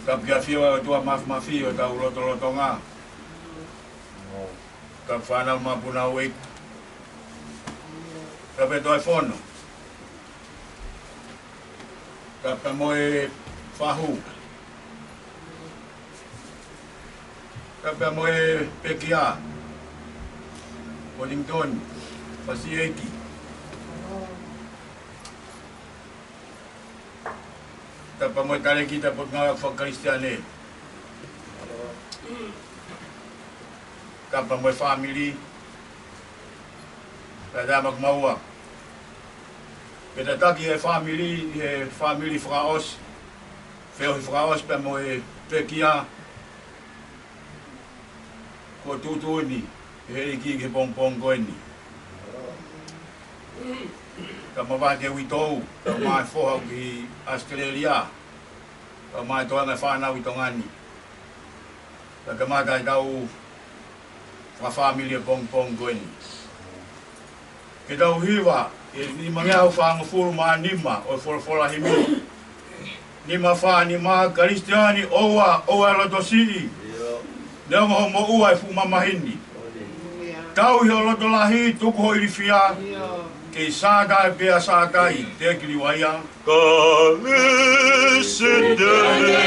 Kapia tua mafi o tau lotonga. Kapana mapuna wik. Kape toi fono. Kape moe fahu. Kape moe pekia. Wellington. Pasieki. Kape moe tale kita pot ngawak fa Kristiane. Kape moe family. Kada magmawa. Kada taki e family fraos. Feo fraos pe moe pekia. Ko tutu ni. He iki ke pong ko ni. Kama va ke witou, kama fo ki Australia. Kama to na fa na witongani. Kama ga dau fa family pong ko ni. Ke dau hiwa ni mangau fa ngfur ma nima o for la himi. Nima fa nima Kristiani owa lo tosi. Nau mo ua fu mama hindi. Tau hi lo lahi tuku ho irifia. Ke saga bea saga i te kiliwaya. Ka isitele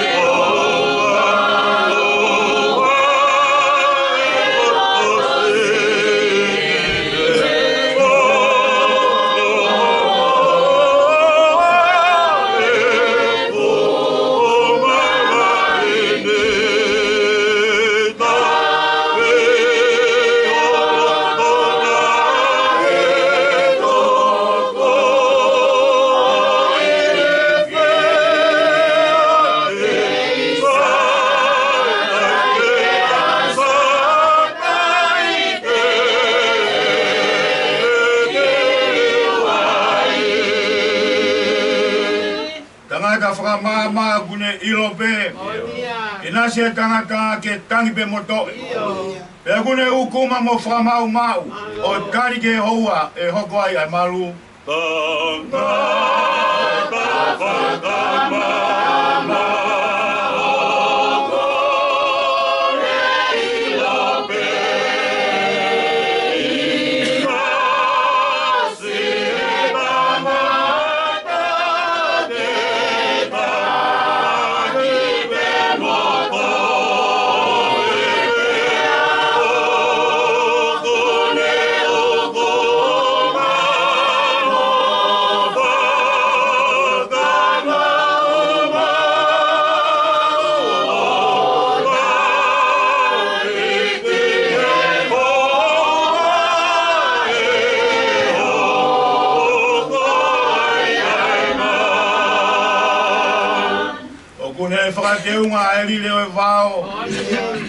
ka whakamama kune ilo pe. Ina se tangata ke tangi pe moto. Pe kune ukuma mo whakamau mau. O tari ke hoa e hoko ai ai malu. Whakateunga e rile o e whao.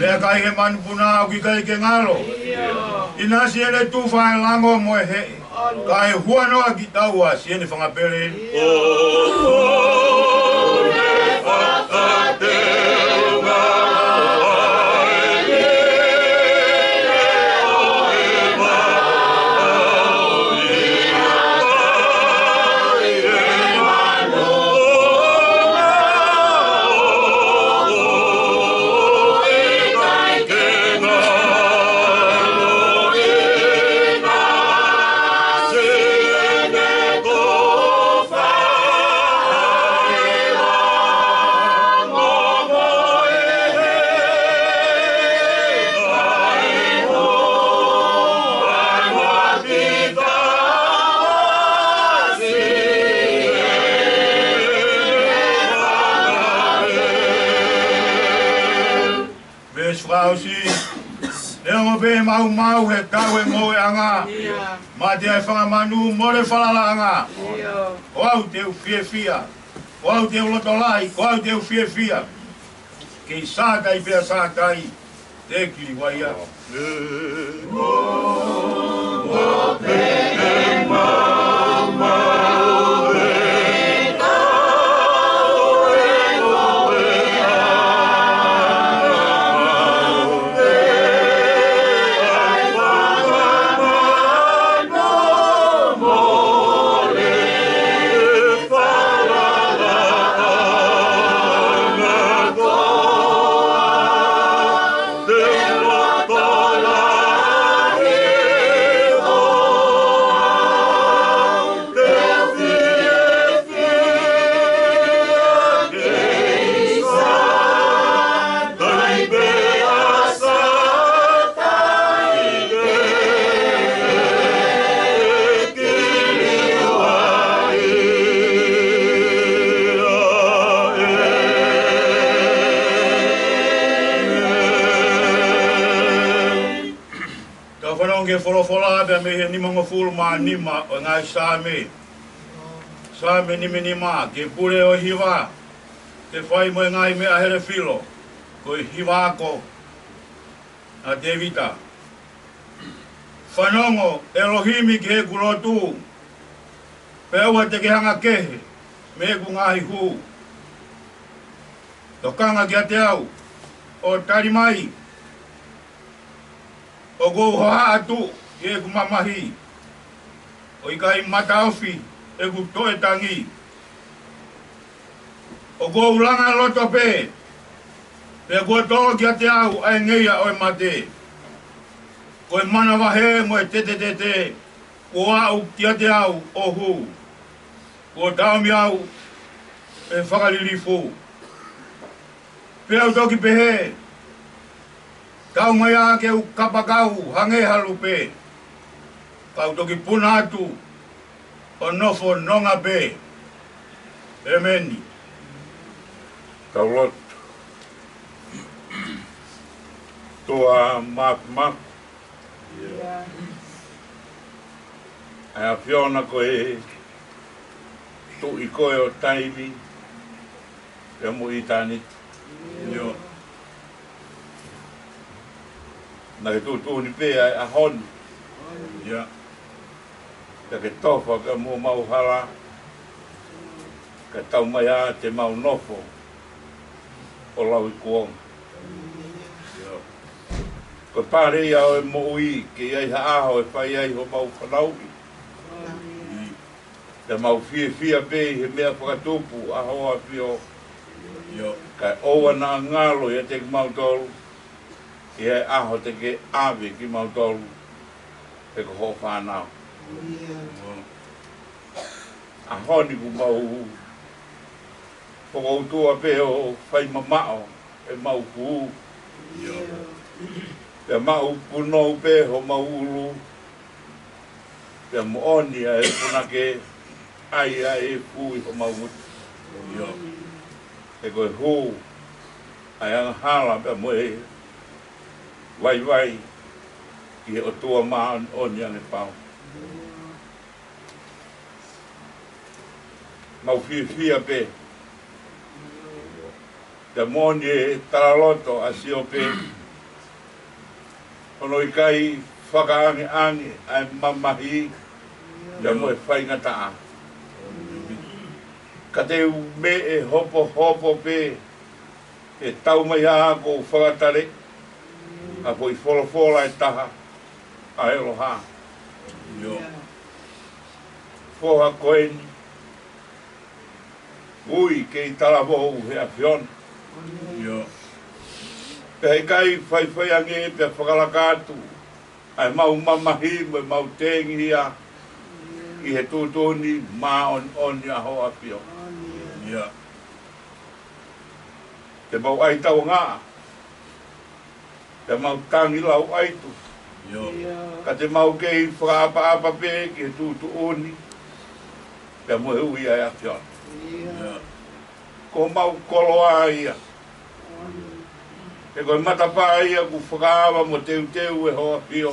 Lea kai he manupuna au ki kai ke ngalo. Ina si ene tu whae lango mo e he. Kai hua noa ki taua si ene whangapere. Mau he tau e mo e anga. Ma te ai whangamanu mo le whalala anga. O au te u fie fia. O au te u lotolai. O au te u fie fia. Kei sātai pia sātai. Te kiri waia. Wholofola bea me he nimonga fulu maa nima o ngai sāme. Sāme nime nima, ke pure o hiwa. Te whai mo ngai mea here filo. Ko hiwa ako. A te vita. Whanongo, Elohimi ki he kurotu. Peua te ke hanga kehe. Me ku ngahi hu. Tokanga ki a te au. O tari mai. O go hoa atu, e ku mamahi. O ikai mataufi, e ku toe tangi. O go ulanga loto pe. Pe go tolo ki a te au, ai ngeia o e mate. Ko e mana wahe mo e te. Ko au ki a te au, o hu. Ko taumi au, e whakalilifu. Pe au toki pehe. Kau mai a ke u kapakau hange halupe. Kau toki puna atu o nofo nonga be. Emeni. Kau lot. Toa mak. A whiona koe tu i koe o taimi. Pea mo i tani. Yo. Na ke tu ni pe a hon. Ya. Ka ke tofa ka mo mau hala. ka tau mai a te mau nofo o lau i kuonga. Ko pare ia o e mo ui ke iai haaho e whai ai ho mau whanau i. Te mau fia pe he mea whakatupu a hoa pio. Kai oua na ngalo ia te ki mau tolu. Ia e aho te ke ave ki mau tolu. Te ko ho whanau. A honi ku mau whakautua pe o whai mamao e mau ku. Te mau punou pe ho mau ulu. Te mooni a e punake ai e fui ho mau mutu. E koe hu ai anga hala pe mo e vai ki o tua maa oni ane pau. Mau fia pe. Te mooni e taraloto a sio pe. Ono i kai whakaange ai mamahi ia mo e whaingataa. Ka te me e hopo pe e tau mai a ko whakatare a po i wholofola e taha a eloha. Whoha koeni ui ke i talavou he a whiona. Pe kai whai ange pe whakalakatu ai mau mamahi me mau tengi ia i he tūtoni mā on ia hoa pio. Te mau ai tau ngā. Te mau tangi lau aitu. Ka te mau kei whakaapa pe ki he tūtoni. Te mo he ui ai a whiona. Ko mau koloa ia. Te koe matapa ia ku whakaawa mo teu e hoa pio.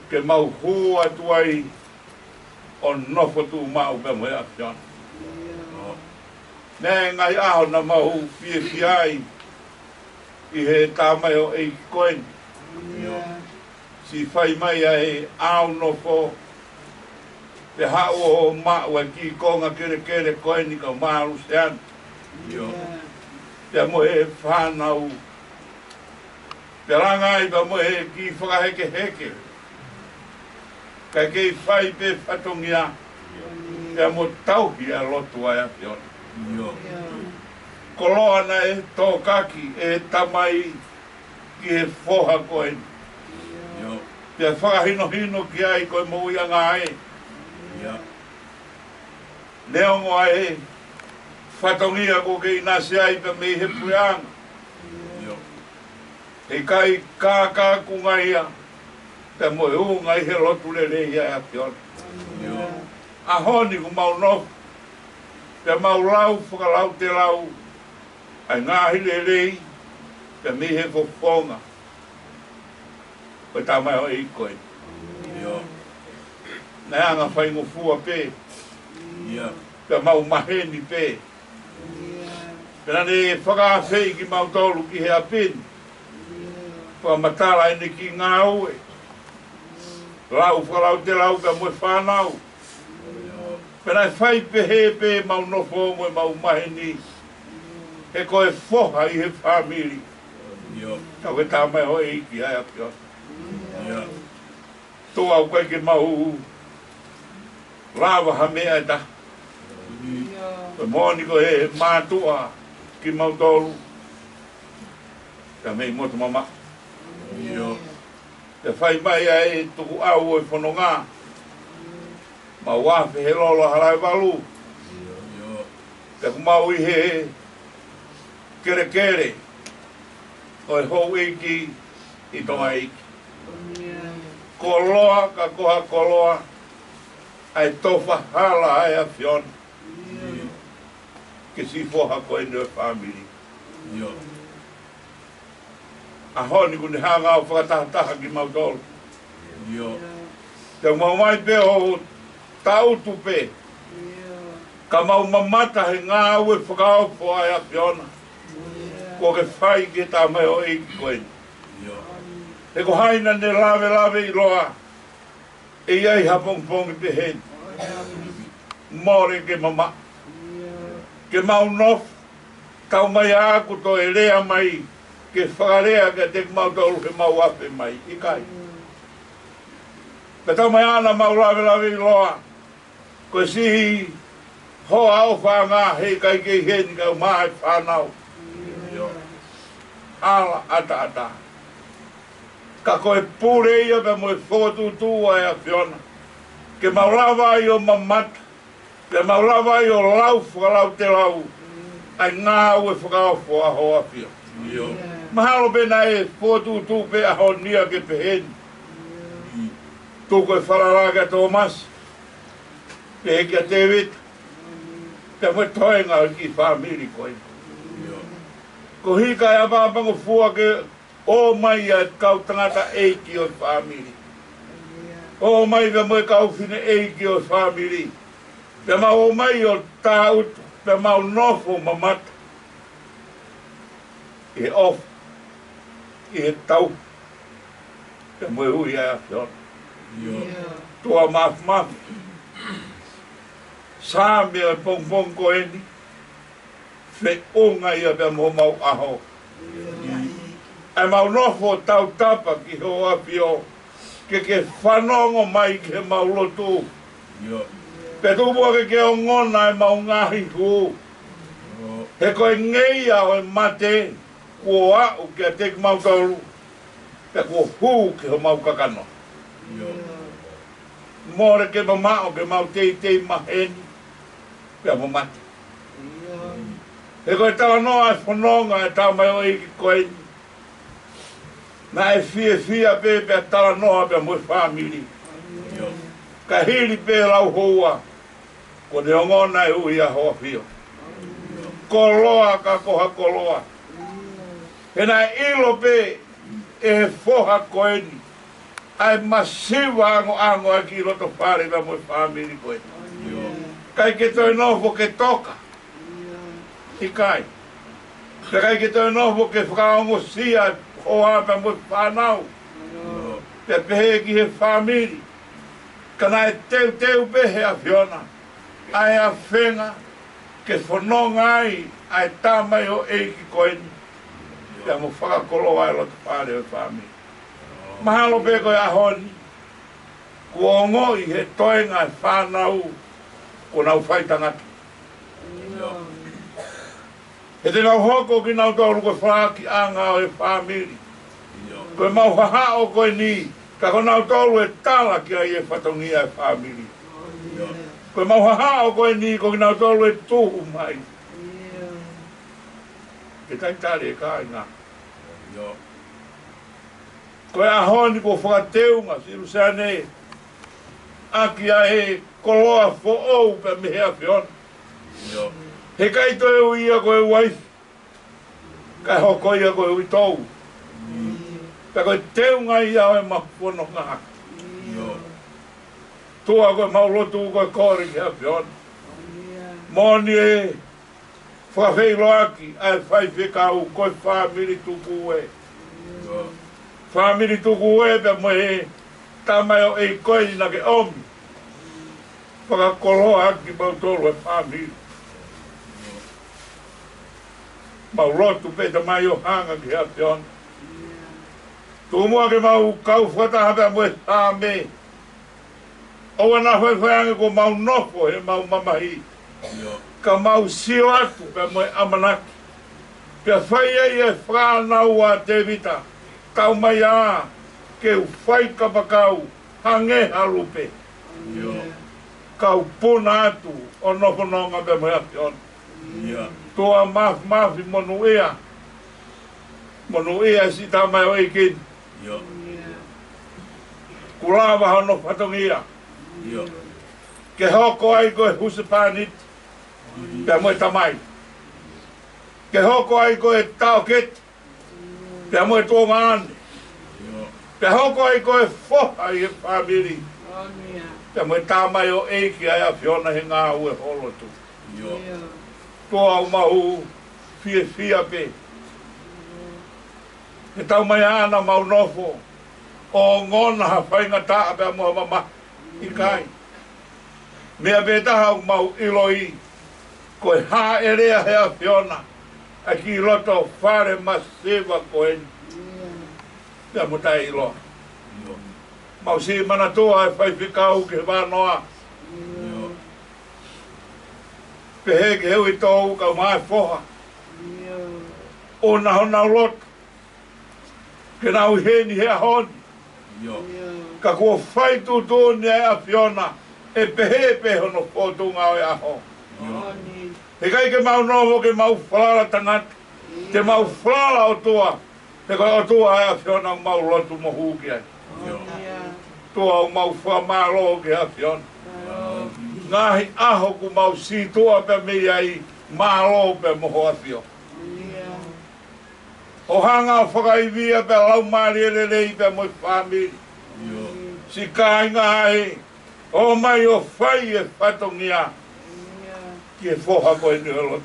Ke mau hua tuai o nofo tu mau pe mo e a whiona. Nē ngai aho na mau fia ai i he tāmai o e koen. Si whai mai ai ao nofo te hao o mau e ki konga kere koen i ka maru se anu. Te mo e whanau. Te rangai pa mo e ki whakaheke. Kai kei whai pe whatongia. Te mo tauhi a lotu ai a whiona. Koloa na e tōkaki e tamai ki e whoha koen. Te whakahino ki ai koe mo ia ngā e. Neongo ai whatongia ko kei nasi ai pa mei he pueanga. He kai kākā kungaia, te mo e ungai he lotu le rei ai a whiona. A honi ku mau nofu, te mau lau, whakalau te lau, ai ngāhi le rei, te mei he whawhonga. Koe tā mai o e koe. Nei anga whaingo fua pe, te mau maheni pe. Pena ne whakawhei ki mau tolu ki he apini. Whamatala ene ki ngā ue. Lau whalau te lau ka moe whanau. Pena e whai pe mau nofo moe mau maheni. He koe whoha i he whamiri. Tau e tā mai hoi iki ai apio. Tō au koe ke mau rawa ha mea e ta. Koe mōni ko he mātua ki mau tolu. Ka mei motu mama. Te whai mai ai tuku au e whanonga. Ma wafe he lolo harai walu. Te kumau i he kere. O e hou iki i tonga iki. Koloa ka koha koloa. Ai tofa hala ai a whiona. Ke si foha koe nui whamiri. A honi kuni hanga o whakataha ki mau tolu. Te mau mai pe o tautu pe. Ka mau mamata he ngā ue whakao po ai a whiona. Ko ke whai ki tā mai o eiki koeni. E ko haina ne lawe i loa. E iai hapongpongi pe hen. More ke mama. ke mau nof, tau mai aku to e rea mai, ke whakarea ke te mau tolu he mau ape mai, i kai. Pe tau mai ana mau lawe lawe loa, ko sihi hoa o whanga hei kai kei heni kau mai whanau. Ala ata ata. Ka koe pure ia pe moe whotutua e a whiona. Ke maulawa i o mamata, ke maulawa i o lau whakalau te lau, ai ngā ue whakaofu a hoa whio. Mahalo pena e whotutu pe a honia ke peheni. Tū koe whararaga tō mas, pe heki a te wita, pe moe toenga ki whamiri koe. Ko hika e apapango fua ke o mai a kau tangata eiki o whamiri. O mai pe moe kau whine eiki o whamiri. Pe mau o mai o tā utu, pe mau nofo mamata. E off, e tau, pe moe hui a whiona. Tua maf maf. Sā mea pong pong ko eni. Fe unga ia pe mo mau aho. Ai mau nofo tau tapa ki ho apio. Ke whanongo mai ke mau lotu. Pe tūpua ke o ngona e mau ngahi hu. He koe ngei au e mate. Kua au ke te mau tauru. Pe kua hu ke ho mau kakano. More ke mamao ke mau tei maheni. Pe mo mate. E koe tawa noa e whanonga e tau mai o iki koe. Na e fia pe pe tawa noa pe mo whamiri. Ka hiri pe lau hoa. Ko ne ongona e ui a hoa whio. Ko loa ka koha ko loa. E na ilo pe e foha koeni. Ai masiwa ango e ki roto whare pe mo whamiri koe. Kai ke toi nofo ke toka. I kai. Te kai ke toi nofo ke whakaongo sia o apa mo whanau. Te pehe ki he whamiri. Kana e teu pehe a whiona. Ai a whenga ke whanonga ai ai tamai o eiki koeni. Te mo whakakolo ai lo te whare o whamiri. Mahalo pe koe a honi. Kua ngoi he toenga e whanau ko nau whaitangata. E te nau hoko ki nau tōru koe whaaki anga o e whamiri. Koe mau haha o koe ni, ka ko nau tōru e tala ki ai e whatongia e whamiri. Koe mau haha o koe ni, ko ki nau tōru e tuhu mai. E taitari e kai ngā. Koe a honi ko whakateunga, siru sea ne, aki a he koloa fo ou pe mehea whiona. He kai toi ui ia koe waifi. Kai hoko ia koe ui tou. Ka koe teunga ia o e mafuono ngā. Tua koe maulotu koe kore ki a whiona. Moni e whawhei loaki ai whai whikau koe whamiri tuku e. Whamiri tuku e pe mo he tamai o e koe na ke omi. Whakakoloa aki mautoro e whamiri. Mau lotu pe te mai o hanga ki hea whiona. Tū mua ke mau kau whataha pe mo e hame. Owa na whaiwhaianga ko mau nofo he mau mamahi. Ka mau sio atu pe mo e amanaki. Pe whai ei e whanau a te vita. Tau mai a ke u whai kapakau hange halupe. Kau puna atu o nofo nonga pe mo e whiona. Toa mafi monu ea. Monu ea si tamai o eikin. Kulawa hono whatongia. Ke hoko ai koe husipanit. Pea moe tamai. Ke hoko ai koe tau ket. Pea moe tōnga ane. Pea hoko ai koe foha i e whamiri. Pea moe tamai o eiki ai a whiona he ngā ue holotu. Toa o mahu fia pe. E tau mai ana mau nofo. O ngona ha whainga taa pe mua mama. I kai. Mea pe taha o mau iloi. Koe ha erea hea whiona. A ki loto whare masewa koe. Pea mutai iloa. Mau si mana toa e whai whikau ke wanoa. Pehe ke heu i tōu kau mai whoha. O na hona loto. Ke nau heni hea honi. Ka kua whai tu tōni e a whiona. E pehe pehe hono pōtunga o e aho. He kai ke mau noho ke mau whalara tangata. Te mau whalara o toa. Te kai o toa e a whiona o mau lotu mohu ki ai. Toa o mau whamaro ke a whiona. Ngahi aho ku mau si toa pe mei ai malo pe moho a whio. O hanga o whakaivia pe lau maari e rei pe moi whamiri. Si kai ngai. O mai o whai e whatongia. Ki e whoha koe ni olo.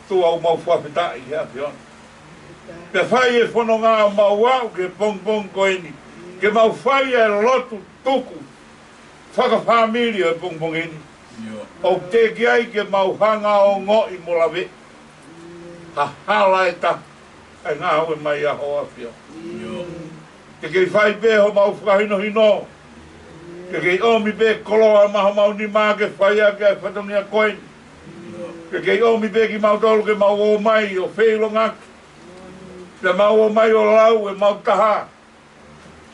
Tua o mau whawhitai hea whiona. Pe whai e whanonga o mau au ke pong pong koe ni. Ke mau whai e lotu tuku. Whakawhamiri o pong pong ini. O te ki ai ke mau hanga o ngoi mo lawe. Ha hala e ta. E ngā hoe mai a hoa whio. Ke kei whai pe ho mau whakahino hino. Ke kei omi pe koloa maho mau ni maa ke whaia ke whatongia koeni. Ke kei omi pe ki mau tolu ke mau o mai o wheilo ngaki. Ke mau o mai o lau e mau taha.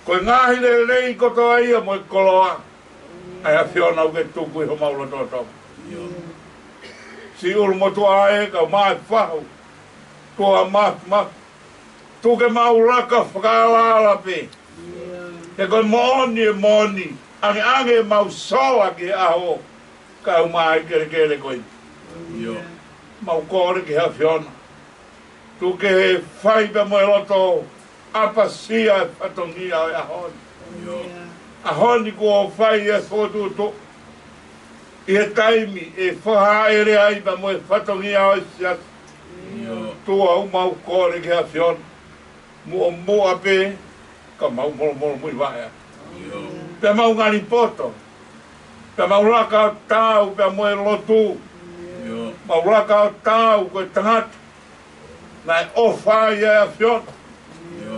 Koe ngahi le rei kotoa ia mo e koloa. Ai a whiona uke tuku i ho mau loto tau. Si ulu mo tua ae ka maa whahu. Tua maa. Tuke mau raka whakalala pe. Ke koe mooni e mooni. Ange mau soa ki aho. Ka umai kere koe. Mau kore ki hea whiona. Tu ke he whai pe mo e loto. Apa sia e whatongia o e ahoni. Ahoni ko o whai e whotuto. I he taimi e whaha ere ai pe mo e whatongia o e siat. Tua u mau kore ki hea whiona. Mua pe. Ka mau molo mui waea. Pe mau ngani poto. Pe mau raka o tau pe mo e lotu. Mau raka o tau koe tangata. Nai o whai e a whiona.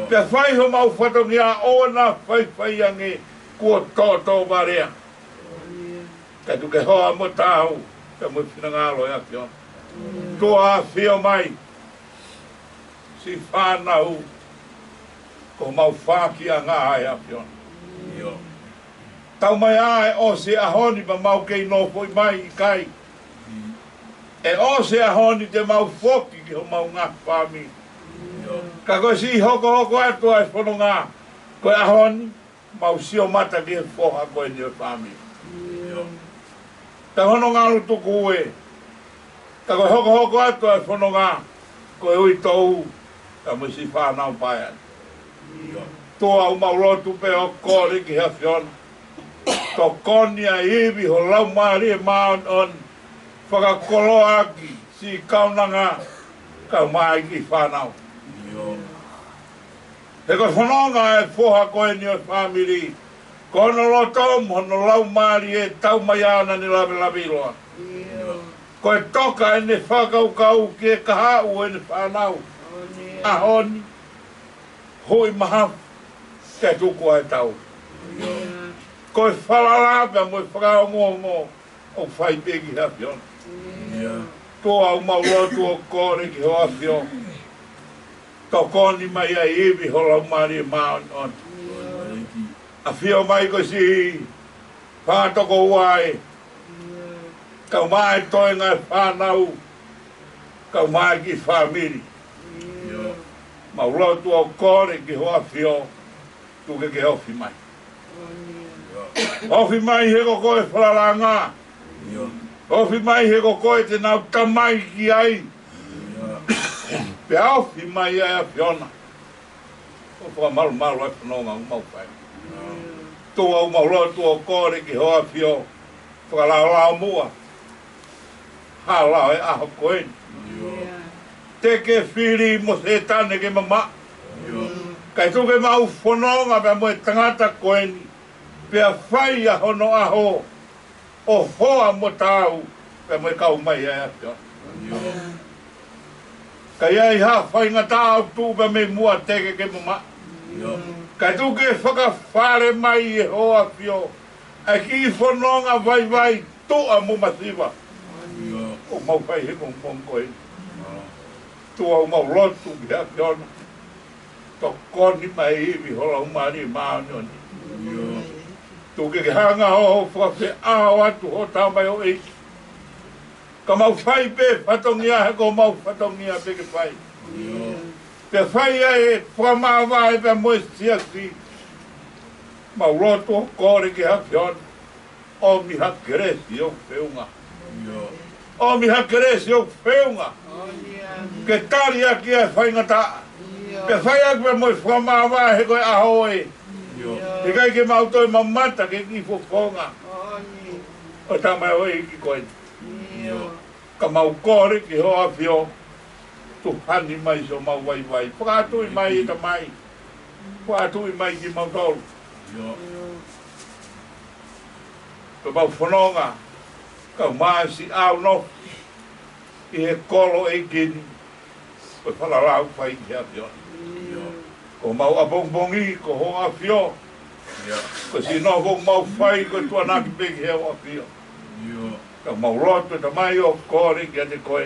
Pe whai ho mau whatongia o na whai ange kua tōtō warea. Ka tu ke hoa mo tau. Pe mo whinangalo e a whiona. Tua a whio mai. Si whanau. Ko mau whaki a ngā e a whiona. Tau mai ae o se ahoni pa mau kei nōpoi mai i kai. E o se ahoni te mau whoki ki ho mau ngā whami. Ka koe si hoko atu ai whono ngā. Koe ahoni, mau sio mata ki he whoha koe ni o whami. Ka hono ngā lutu kue. Ka koe hoko atu ai whono ngā. Koe ui tōu, ka mo si whanau pai ani. Toa u mau lotu pe o kore ki hea whiona. Tō koni a iwi ho lau maari e maon on. Whakakolo aki si kaunanga kau mai ki whanau. He ko whanonga e whoha koe ni o whamiri. Kono loto mono lau maari e tau mai ana ni lawe iloa. Koe toka e ne whakaukau ki e kahau e ne whanau. Ahoni. Hoi maha. Te tuku ai tau. Koe whalala pe mo i whakao ngō o whai pegi hea whiona. Toa u mau lotu o kore ki hoa whio. Tō koni mai a iwi ho lau maari e maon on. A whio mai ko si whātoko uai. Kau mai toi ngai whanau. Kau mai ki whamiri. Mau lotu o kore ki hoa whio. Tuke ke hofi mai. Hofi mai he ko koe whalaranga. Hofi mai he ko koe te nau tamai ki ai. Pe hofi mai ai a whiona. O wha maru ai whanonga umau pai. Tua umau lotu o kore ki hoa whio. Whakalau mua. Halau e aho koeni. Te ke whiri mo se tane ke mama. Kai tuke mau whanonga pe mo e tangata koeni. Pea whai a hono aho. O hoa mo tau. pe mo ka mai ai apio kai ai ha fai ngata au tu pe me mua teke ke mama kai tu ke whaka whare mai e ho apio a ki whanonga vai vai tu a mo masiva o mau pai he mong mong koe tu au mau lotu ki apio to koni mai iwi hola umari maa nioni tu ke hanga ho whawhi aho atu ho tamai o eiki ka mau whai pe whatongia he ko mau whatongia pe ke whai pe whai e whamawai pe moe siasi mau roto kore ke hawhion o mi hakeresi o whiunga o mi hakeresi o whiunga ke tari aki e whaingata pe whai aki pe moe whamawai he koe aho e he kai ke mautoi mamata ke ki fofonga o tamai o eiki koe ka mau kore ki ho awhio tu hani mai so mau vai vai whakatui mai e ta mai whakatui mai ki mau tolu ka mau whanonga ka maa si au no i he kolo e gini ko whalalau whai ki awhio ko mau abongbongi ko ho awhio ko si no ho mau whai ko tuanaki peki he o awhio ka mau roto ta mai o kore ki ate koe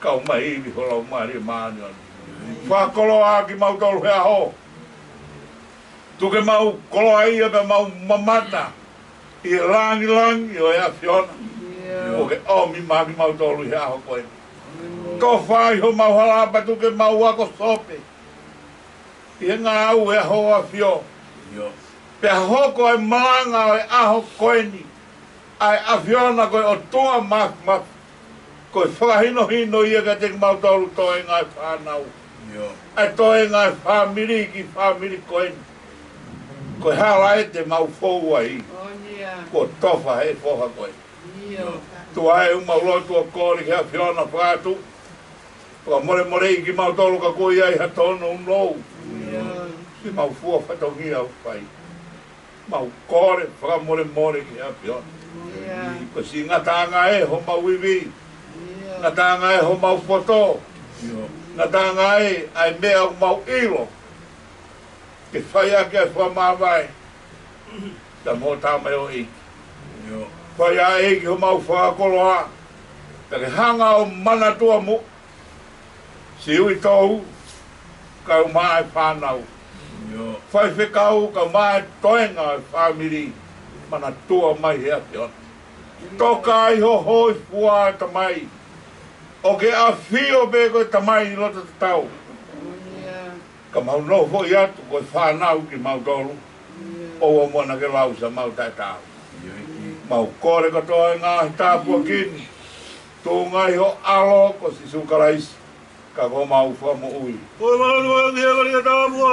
ka o mai iwi hola o maari e maani ani whakolo a ki mau tolu hea ho tuke mau kolo a ia pe mau mamata i langi langi o ea whiona o ke o mi maa ki mau tolu hea ho koe ko whai ho mau halapa tuke mau ako sope i ngā au ea ho a whio pe hoko e malanga o e aho koeni ai awhiona koe o toa maf koe whakahino hino ia ka te mau tolu toe ngai whanau ai toe ngai whamiri ki whamiri koe koe hala e te mau fōua i ko tofa he whoha koe tu ai umau lotu o kōri ki awhiona whātu wha more i ki mau tolu ka koe ai hatono unou si mau fua whatongi au whai mau kore whaka more ki awhiona ko si ngatanga e ho mau iwi ngatanga e ho mau poto ngatanga e ai mea o mau ilo ke whai ake a whamawai ta mō tāmai o i whai a e ki ho mau whakoloa ta ke hanga o mana tua mu si ui tohu ka umai whanau whai whekau ka umai toenga whamiri mana tua mai hea piona. Toka ai ho hoi fua tamai. O ke a whio be koe tamai i lota te tau. Ka mau no hoi atu koe whanau ki mau tolu. O mona ke lau sa mau tai tau. Mau kore katoa ngā hitāpua kini. Tō ngai ho alo ko si sukaraisi. Ka ko mau fua mo ui. Oi mau nua kia kari hitāpua.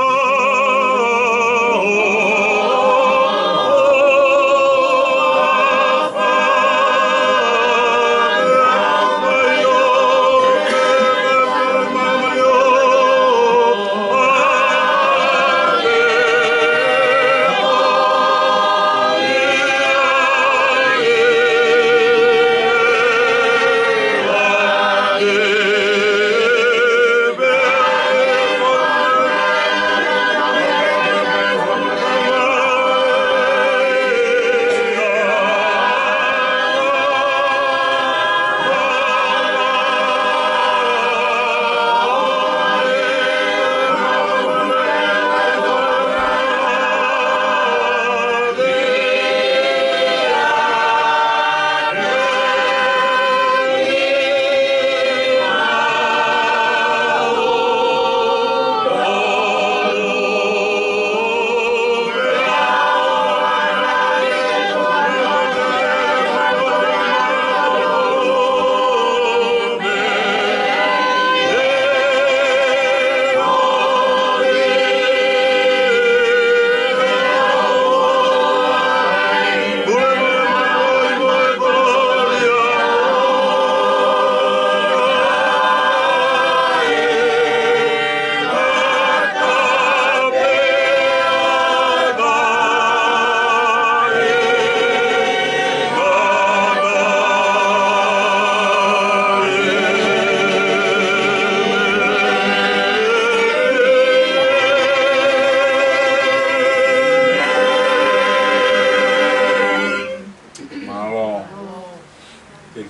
malo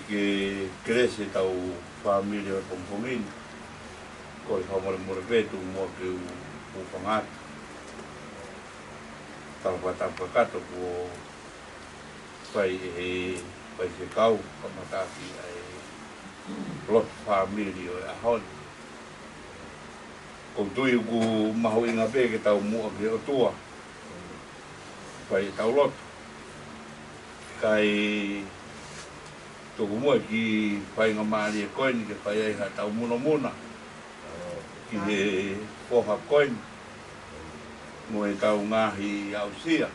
que cresce tau família Pompongin ko i whamore vetu mo ke u whangata tau whatapakato ko pai se kau kamataki ai lot família o ahon ko tui ku mahu inga pe ke tau mua ke o tua pai tau lot kai tuku mua ki pai ngā maari e koini ke pai ai ha tau muna ki he poha koini mo e tau ngahi au sia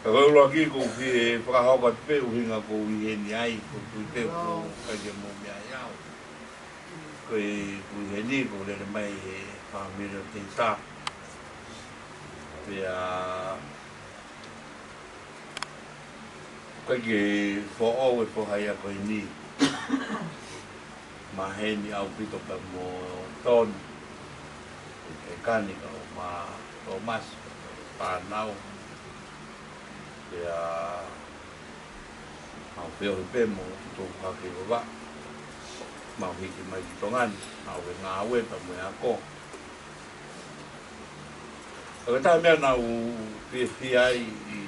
ka koe uloa ki ko ki e whakahoka te pe uhinga ko i he ni ai ko tui te ko kai ke mo mea iau koe kui he ni ko lere mai he whamira te sa pia koe ke who'o e whohai a koe ni ma he ni au pito pa mo ton e kanika o ma Thomas Pānau pia au peo he pe mo tō hake wawa mau hiki mai ki tongan au e ngā ue pa mo e ako o ta mea nau PFI ai i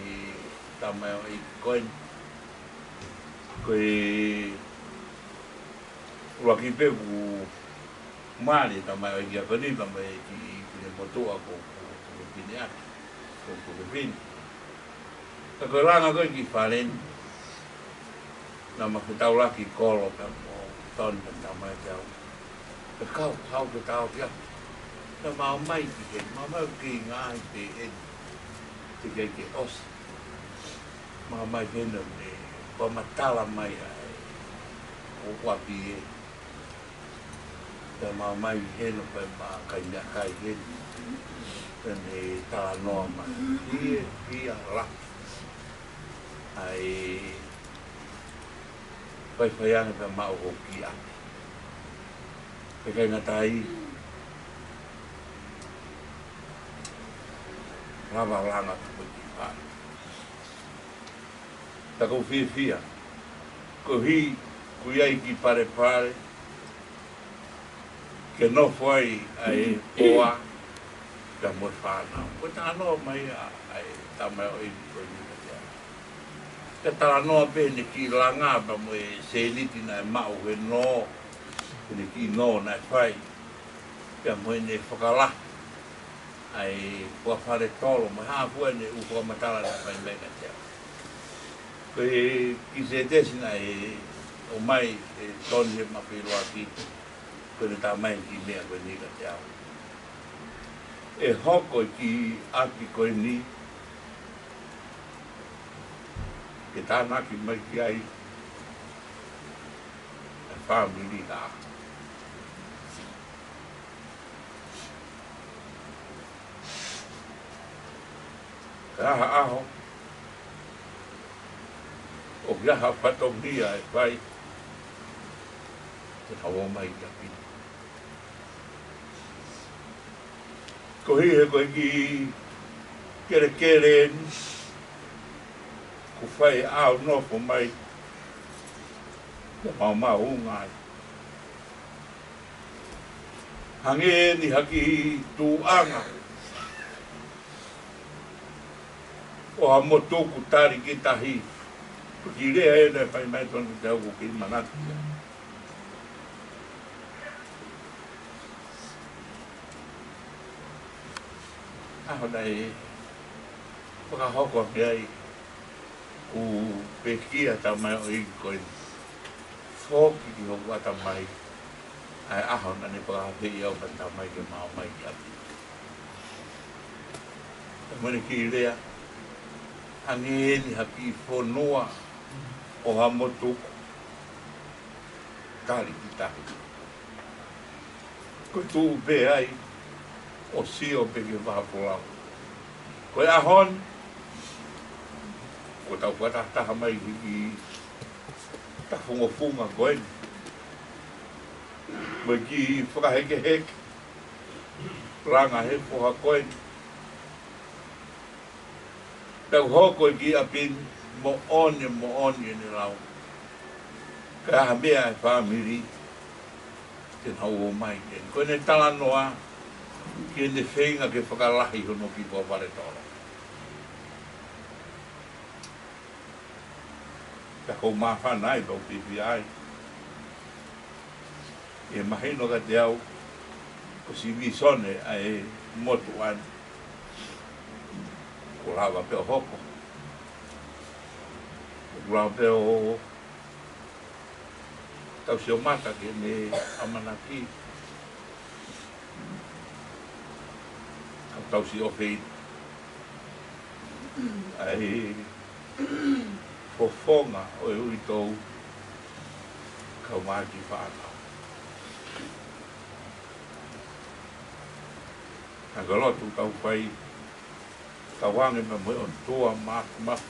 tamai o i koen koe waki pe ku mani tamai o i kia koni tamai ki kune motua ko pini aki ko pini ka koe ranga koe ki wharen na mawhitau laki kolo ka mo ton ka tamai kiau ka kau hau ka tau kia na mau mai ki he mau mai ki ngai te en te kei ke osi mau mai hena me ko matala mai ai o wapi e te mau mai hena pa ma kai mea kai hena tene tala noa mai ia la ai pai whaianga pa ma o hoki a pe kai ngatai rava langa ko ki whai ta ko fia ko hi ku iai ki pare ke no foi ai poa da mo whanau ko ta no mai ai ta mai o i ko ni ka ta no pe ni ki langa pa mo e se ni ti na ma o he no ni ki no na fai ka mo ne fokala ai po fare tolo ma ha fu ne u po matala na pai me ka te ko ki se desina e o mai e tonje ma pe lo aki ko ne ta mai ki me ko ni ka te e hoko ki aki ko ni ke ta na ki mai ki ai a family da ka aho o ia ha pato dia e vai te hawa mai ki api ko hi he koe ki kere ku whai au nofo mai te mau ngai hange ni haki tu anga o ha motoku tari ki tahi ki rea e ne whai mai tonu te au ki manati aho nei whakahoko ki ai ku pekia ta mai o i koe whoki ki hoku ata mai ai aho na ne whakahawhi au pa ta mai ke mao mai ki api ta mani ki rea angeni haki whonoa o ha motuku kari ki tahi ko tu be ai o sio pe ke wahapolau koe ahon ko tau wata taha mai ki ta funga koe mai ki whakaheke ranga he poha koe tau hoko ki apin mo oni ni lau. Ka ha mea e whamiri, te hau o mai ken. Koe ne tala noa, ki ne whenga ke whakalahi hono ki kua ware toro. Ka kou maa whanai pau pipi ai. E mahino ka te au, ko si visone ai motu an. Ko lawa pe o hoko. Ko lawa pe o tau se o mata ke ne amanaki. Tau si o fei. Ai fofonga o e ui tau kau maki whānau. Ka lotu kau whai ka wange me moe o toa māk.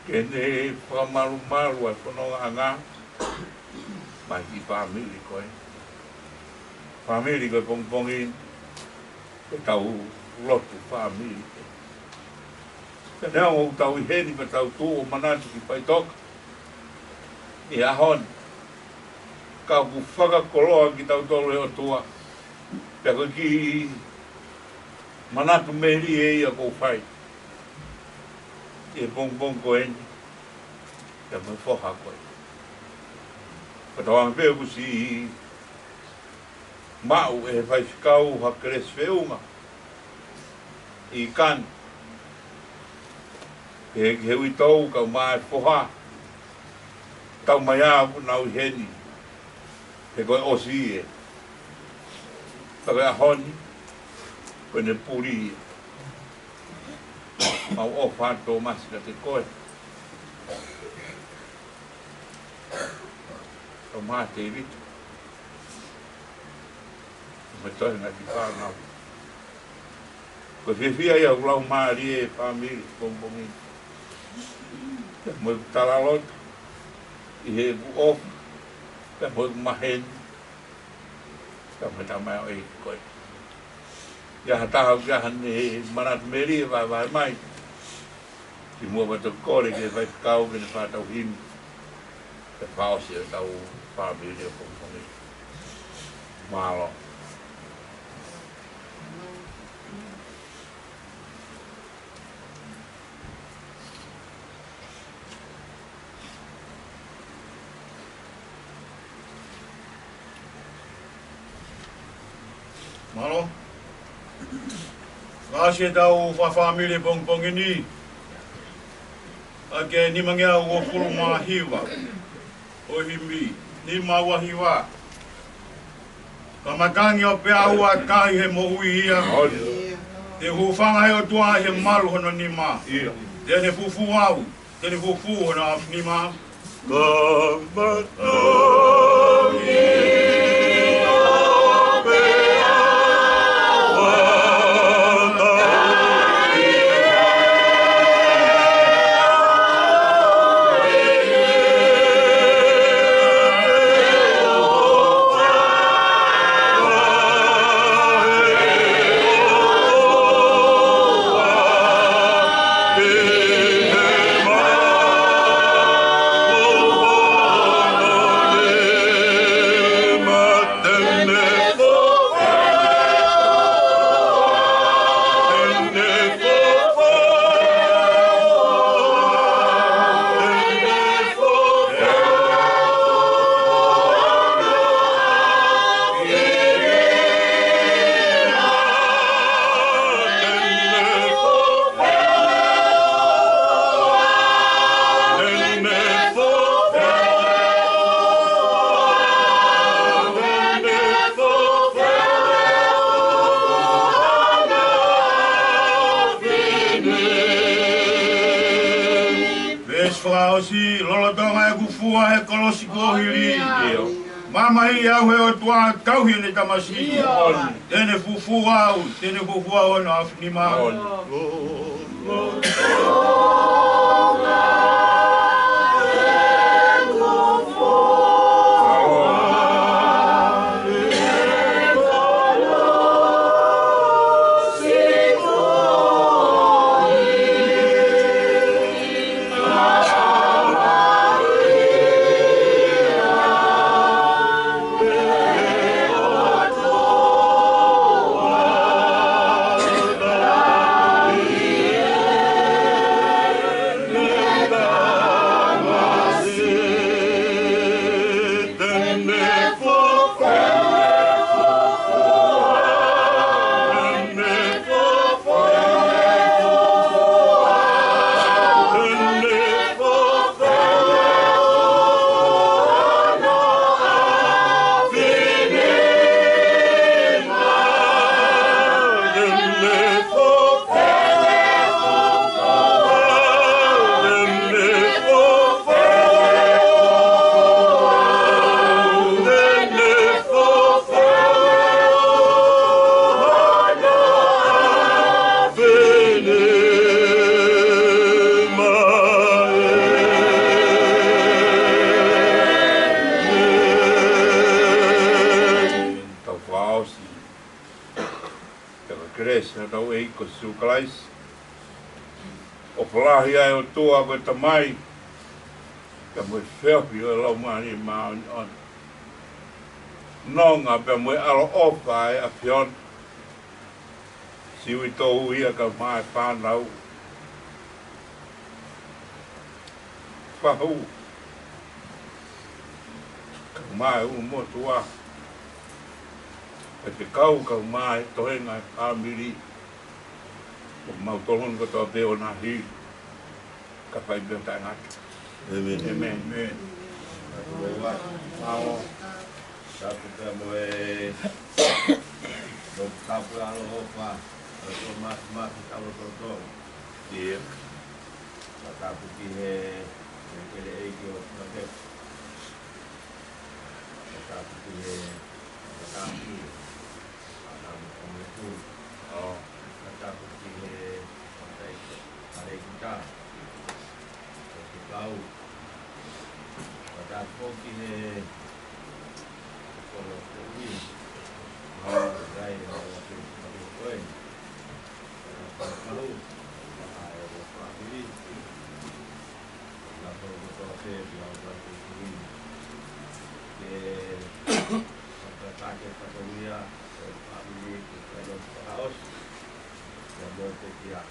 Kene whamaru ai whanonga anga mai ki whamiri koe. Whamiri koe pongpongi pe tau lotu whamiri. Ka nea o tau i heni pe tau tō o manatu ki pai toka. I ahon ka ku whakakoloa ki tau tolu e o toa. Pea koe ki manatu meri e ia kou whai. E pong koe ni. Pea me whoha koe. Patawang peo ku si mau e whai whikau hakeres whiunga. I kan. Ke hewi tau kau mai whoha. Tau mai apu nau heni. Ke koe osi e. Tawe a honi, koe ne puri. Mau o whanto masi ka te koe. Tau maa te ritu. Me tohe nga ki whanau. Koe whiwhia ia ulau maa rie e whamiri pongpongi. Moe talalota. I he bu ofu. Moe maheni. Ka me tamai o e koe. Ia hatahau kia hane manat meri e vai mai. Ki mua bato kore ke vai kau ke ne whatau himi. Ke whaosi e tau whamiri o pongpongi. Malo. Malo. Kasi tau whawhamiri pongpongi ni. Ake ni mangea ua puru maa hiwa. O himi. Ni maa wahiwa. Ka makangi o pea ua kahi he mohui ia. Te hufanga he o tua he malu hono ni maa. Tene fufu au. Tene fufu hono ni maa. Osi lolotonga e kufua he kolosi kohiri. Mama hi au he o tua kauhi ne tamasi. Tene fufu au, tene fufu au na afnima. ko sukalais. O palahi ai o tua koe tamai. Ka moe whiawhi o lau mani maa on. Nonga pe moe alo opa e a whion. Siwi tō uia ka mai whanau. Whahu. Ka mai u mo tua. E te kau ka mai tohenga e whamiri. O mautohon ko tō peo nā hi. Ka whai peo tai ngati. Amen. Amen. Amen. Mao. Satu ka moe. Do kapu alo opa. Do mas alo toto. Ia. Kapu ki he kele eiki o kake. Kapu ki he kapu. Kamu tu. Oh. Kapu ki he pare kita. Kau. Kapu ki he kalau ini. Oh, gai oi. Kalau family la foto se la family ataque familia family que los caos la muerte kia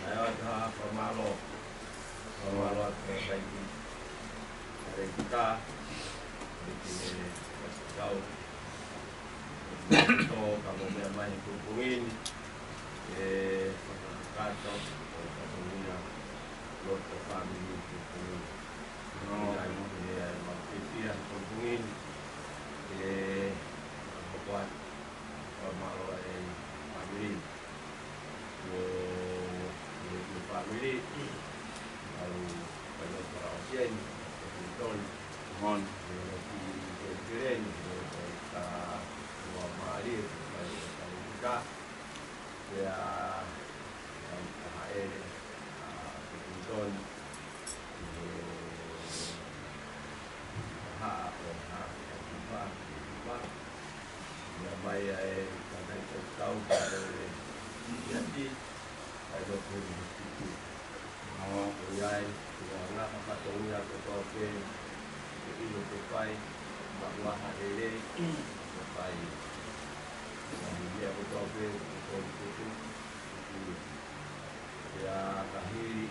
ayo dah formalo que hay kita kau to kalau dia main hubungin kaso familia los family hubungin ya hubungin buat formalo family family lalu pada perasaan betul Mon. keren kita dua mari kita ya HL betul ya mai karena kita tahu jadi ada politik ya nak apa tahu ya ke ini sampai bahwa hari ini sampai dia betul itu ya kahiri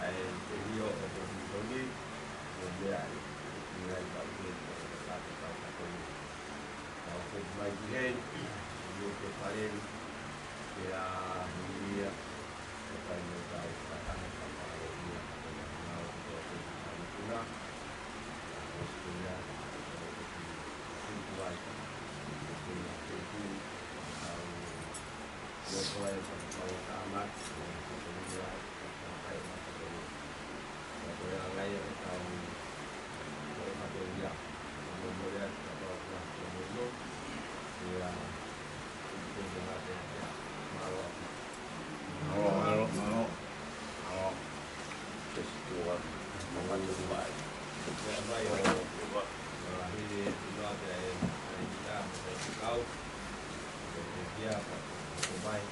ai video atau ini dia nilai bagus satu kalau bagian itu kemarin ya dia sampai tahu katakan apa dia Nah, maksudnya itu aja. Itu mulai dari anak, kemudian sampai sampai yang lain tahu material, kemudian kemudian ya itu berarti malu. Kesetuan. Membantu baik. Baik. Ini juga dari kita kau dia baik.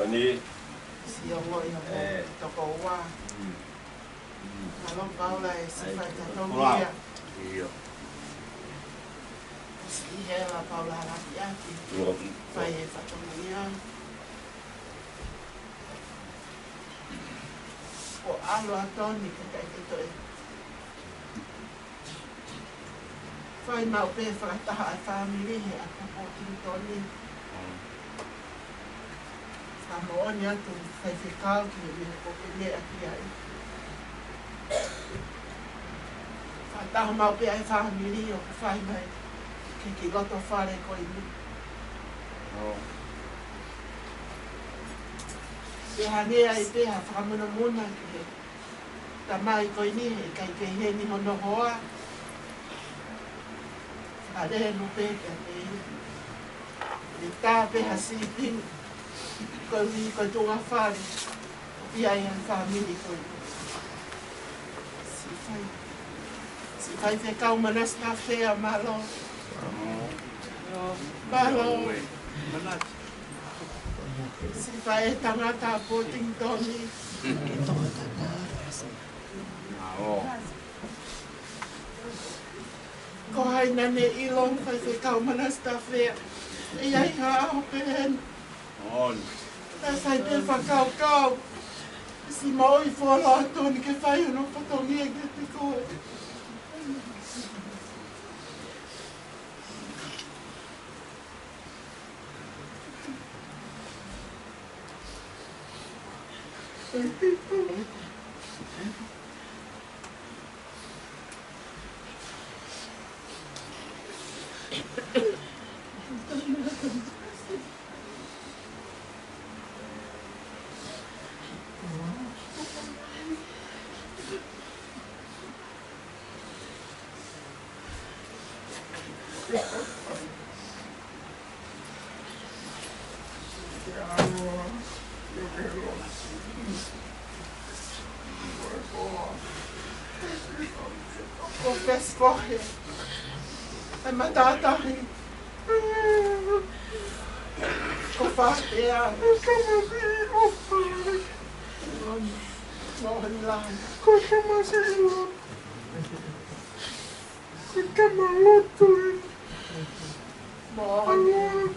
Ani si Allah yang tokowa kalau kau lah sifat tokowa Iya. si hela Paula hati-hati fai fatonia o alo atoni que tá aqui Whai mau pe whakataha ai whamiri he a kapoting toni. Samoani atu whai whekau ki me miho kope mea ki ai. Whataha mau pe ai whamiri o ka whai mai ki loto whare ko i mi. Te hanea ai pe ha whakamuna muna ki he. Ta mai ko i ni he kai ke he ni hono hoa. Ada no pe ke ni ta pe hasi pin ko ni ko to nga fare pi ai an family ko si fai fe ka uma nesta fe a malo si fai tangata poting toni ko hai nane ilong fai fe kau manasta fe e ai ha o pen ta sai pe fa kau si moi fo la toni ke fai no fotongi e ke te ko Corre. Ai matatahi. Ko whakea. Mohan lang. Ko tamasilo. Ko tamaloto. Mohan lang.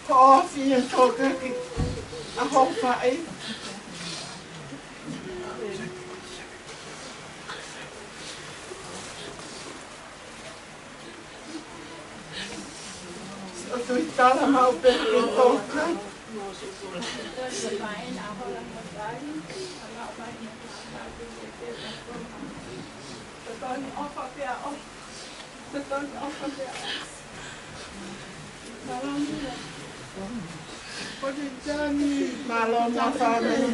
Coffee and coffee. A whole fight. So tôi ta làm hậu bên cái tốt lắm. Malo ma family.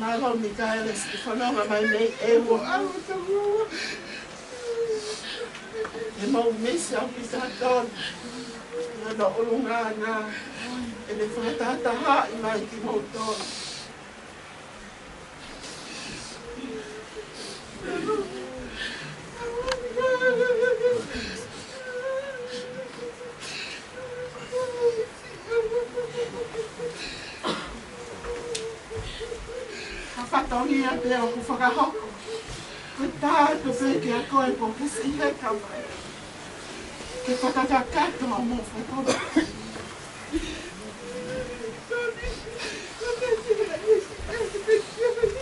Malo Michaelis, Fanoma mai mei ewo au. E mau mesi au pisaton. Ia no olunga na. E le whakatata ha'i mai ki mauton. Whatongi a te o ku whakahoko. Ko tātu wheke a koe po kisi he kamai. Ke whakatakato a mō whatongi.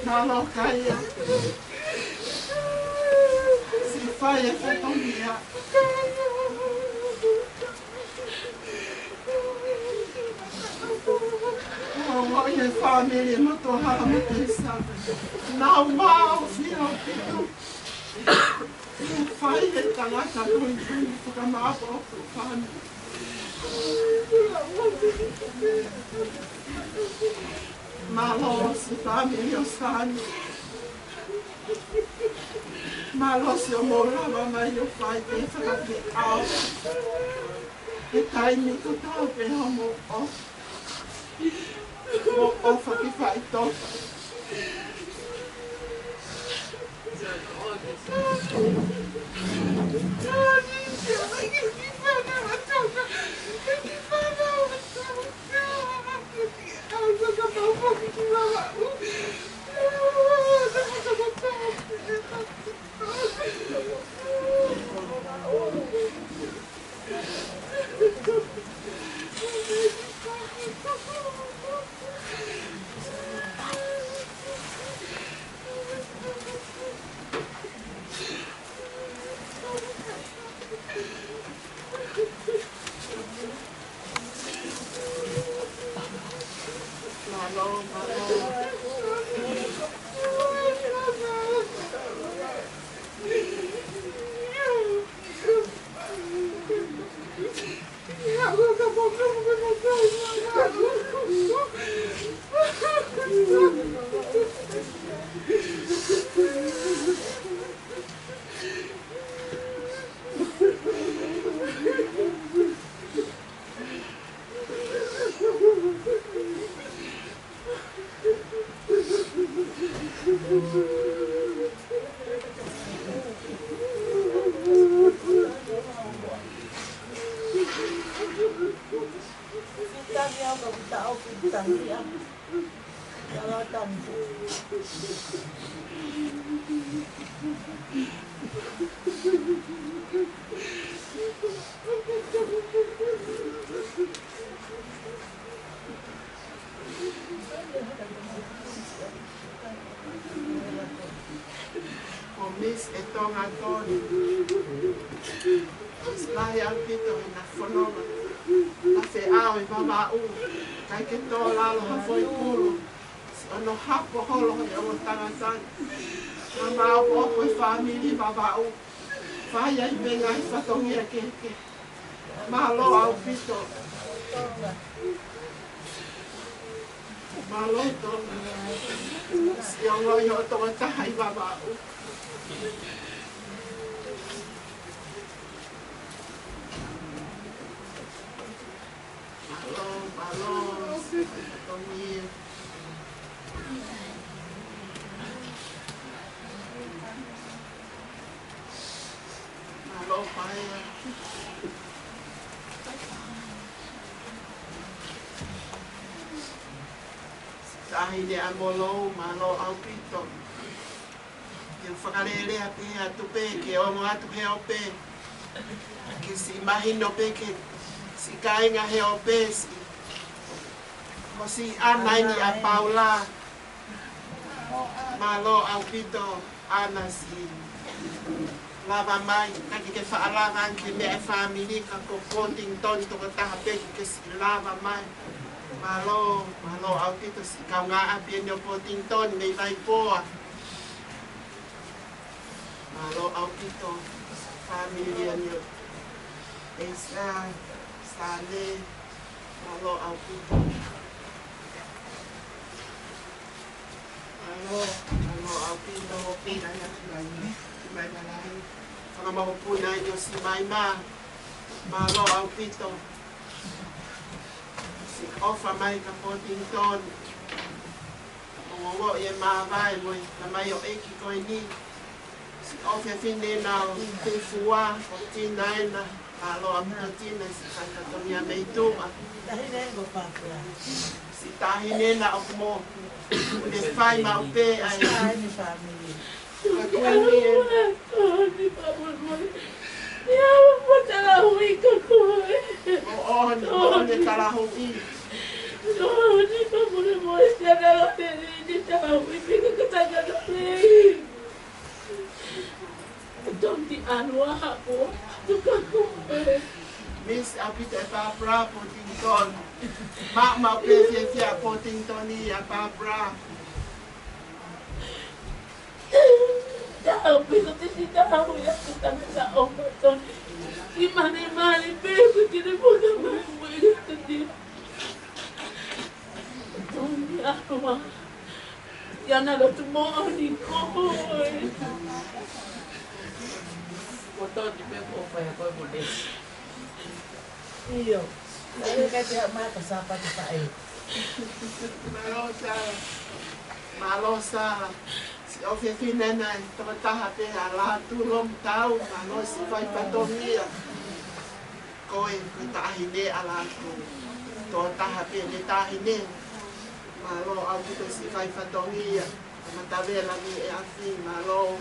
Nalo kaia. Si whai e whatongi a. Oh, your family, not to have a now, wow, feel fight it, and I can't go to come up of the family. My loss, the family, your son. My loss, your mother, my your fight, they forgot me out. The time me to talk, and I'm off. O whakiwhaito. Miss Etong Antoni. Lai au pito i na whanonga. A whe au I mama u. Kai ke tō lalo ha whoi pulu. Ono hapo holo hoi o tangatani. Mama au popo I whamiri mama u. Whai ai menga I whatongia keke. Malo au pito. Malo to. Si o ngoi ho tonga taha I mama u. Malo, comida. Malo, paella. Tahi de amolo, malo, aupito. Ke whakarere a pe atu pe, ke o mo atu he o pe. Ke si mahino pe, ke si kainga he o pe si. Mo si anaini a Paula. Malo au pito ana si. Lava mai, kaki ke whaalava ke mea e whamiri ka ko poting toni toka taha pe ke si lava mai. Malo au pito si kau ngā api e nio poting toni nei vai poa. Malo au pito, familia nio. Esa, sale, malo au pito. Malo au pito, pina ya tulai. Mai malai. Whaka mahopuna i o si mai mā. Malo au pito. Si ofa mai ka poting toni. O e mā vai moi, na mai o eki koe ni. Si ofa whine nao te fua, o tina ena. Malo au pito tina si kaitatonia meitunga. Si tahine na o kumo. Ule whai mau pe ai. Miss apita Barbara Pottington. Mak mau pe Pottington ni Barbara. Tahu bisa tidak tahu ya kita bisa obat di mana bebe tidak boleh main sendiri. Tony aku mah yang nak semua ni kau. Foto di beko apa kau boleh. Iyo, saya kata mata siapa tu saya. Malosa. O whiwhine nei, toka taha pe a la tūrom tau, ka no si whai patomia. Koe tahine a la tū. Toka taha pe ne tahine. Malo au kito si whai patomia. Matawela ni e awhi, malo.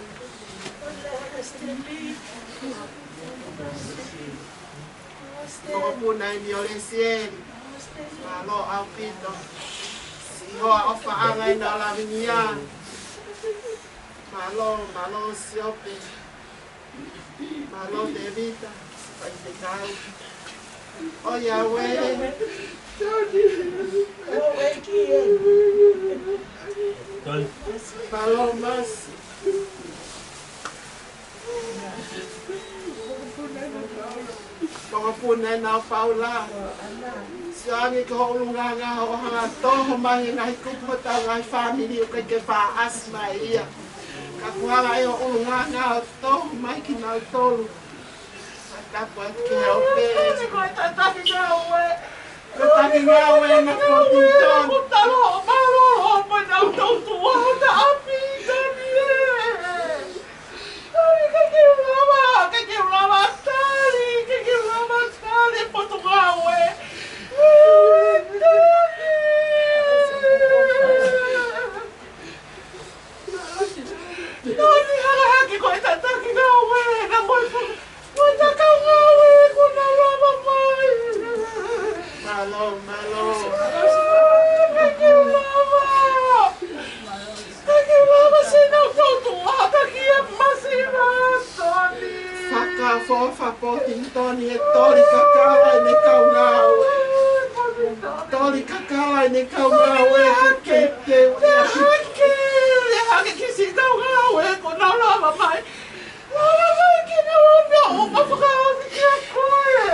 Toka puna i mi ole sieri. Malo au kito. Si hoa ofa angai na la vinia. Malo siope. Malo de vida. Vai pegar. Olha, ué. Malo mas. Pangapuna na Paula. Siangi ko ulunga o hanga toho mai ngai kupota ngai family o ke fa asma ia. Kakuala e o ulunga toho mai ki na tolu. Tapa ke o pe. Ko tataki ngawe. Tataki ngawe na Pottington. Talo malo mo na tua ta api tani. Tani ke lava tali, ke lava tali Portugal. Nani haraki ko tataki ngawe na mo taka ngawe ko na lava mai. Malo. Kaki lava se não totua taki e masina Tony. Faka fofa Pottington e tori kakala ne kaungawe. Tori kakala ne kaungawe ke hake kisi kaungawe ko na lava mai. Lava mai ki na o mafaka ki a koe.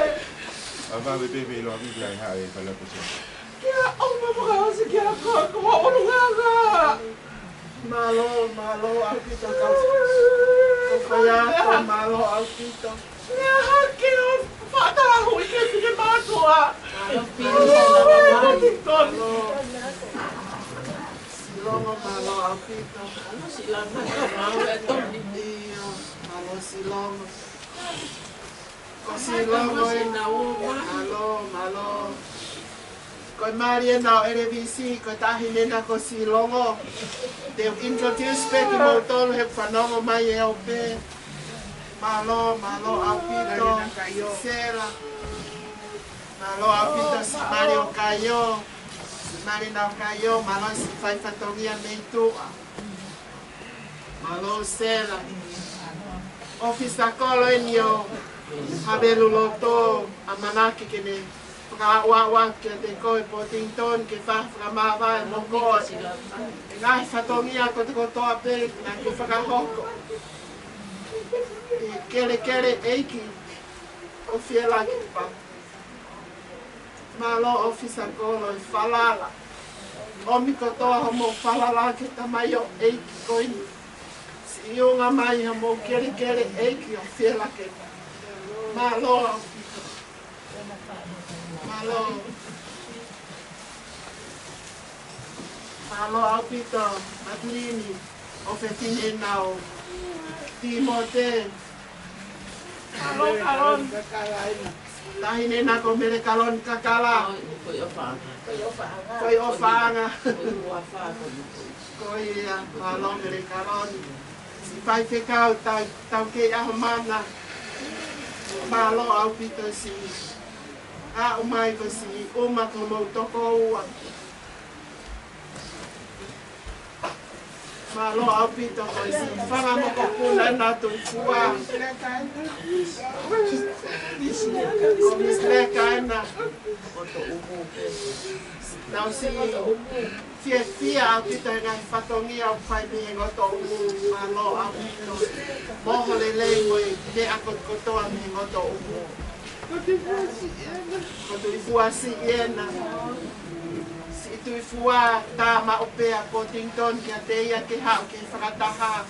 Ava bebe lo amigo ai hai pala po siya. Kia o mafaka ki a koe ko o lungaga. Malo alpito causa. Kaya malo alpito. Ya hake o fata hui ke matua. Silongo malo alpito. Silongo malo Tony. Malo silongo. Ko silongo e malo. Ko Oi Maria na LVC ko tahi nena ko si longo. Te introduce pe ki mo tolu he whanongo mai e au pe. Malo apito Sera. Malo apito si Mario Caio. Si Marina Caio, malo si fai fatongia meitua. Malo Sera. Office kolo enio. Habelu loto amanaki kene. Wak ke te koe po tington ke whakamawa e moko. Ngai fatongia ko te kotoa pe na ke whakahoko. Kere eiki o fiela ki pa. Malo ofisa kolo e falala. Omi kotoa homo falala ke tamayo eiki koini. Si iunga mai homo kere eiki o fiela ke pa. Malo Alpito, Maturini, o fetine nao, Timote, Malo kalon, tahine na ko mere kalon kakala, koi ofanga, koi ya, malo mere kalon, si pai fekau tau ke ahmana, malo Alpito si. A umai ko si uma ko mo toko ua. Malo apito ko si whanga mo ko pula na tu fua. Ko misleka na. Nau si fia apito ngai whatongia o whai mihe ngoto umu. Malo apito. Moho le lei mo e te akot kotoa mihe ngoto umu. Koto ifua si iena. Si itu ifua tama opea po tington ki ateia ke hao ke whakataha.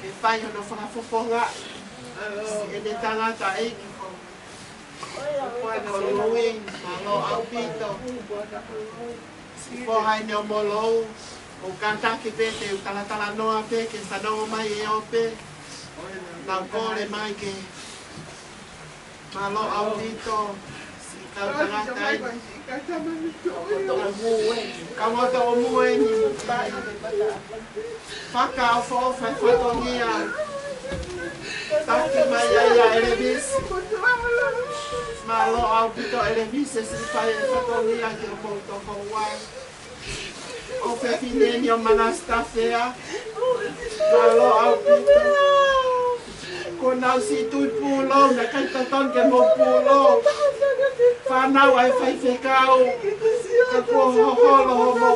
Ke whai hono whakafofonga. Si ene tangata eiki ko. Ko luing, malo aupito. Si pohai ne o molou. O kanta ki pete u talatala noa pe ke whanongo mai e ope. Nau kore mai ke Malo audito, si kau tangatai, kamoto omueni, whaka o fai whatongia, taki mai aia elevis, malo audito elevis e si fai whatongia ki o mouto hauai, o whewhineni o manastafea, malo audito, ko nau si tui pulo, na kai taton ke mo pulo. Whanau ai whai whekau, ka kua hoholo homo.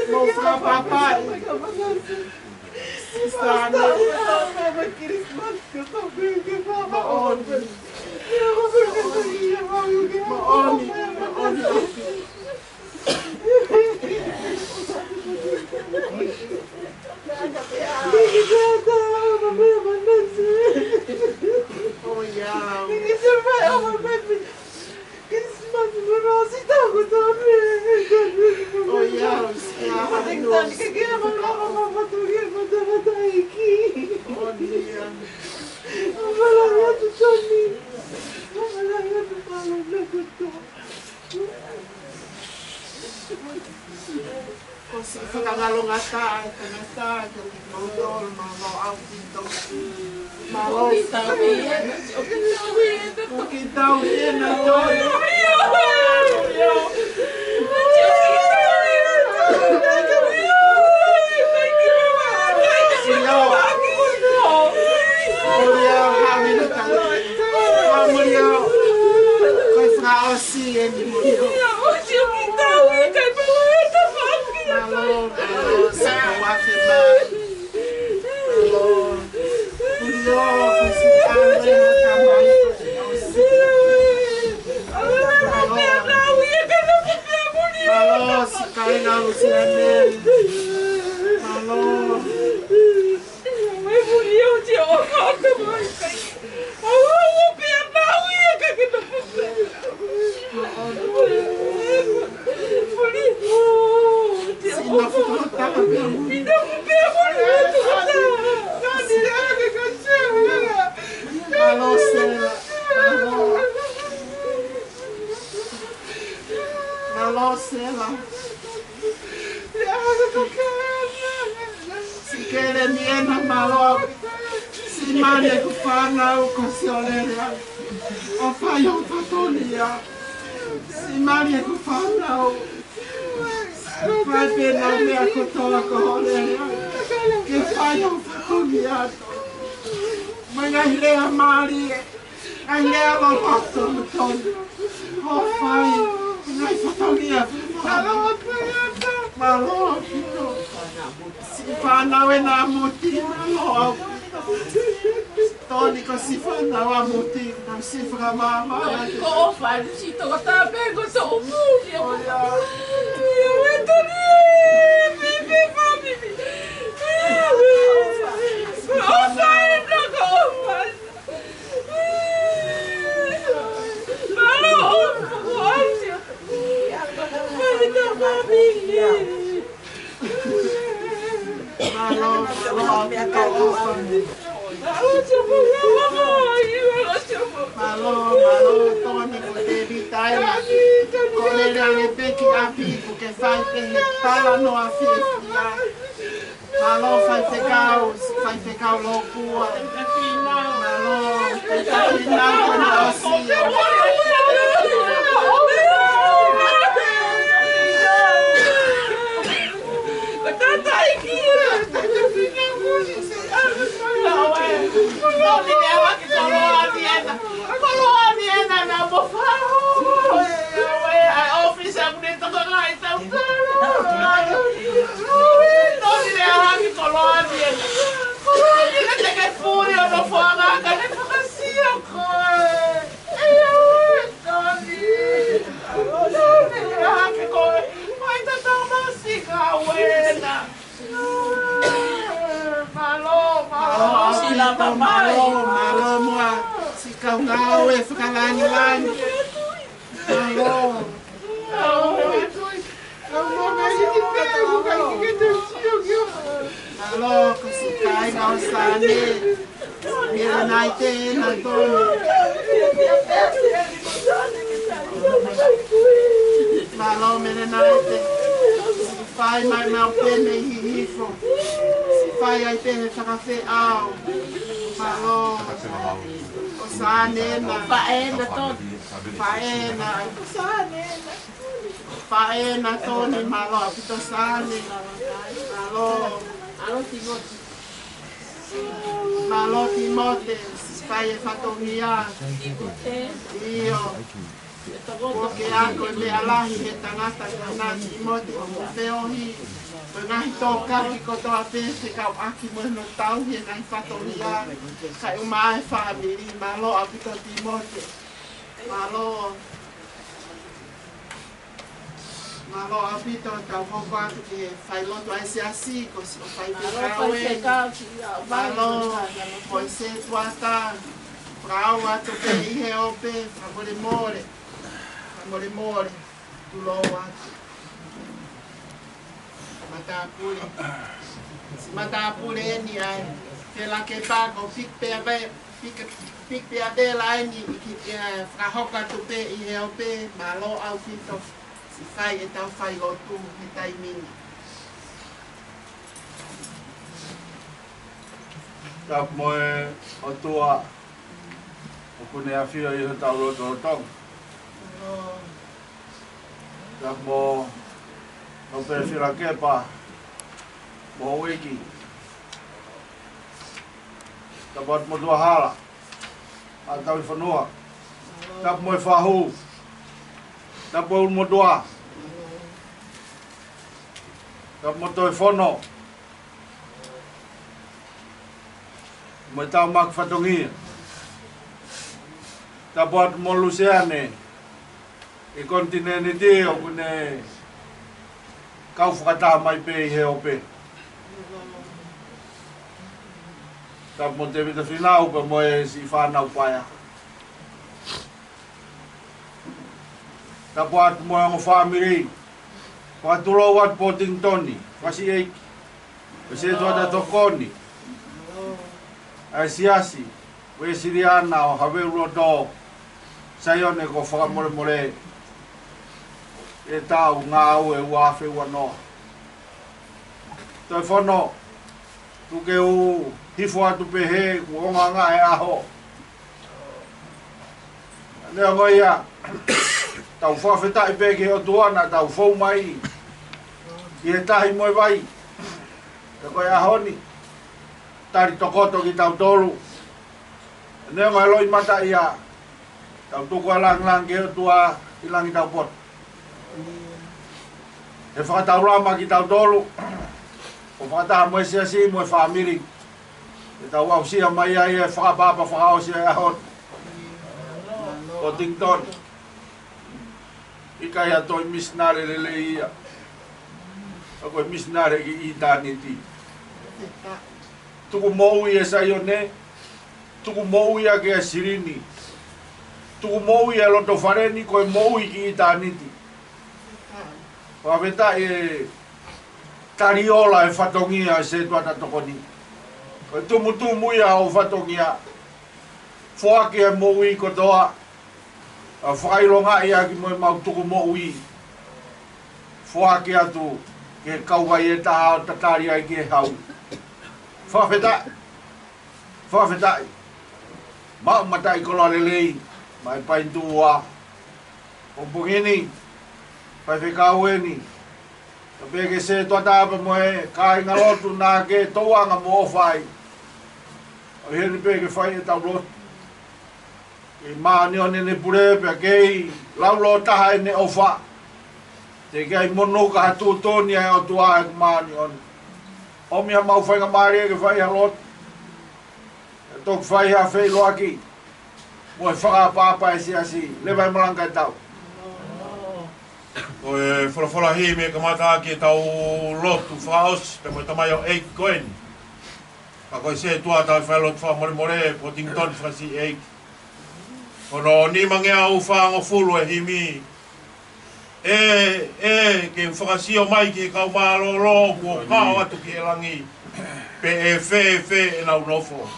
Mo whapapai. Sistane. Kasi pagkakalungata, kanata, kautol, mga outfito. Ukitaw yan na doon. malo sela. Si kele niena malo. Si mane kufana o kosiolerea. O fai o fatonia. Si mane kufana o. Vai pena mea kotoa koholerea. Que fai o fatonia. Mãe ai lea Maria. Ai lea lopato no tono. O fai. Ai fatonia. Malo. Si whanau e nā muti, malo. Tōni ko si whanau a muti, nā si whakamama. Ko o whai, si toko tāpe ko tō mūri. Ia we tōni e, bibi whabibi. O whai e naka o whai. Malo o whai. Whai tā whabibi. Malo, tōni ko te vitaina. Ko le rangi peki api, ke whai te he pala no a whiawhia. Malo, whai te kau lokua. Malo, te tāwhinau kona o sia. Malo mua, si kau ngau e whakalani-lani. Malo. Malo, ko si kai ngau sane. Mira nai tēnā tōne. Malo, mira nai te. Si whai mai mau pene hi hifo. Si whai ai pene whakawhi au. Malo, o sānena. Whaena tōni. Whaena. Whaena tōne malo, apito sānena. Malo. Alo Timoti. Malo Timote, whai e whatongia. Io. Porque ako me alahi he tangata ka nā Timote o mo whiohi. Ko ngahi tō kaki ko tō apese kau aki mo no tau he ngahi whatongia. Kai umae whamiri, malo apito Timote. Malo. Malo apito tau hoko atu ke whai loto ai se asi, ko si o whai te kau e. Malo, ko se tuata. Prau atu pe ihe ope, whamore more. Whamore more, tu lo atu. Matapure. Si matapure ni ai. Te la ke pago, pik pe abela ai ni, ki whahoka tu pe ihe ope, malo au pito. Si whai e tau whai o tu, he taimini. Tap moe o tua o kune a whio i ho tau roto o tong. Tap mo o pe whira kepa mo wiki. Tap at mo tua hala a tau i whanua. Tap mo i whahu. Tap mo mo tua. Tap mo toi whono. Mo tau mak whatongia. Ta buat mo Luciane. I kontinene te o kune kau whakata mai pe i he ope. Ta mo te vita whinau pa mo e si whanau paia. Ta buat mo ang whamiri. Whakaturo wat poting toni. Wasi eiki. Wasi e tuata tokoni. Ai siasi, we siriana o haveru do sayone ko whakamore more e tau ngā au e uawhi wanoa. Toi whono, tu ke u hifo atu pehe, ku onga ngā e aho. Lea ngoi ia, tau whawheta i peke o tuana, tau whau mai, i he tahi moe vai, te koe ahoni, tari tokoto ki tau tolu. Lea ngoi loi mata ia, tau tuku a lang ke o tua i langi tau pot. He whakatau rama ki tau tolu, o whakataha moe siasi moe whamiri, e tau au sia mai ai e whakapapa whakao sia e ahon. O Tington, i kai atoi misnare lele ia, a koe misnare ki i tāniti. Tuku mou i e Saione, tuku mou i a ke a Sirini, tuku mou i a Loto Whareni, koe mou i ki i tāniti. Waweta e tariola e whatongia e se tuata tokoni. Koe tumutumu ia o whatongia, whoake e mou i kotoa, a whakaironga ia ki moe mau tuku mou i. Whoake atu ke kauwai e taha o tatari ai ki e hau. Whawhetai. Whawhetai. Mau matai kola lelei, mai paintua. O pungini, pai whekaueni. Ka peke se tuatapa moe, kai ngalotu nā ke touanga mo whai. O hene peke whai e tau lotu. I maani o nene purepe a kei laulo taha e ne ofa. Te kei mono ka hatu toni e o tua e maani o ne. O miha mau whainga maari e ke whai halot. E tok whai ha whai loaki. Mo e whakapapa e siasi. Lewai malanga e tau. O e whara hi me ka mata ki tau lotu whaos, pe mo tamai o 8 coin. Ka koe se tua tau whailot wha more more po Tington whasi 8. Kono ni mangea u whaango fulu e himi. Ke whakasio mai ki kau maalolo kua kao atu ki e langi. Pe e whe e nau nofo.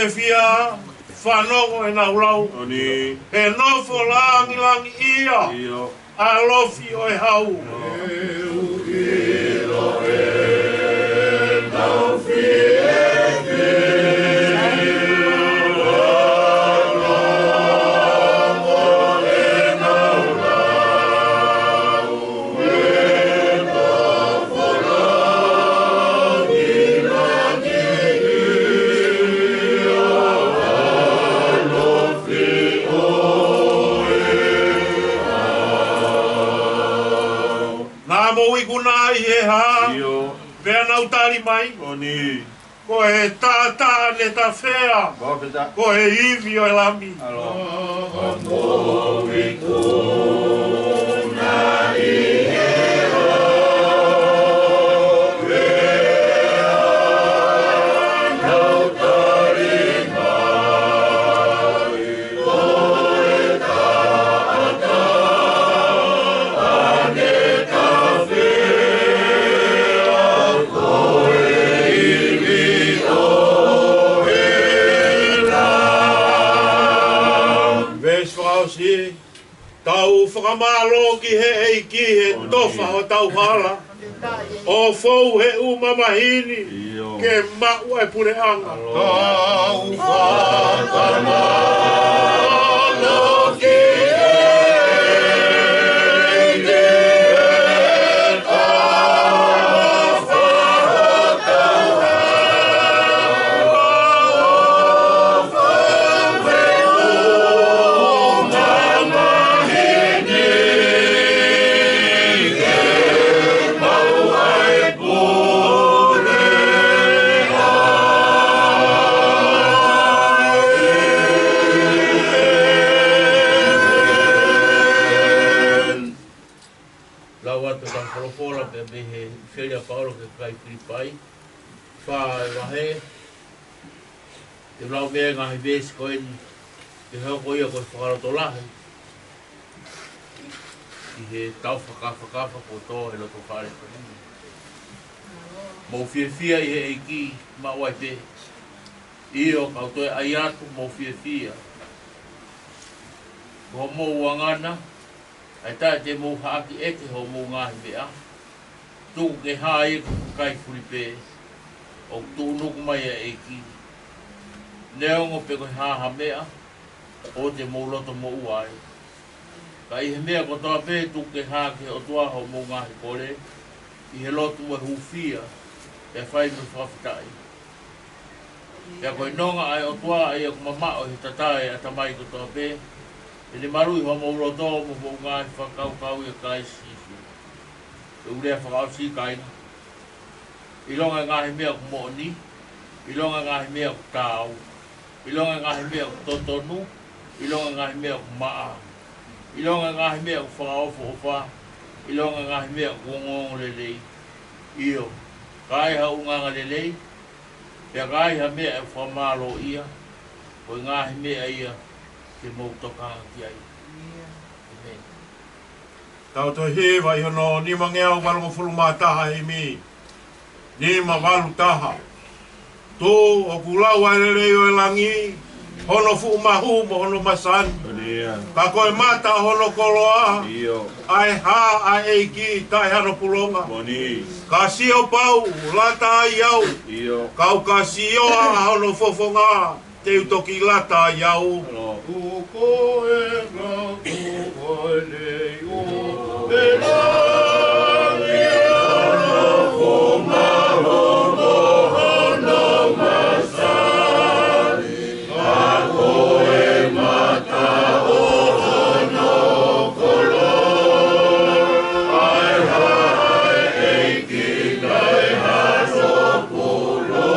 Fia whanongo e nau lau. Oni. E nofo langi ia. Iyo. A lofi o e hau. Vea nau tari mai. Oni. Ko e tata le ta fea. Ko e iwi o e lami. Tau whakamalo ki he eiki he tofa o tau hala. O fou he umamahini ke mau e pure anga. Tau whakamalo ki te ka wholofola pe me he whiria kaoro ke kai Filipai. Wha e wahe. Te lau mea ngahi vesi koen te heo ko ia koe whakaroto lahe. I he tau whakawhakawa ko tō he loto whare koe. Mau whiawhia i he eiki ma wai pe. Io kautoe ai atu mau whiawhia. Ko mou wangana, ai tae te mou haaki eke ho mou ngahi mea. Tuku ke hae kai Filipe, o tūnuku mai a eiki. Neongo pe koe haha mea, o te mou loto mou ai. Ka i he mea ko toa pe tuku ke haake o tua ho mou ngahi kore, i he loto mo hufia, e whai me whawhitai. Pea koe nonga ai o tua ai o mamao he tatae a tamai ko toa pe, e le marui ho mou roto mo mou ngahi whakau i a kai sisu. E urea whakau si kaina. I longa ngahi mea ku mooni, i longa ngahi mea ku tāu, i longa ngahi mea ku totonu, i longa ngahi mea ku maa, i longa ngahi mea ku whakaofo ofa, i longa ngahi mea ku ngongo lelei. Io, kai ha unganga lelei, pea kai ha mea e whamalo ia, koi ngahi mea ia, ke mou tokanga ki ai. Amen. Tau to hewa i hono ni mangeau walongo fuluma taha i mi. Ni ma walu taha. Tō o kulau ai reo e langi, hono fu mahu mo hono masan. Ka koe mata hono koloa, ai ha ai eiki tai hano pulonga. Ka sio pau, lata ai au, kau ka sio a hono fofonga. Te utoki lata iau. Uko e ngā kua nei o e langi ono ko mahono hono masari. Ka koe mata o hono kolo. Ai hai eiki kai hano pulo.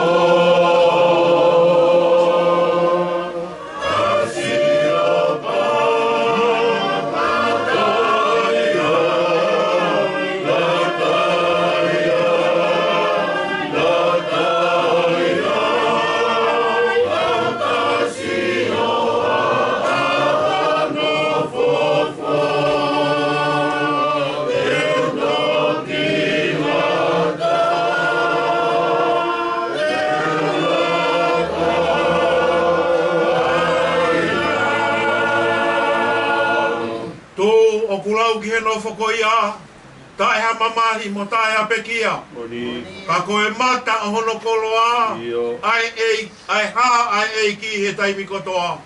Fokoia, tae ha mamahi mo tae ha pekia. Ka koe mata a hono koloa, ai ha ai eiki he taimi kotoa.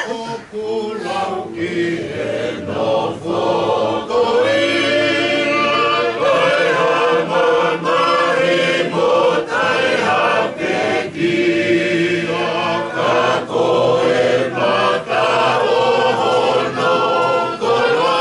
O kulau ki he no fokoia, tae ha mamahi mo tae ha pekia. Ka koe mata o hono koloa.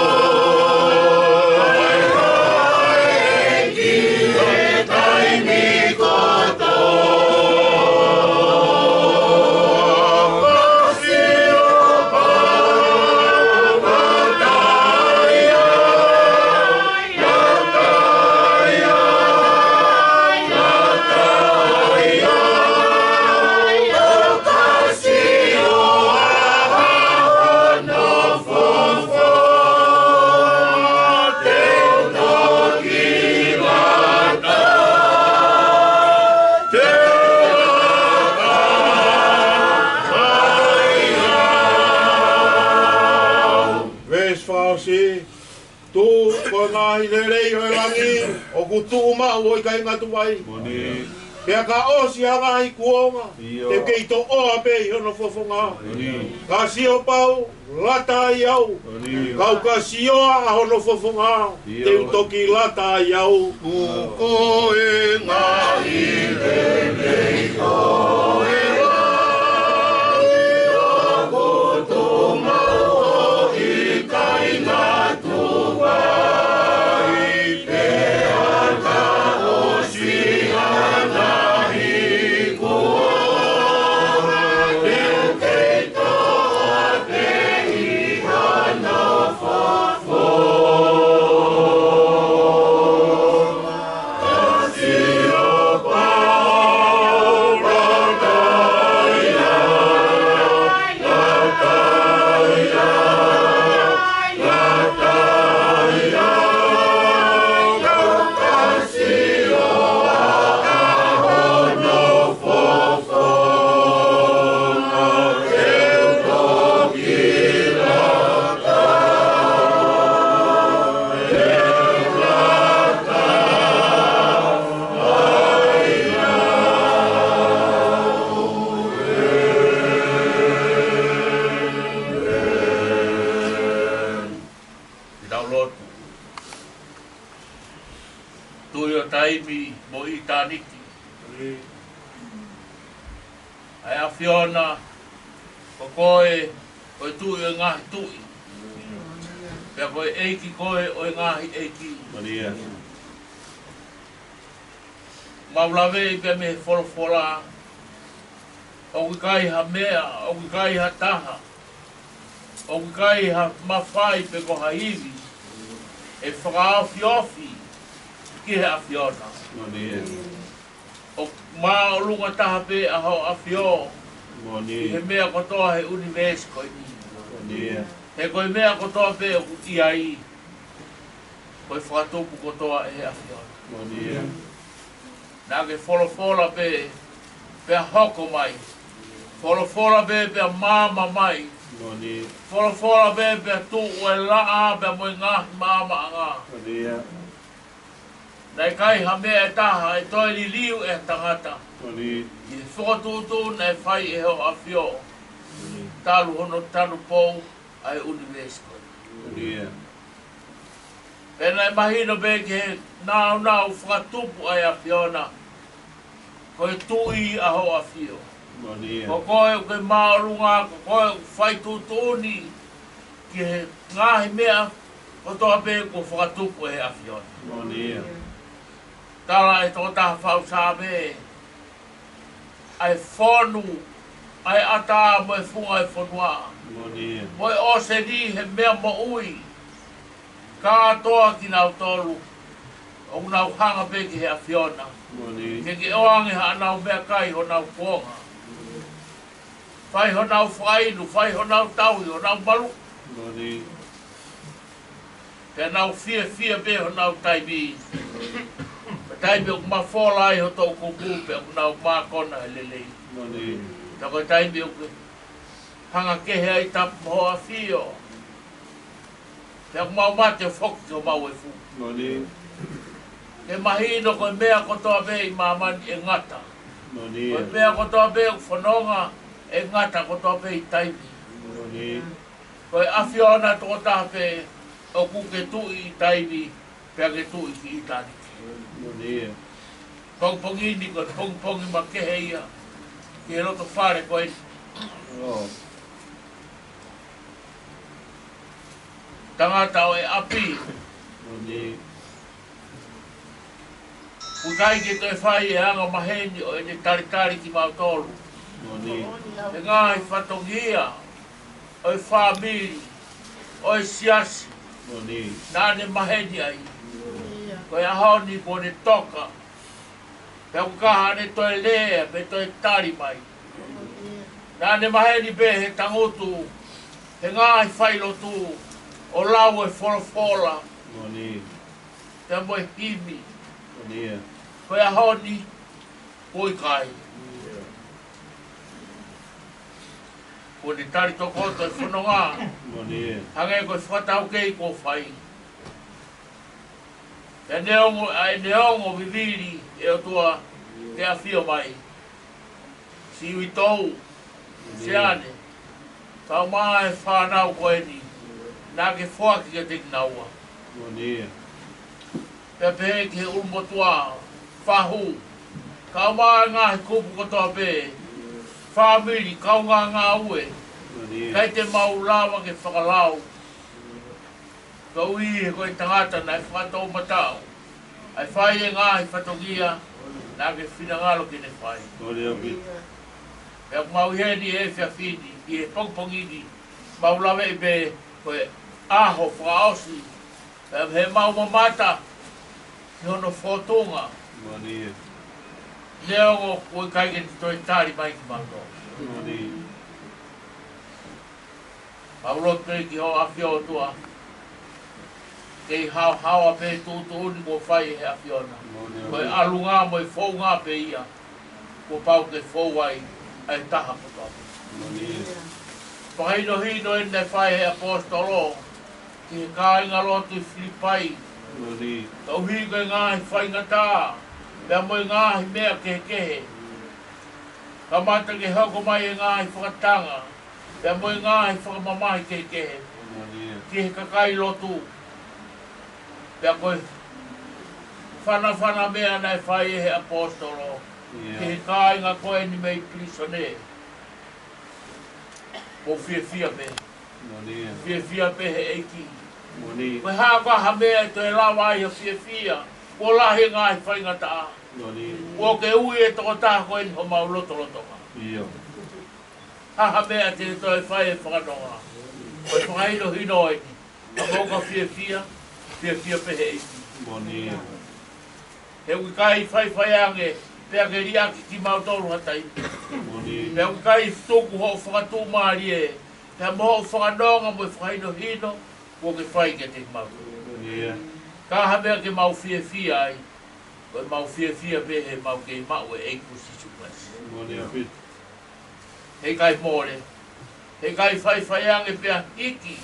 Ngahi lerei o e langi, o kutu ma o i kai ngatu mai. Pea ka osi a ngahi kuonga, te kei to oa pe i hono fofonga. Ka sio pau, lata i au, kau ka sioa a hono fofonga, te utoki lata i au. Kuko e ngahi lerei o e langi, o kutu ma o i kai ngatu mai. Paulotu. Tui o taimi mo i tāniki. Ai a Fiona, ko koe tui o ngahi tui. Pea koe eiki koe o ngahi eiki. Maulawe i pia me wholofola. O kai ha mea, o kai ha taha. O kai ha mawhai pe ko ha iwi. E whakaofi ofi ki he a Fiona. O maa o lunga taha pe a hao a Fio. I he mea kotoa he universe koe ni. He koe mea kotoa pe o kuti ai. Koe whakatopu kotoa e he a Fiona. Nā ke wholofola pe a hoko mai. Wholofola pe a māma mai. Wholofola pe a tū o e laa pe a moi ngahi māma a ngā. Nei kai ha mea e taha e toi li liu e tangata. I whakatūtū nei whai e ho a Fio. Talu hono tanu pou ai universe. E nei mahino pe ke nau whakatupu ai a Fiona. Koe tui a ho a Fio. Ko koe o ke maorunga, ko koe o whai tūtūni. Ki he ngahi mea, ko toa pe ko whakatupu e a Fiona. Tala e tō taha whau sāme. Ai whonu, ai ata mo e funga e whonua. Mo e ose ni he mea mo ui. Ka toa ki nau tolu. O nau hanga pe ki he a Fiona. Ke oange ha nau mea kai ho nau kuonga. Whai ho nau whainu, whai ho nau taui, ho nau malu. Ke nau fia pe ho nau taimi. Taimi o kuma wholai ho tau kuku pe o nau mākona e lelei. Ta koe taimi o hanga kehe ai tapu ho a Fio. Te aku mau mate o whoki o mau e fu. Ke mahino koe mea kotoa pe i mamani e ngata. Koe mea kotoa pe o whanonga e ngata kotoa pe i taimi. Koe a Fiona toko taha pe o kuke tui i taimi pe ke tui ki i tani. Pongpongini koe pongpongi ma kehe ia. Ki he roto whare koe. Tangata o e api. Ukai ke toi whai e anga maheni o e ne taritari ki mau tolu. E ngāhi whatongia. O e whamiri. O e siasi. Nāne maheni ai. Koe ahoni ko ne toka. Pea kukaha ne toi lea pe toi tari mai. Nāne maheni pe he tangutu. He ngāhi whailo tu. O lau e wholofola. Pea mo e himi. Koe ahoni ko i kai. Ko ne tari tokoto e whanonga. Hange koe whatau kei ko whai. E neongo viviri e o tua te a Fio mai. Si ui tou, se ane. Tau maa e whanau koe ni. Nā ke whaki ke te kinaua. Pea pehe ke ulmo tua, whahu. Kau maa ngahi kupu kotoa pe. Whamiri, kau ngā ue. Kai te mau lawa ke whakalau. Ka ui he koe tangata nai whakatou matau. Ai whai e ngahi whatongia, nā ke whinangalo ki ne whai. Pea mau heni e whiawhini, i he pongpongini, mau lawe i pe koe aho whakaosi. Pea he mau mamata, ki hono whotonga. Neongo koe kai ke toi tari mai ki mato. Mau lote ki ho a Fio tua. Kei hau pe tūtūni ko whai he a Fiona. Koe alunga mo i whaunga pe ia. Ko pau ke whauai ai taha kotoa. Pahino hino e nei whai he apostolo. Ki he kāinga lotu i Filipai. Kau higa i ngāhi whaingatā. Pea mo i ngāhi mea kehe. Ka mata ke hoko mai e ngāhi whakatanga. Pea mo i ngāhi whakamamahi kehe. Ki he kakai lotu. Pea koe, whana mea nei whai e he apostolo. Ke he kāinga koe ni mei prisone. O fia me. Fia pe he eiki. Koe hākua ha mea e toi lawa ai a fia. Ko lahi ngai whainga taa. Ko ke ui e toko taha koe ni ho mau loto. Ha mea te toi whai e whakanonga. Koe whakaino hino e ni. A moka fia pe he eiki. He ui kai whai ange. Pea ke riaki ki mautoru hatai. Pea ui kai tuku ho whakatū maari e. Pea moho whakanonga mo e whakaino hino. Ko ke whai ke te mautoru. Ka hamea ke mau fia ai. Koe mau fia pe he mau ke mau e eiku sisu pasi. He kai more. He kai whai ange pea hiki.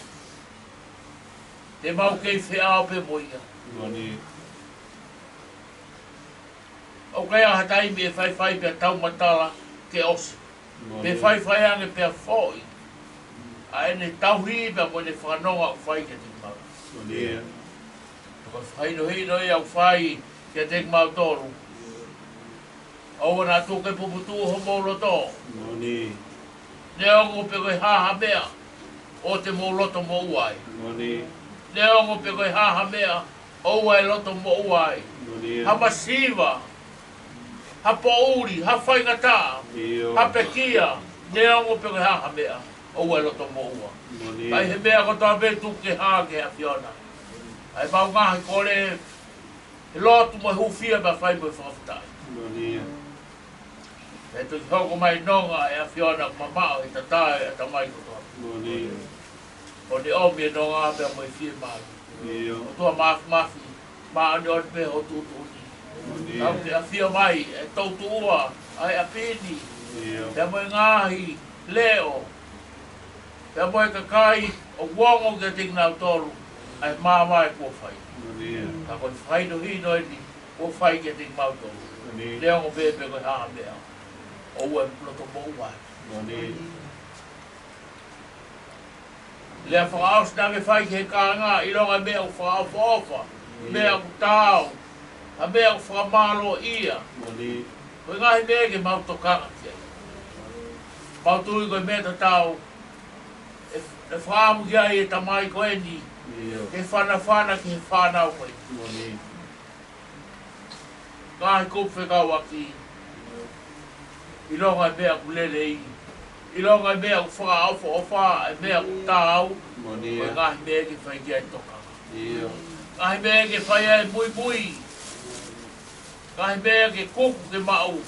Te mau kei wheao pe moia. O kai a hatai me whai pea tau matala ke osi. Me whai ange pea foi. A ene tau hiba mo ne whanonga o whai ke te mau. Ko whaino hino e au whai ke te mau toru. Aua nā tō ke puputu ho mauloto. Ne ongo pe koe haha mea o te mauloto mo uai. Ne ongo pe koe haha mea o uai loto mo uai. Ha masiva. Ha pouri, ha whaingata, ha pekia, ne ongo pe koe haha mea o uai loto mo uai. Ai he mea ko toa betu ke haa ke a Fiona. Ai mau ngahi kore he lotu mai hufia ba whai mai whakawhitai. E tu hoko mai nonga e a Fiona mamao e tatai e tamai kotoa. O ni omi e nonga pe mai fie mai. O tua mafi, maa ni ori pe o tutu uni. Au te a fia mai e tautu ua, ai a pini. Te mai ngahi, leo. Te mai kakai o wongo ke ting nau toru. Ai mai ko fai. Ka ko fai no hino ni ko fai ke te mau to. Leo ngo bebe ko ha mea. O e ploto mo wa. Le fa aus na me fai ke ka nga I longa me o fa fofa. Me o tau. A me o fa malo ia. Ko nga me ke mau to ka. Mau tu ko me to tau. E fa mu ya e tamai ko ni. Ke whana ki he whanau koe. Kāhi kōwhi kau aki. I longa e mea kulele I. I longa e mea ku whakaawha o wha e mea ku tāu. Koe kāhi mea ki whai kia I toka. Kāhi mea ki whai ai mui. Kāhi mea ki kuku ke mau.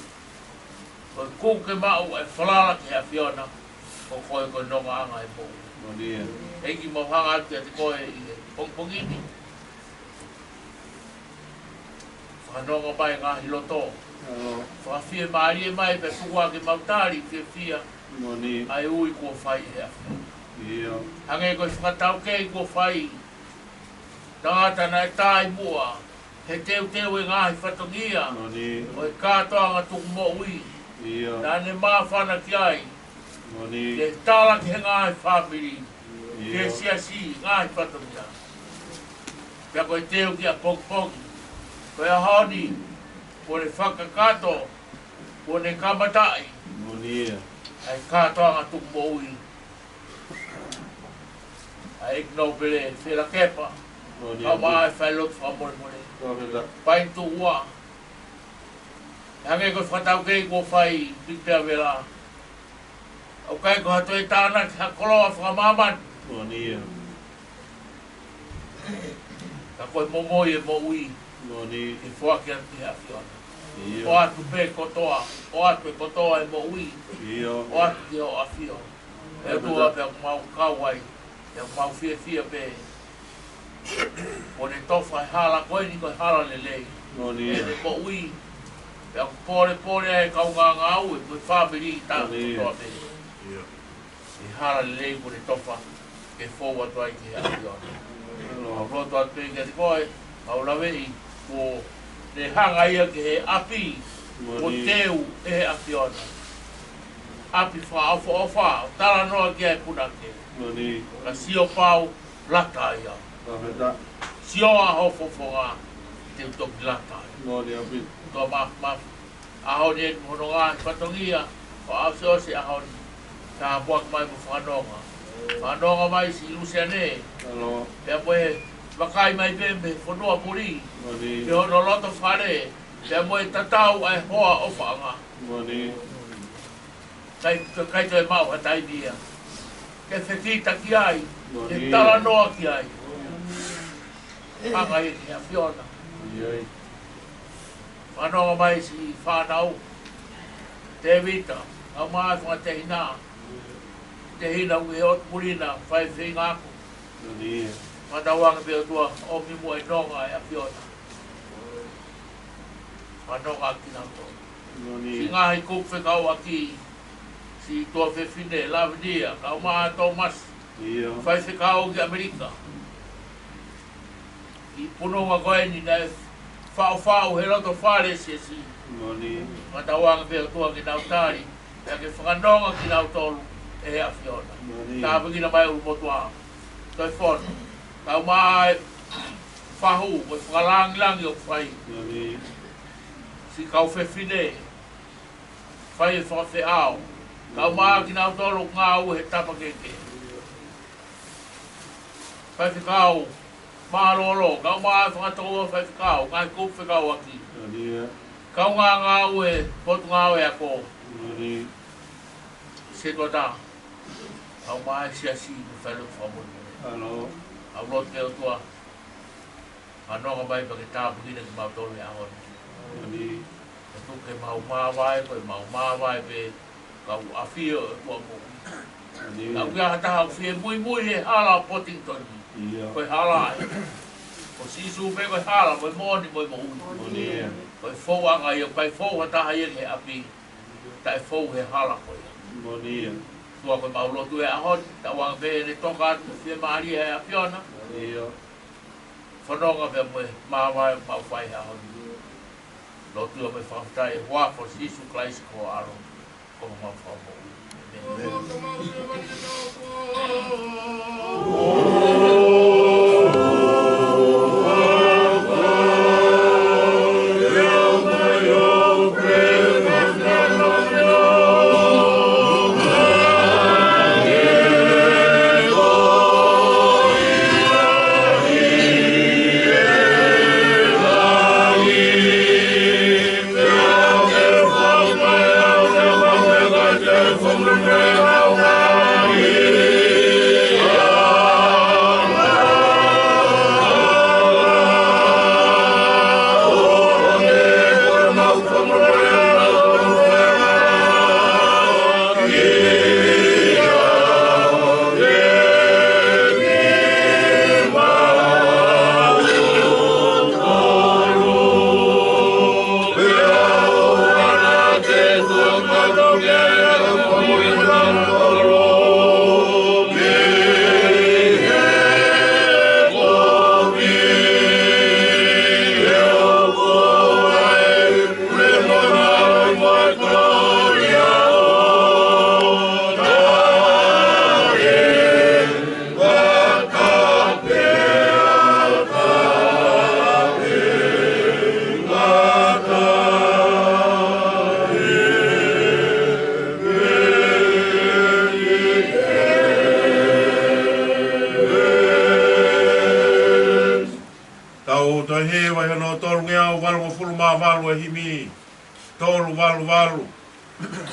Koe kuku ke mau e whalala ki hea Fiona. Ko koe koe nonga anga e pou. Eki mau hanga atu te koe I pongpongini. Whanonga mai ngahi loto. Whawhia maari e mai pe kukua ke mautari fia. Ai ui kua whai hea. Hange koe whakatau kei kua whai. Tangata na e tai mua. He teu e ngahi whatongia. O e kātoanga tuku mo ui. Nā ne mawhana ki ai. Ke tāla ki he ngahi whamiri. Ke siasi ngahi whatongia. Pea koe teu ki a pongpongi. Koe a honi. Ko ne whakakato. Ko ne kamatai. Ai kātoanga tuku mo ui. Ai ikno pele whira kepa. Kau mai whai lotu whamore. Pai tu ua. Hange koe whatau kei ko whai pipea wela. Au kai ko hato e tāna ki hakoloa whakamaman. Ka koe momoi e mo ui. I whaki ati hea Fiona. O atu pe kotoa. O atu e kotoa e mo ui. O atu ki o a Fio. E tua pe aku mau kawai. E aku mau fia pe. O ne tofa e hala koe ni koe hala le lei. E ne mo ui. E aku pore e kau ngā au e koe whamiri I tāku kotoa pe. E hala le lei ko ne tofa. Ke fōua tuai ki hea Fiona. A roto atu pe ki ati koe. Au lawe I ko ne hanga ia ki he api. O teu e he a Fiona. Api wha o wha. Tala noa ki ai punake. Ka sio pau lata ia. sioa ho fofonga te toki lata. No ni api. To ma aho ni mononga patongia o au se aho ta buak mai mo whanonga. Whanonga mai si Luciane. Alo. Pea moe wakai mai bembe whanua puri. No ni. Te hono loto whare. Pea moe tatau ai hoa o whanga. No ni. Kai toi mau hatai bia. Ke whetita ki ai. No Ke ni. tala noa ki ai. Hanga e ki a Fiona. Iai. Whanonga mai si whanau. Te vita. Au maa whanga te hina. Te hina ui hot murina. Whai whinga aku. No ni. Matawanga pia tua o mimu e nonga e a Fiona. Whanonga ki nanto. No Si ni. ngahi kuwhi kau aki. Si tua whewhine lavinia. Kau maa Thomas. Ia. Whai whekau ki Amerika. I punonga koe ni na whao he roto whare si. No ni. Matawanga pia tua ki nautari. Ea ke whakanonga ki nautolu e a Fiona. No ni. Ka pekina mai uru motua. Toi whono. Kau mai whahu, koe whakalangi o whai. No ni. Si kau whewhine. Whai e whawhi au. Kau mai ki nautolu ngā u he tapa keke. Whai whikau. Maroro, kau mai whakatoa whai whikau. Ngai kup whikau aki. No ni. Kau ngā u e potu ngā u e ako. No ni. Se tua tā. Kau mai sia si me whalu whamunu. Alo. Au lot keo tua. Anonga mai pa ke tāpukina ki mautolu e ahoni. No ni. E tu ke mau mawai, koe mau mawai pe kau awhia e tua mo. No ni. Kau kia hataha awhia mui he hala Pottington. Ia. Koe hala e. Ko sisu pe koe hala, koe moni mo No ni. koe fou anga i o kai fou hataha i he api. Ta e fou he hala koe. No ni. Tua koe mau lotu e ahoni, ta wanga pe ne toka atu whia maari e a Fiona. Ia. Whanonga pe moe mawai mau whai he ahoni. Lotu a me whawhatai e hoa for sisu klaisi ko aro. Ko mau whawho.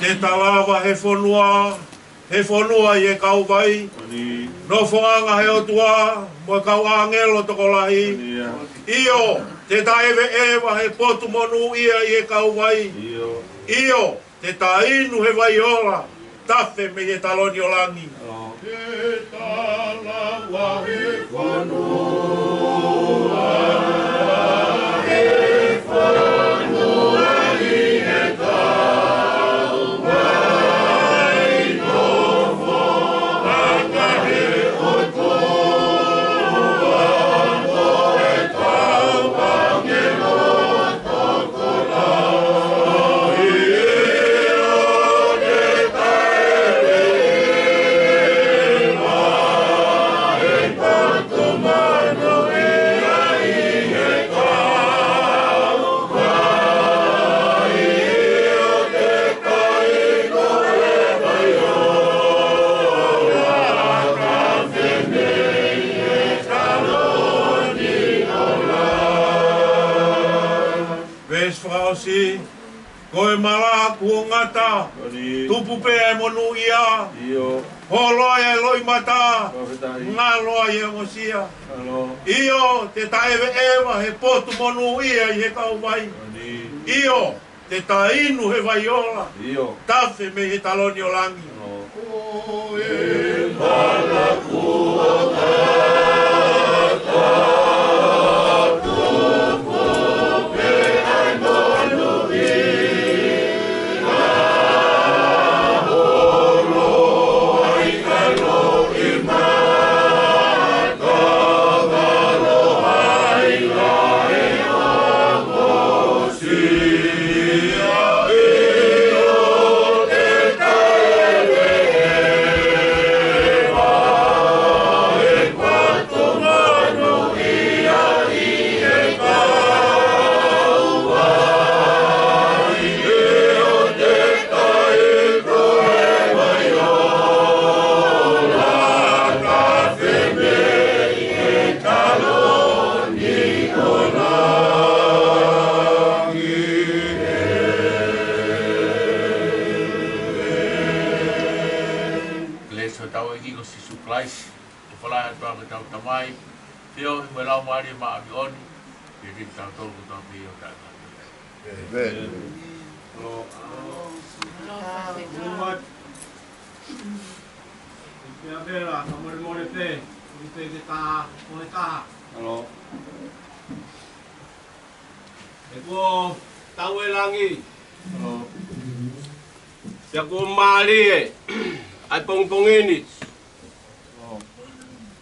Te talawa he whanua i e kau vai. No whanganga he otua, mo kau angelo toko lahi. Io, te taewe ewa he potu monu ia i e kau vai. Io, te tainu he vai ora, tafe me he taloni o langi. Te talawa he whanua, he whanua i e kau vai. No whanganga he otua, mo e kau angelo toko lahi. Mano es whakaosi. Koe mala kua ngata. Tupu pe e monu ia. Holo e loi mata. Ngalo e ngosia. Io te taewe ewa he potu monu ia i he kau mai. Io te tainu he vaiola. Tafe me he taloni o langi. Koe mala kua ngata.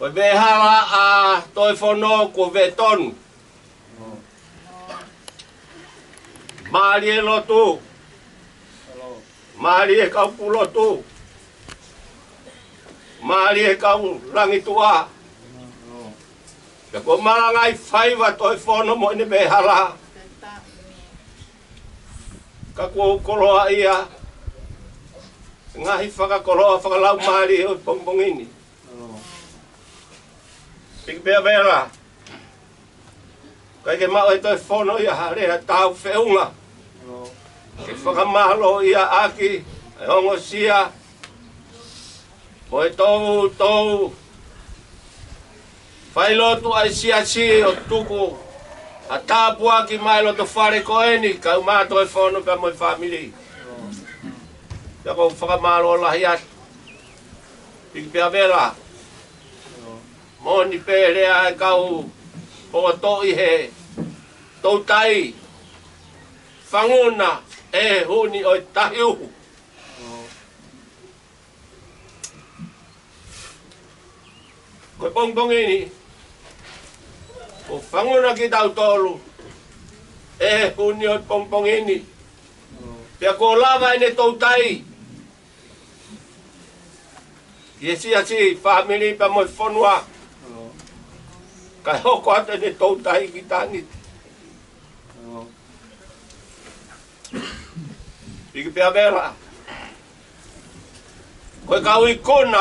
Koe behala a toi whono ko vetonu. Maari e lotu. Maari e kau pulotu. Maari e kau langitua. Ka ko marangai whaiwa toi whono mo ine behala. Ka ko koloa ia. Ngahi whakakoloa whakalau maari e o pongpongini. Piki bea vera. Kai ke mau e toi whono ia harea tau whiunga. Ke whakamahalo ia aki, e hongo sia. Mo e tau. Whailotu ai sia si o tuku. A tāpua ki mai loto whare koeni, kau mātou e whono pa moi whamiri. Ia kou whakamahalo lahi atu. Piki bea vera. Moni pērea e kau o toi he tau tai whanguna e huni o tahi uhu. Koe pongpongini o whanguna ki tau tolu e huni o pongpongini. Pea ko lava ene tau tai. Ie si whamiri pa moi whanua. Kai hoko ate ne tau tahi ki tangi. Piki pia vera. Koe kau ikuna.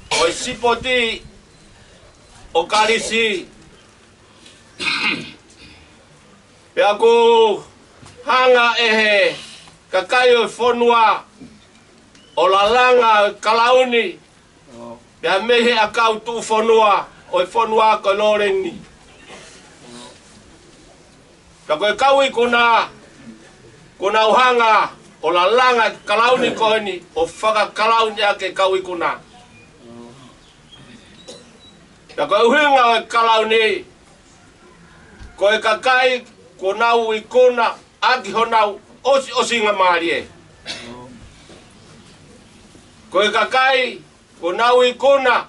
Koe sipoti. O karisi. Pea ku hanga ehe. Kakai o whanua. O lalanga kalauni. Pea mehe a kau tu whanua. O e whanua ko loreni. Ka koe kaui kuna uhanga o la langa kalauni koeni o whaka kalauni ake kaui kuna. Ka koe uhinga o e kalauni koe kakai kuna ui kuna aki honau osinga maari e. Koe kakai kuna ui kuna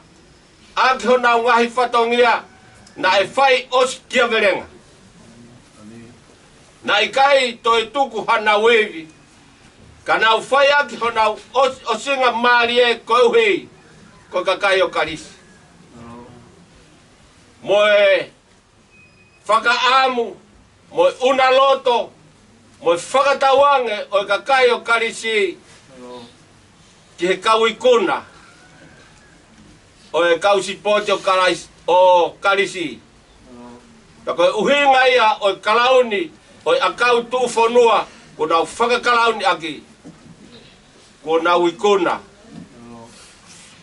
aki honau ngahi whatongia na e whai os kia verenga. Na ikai toi tuku hana wevi. Ka nau whai aki honau osinga maari e koe uhi koe kakai o karisi. Moe whakaamu, moe unaloto, moe whakatawange o kakai o karisi ki he kau ikuna. O e kau sipoti o karisi. Ka koe uhinga ia o kalauni Oi akau tu fonua, ko na whakakalauni aki. Ko na wikuna.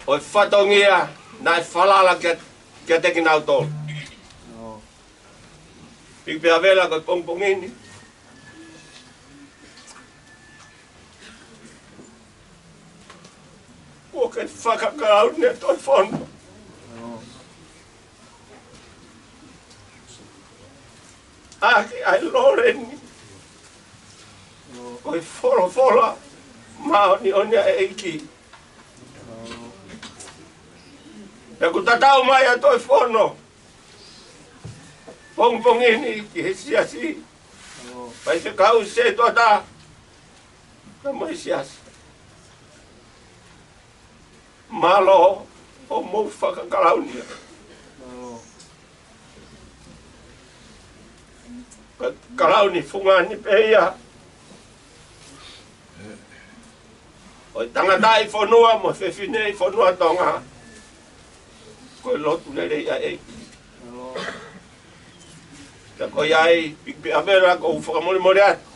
Oi whatongia, na e whalala kia teki nau tō. Pipea vela ko pongpongini. Ko ke whakakalauni e toi whonu. Aki ai loreni. Koi whora maoni onia e iki. E ku tatau mai a toi whono. Pongpongini ki he siasi. Pai se kau se tota. Ka mai siasi. Malo o mou whakakalaunia. Kalauni fungani peia. Oi tangatai whanua mo whewhinei whanua tonga. Koe lotu nere ia e. Ta koe ai pikpi amera ko whakamori mori atu.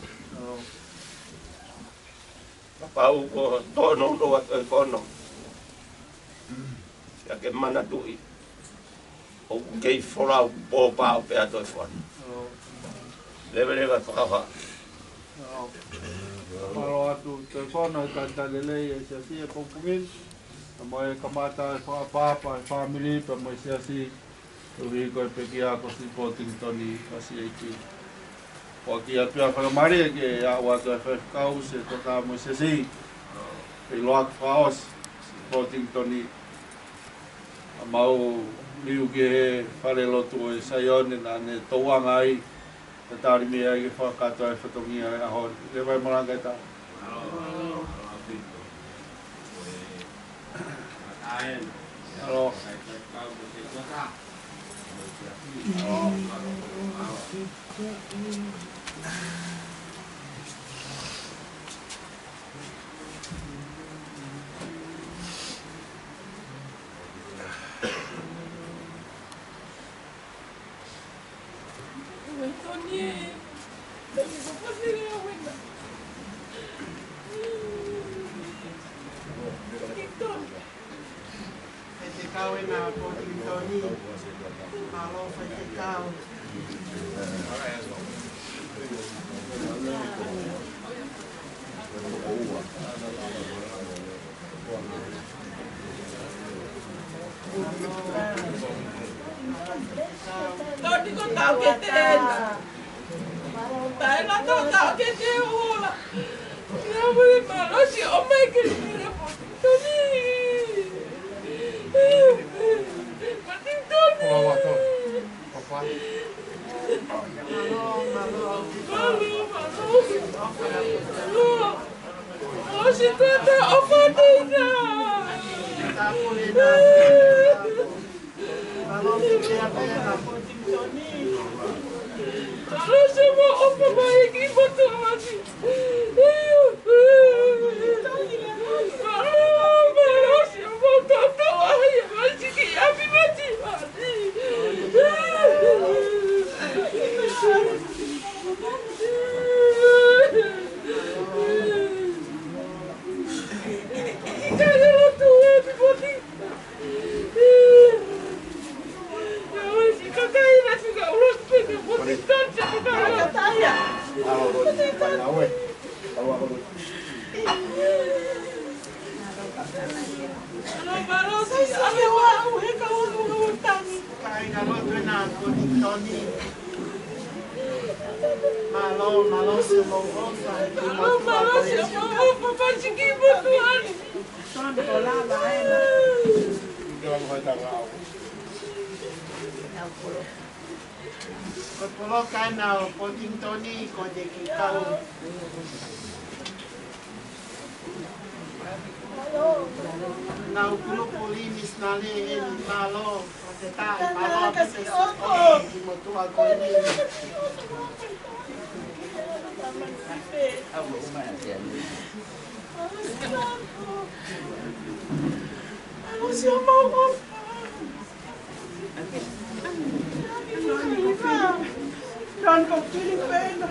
Pau ko tono noa toi whono. Ia ke mana tui. O kei whorau pōpau pēa toi whono. Lewe whakaha. Paro atu te whono i tanta lelei e siasi e pongpongin. Mo e kamata e whakapapa e whamiri pa mo e siasi. Uhi koe peki a ko si Portingtoni kasi eiki. O ki atua whakamari e ke a watu e whakau se toka mo e siasi. E loak whaos si Portingtoni. A mau liu ke he whare lotu e Saione na ne tauanga ai. Te tāri mea i whakatoa e whatongia e aho. Le vai maranga e tā. Alo. Kau e nā Portingtoni, malo whai te kau. Toni ko tau ke tēna. Tai la tau ke te ola. Nā mui malosi o mai ke nere Portingtoni. Coloca na Portingtoni ko de ki kau. Na o grupo limis na le ele malo, o te tai malo que se socorre de motua coini. Don con Filipino.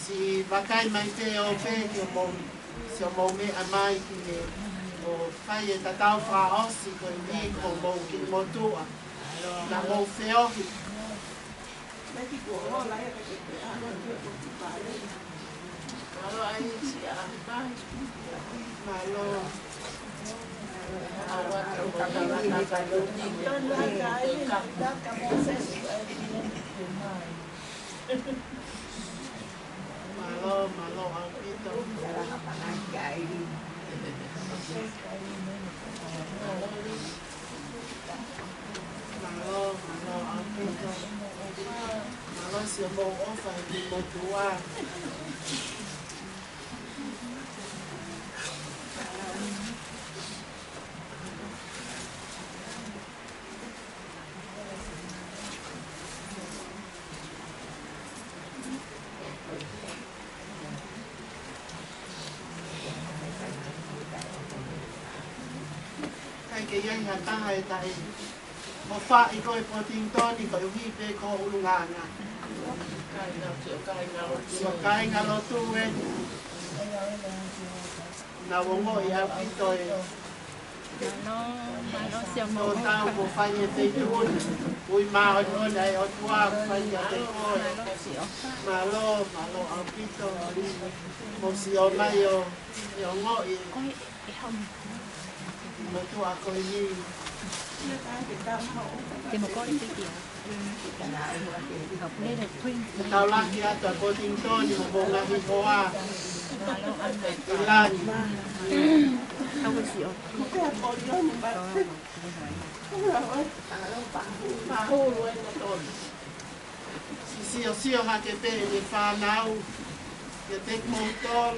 Si vakai mai te o pe ki mo si mo me amai ki le o kai e tatau fa osi ko ni ko mo ki mo tua na mo feo ki malo ai si a bai malo malo ang ito. Malo ang ito. Malo siya mo ofa hindi mo tuwa. Kaya yan tahay tayo. Mafa ikaw ay poting ton, ikaw yung hipe ko ulunganga. So kaya nga lotuwen. Nawongo iapito eh. So tao mo fanya tayun. Uy maon ay otwa fanya tayun. Malo ang pito. Mo siyo mayo. Yongo eh. Matu ako ini. Thì một con đi kìa. Học đây là khuyên. Tao laki ato ko tinto ni mo bonga hi koa. Ilan. Không có chịu. Siyo ha ke te ni fa nau. Ke te motor.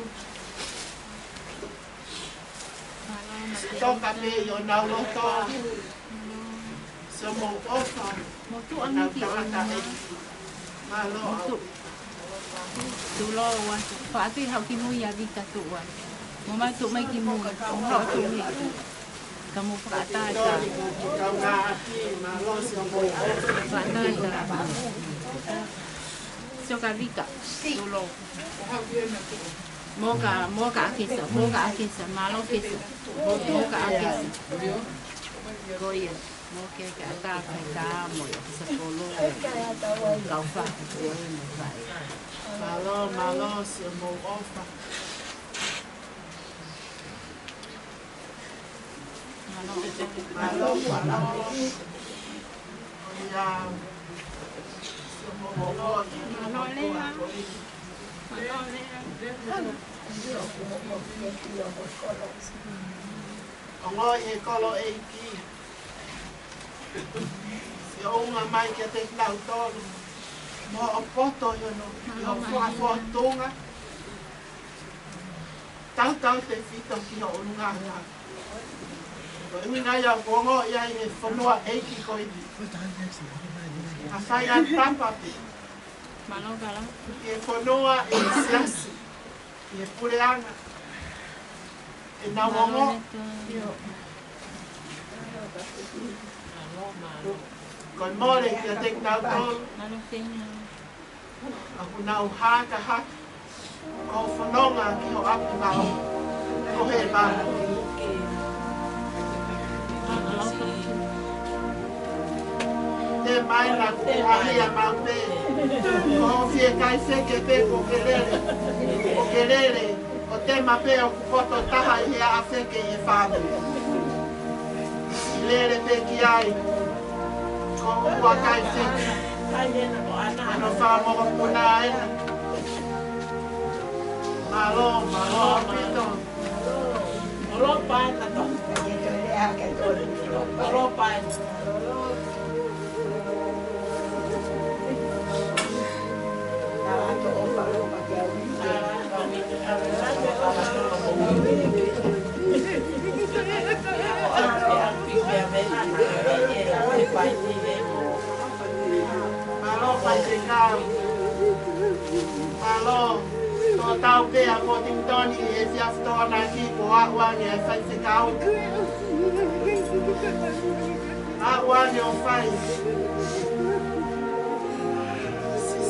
Ito kami yung nauloto. So mo ofa. Một chút ăn đi kìa. Malo. Tụ lo quá. Phá tuy học kim mùi đi cả tụ quá. Mà mai tụ mấy kim mùi. Không lo tụ gì. Kamu phá tay cả. Kau nga ati. Malo siya mo ofa. Phá tay cả. Cho cả đi cả. Tụ lo. Mua cả kesa, malo kesa, mua cả kesa. Rồi mua cái ta phải ta mua sa polo, gạo phá, rồi một vài. Malo siya mo ofa. Malo. Ya. Malo lên. Ongo e kolo e ki. Si o nga mai ke te klau tolu. Mo o poto yo no. Yo fua tunga. Tau te fito ki o unga nga. Ko inga ya kongo ya e fonua e ki ko i. Asai an tampapi. Malo kala. E fonua e siasi. E pureanga. E na mongo. Kon mole kia tek nau tolu. Malo tenga. Aku nau haka haka. Ko whanonga ki ho api mau. Ko he mana ki. Te mai na ku ahia mau pe. Ko ho fie kai seke pe ko kelele. Ko kelele. O te mape o kupoto taha i a feke i whāmu. Lere pe ki ai. Ko ua kai seke. Ano whāmoho puna ena. Malo, malo, pito. Malo pai na to. Malo pai. Malo pai se kau. Malo. Ko tau pe a ko ting toni e fiaf tona ki ko a wangi e fai se kau. A wangi o fai.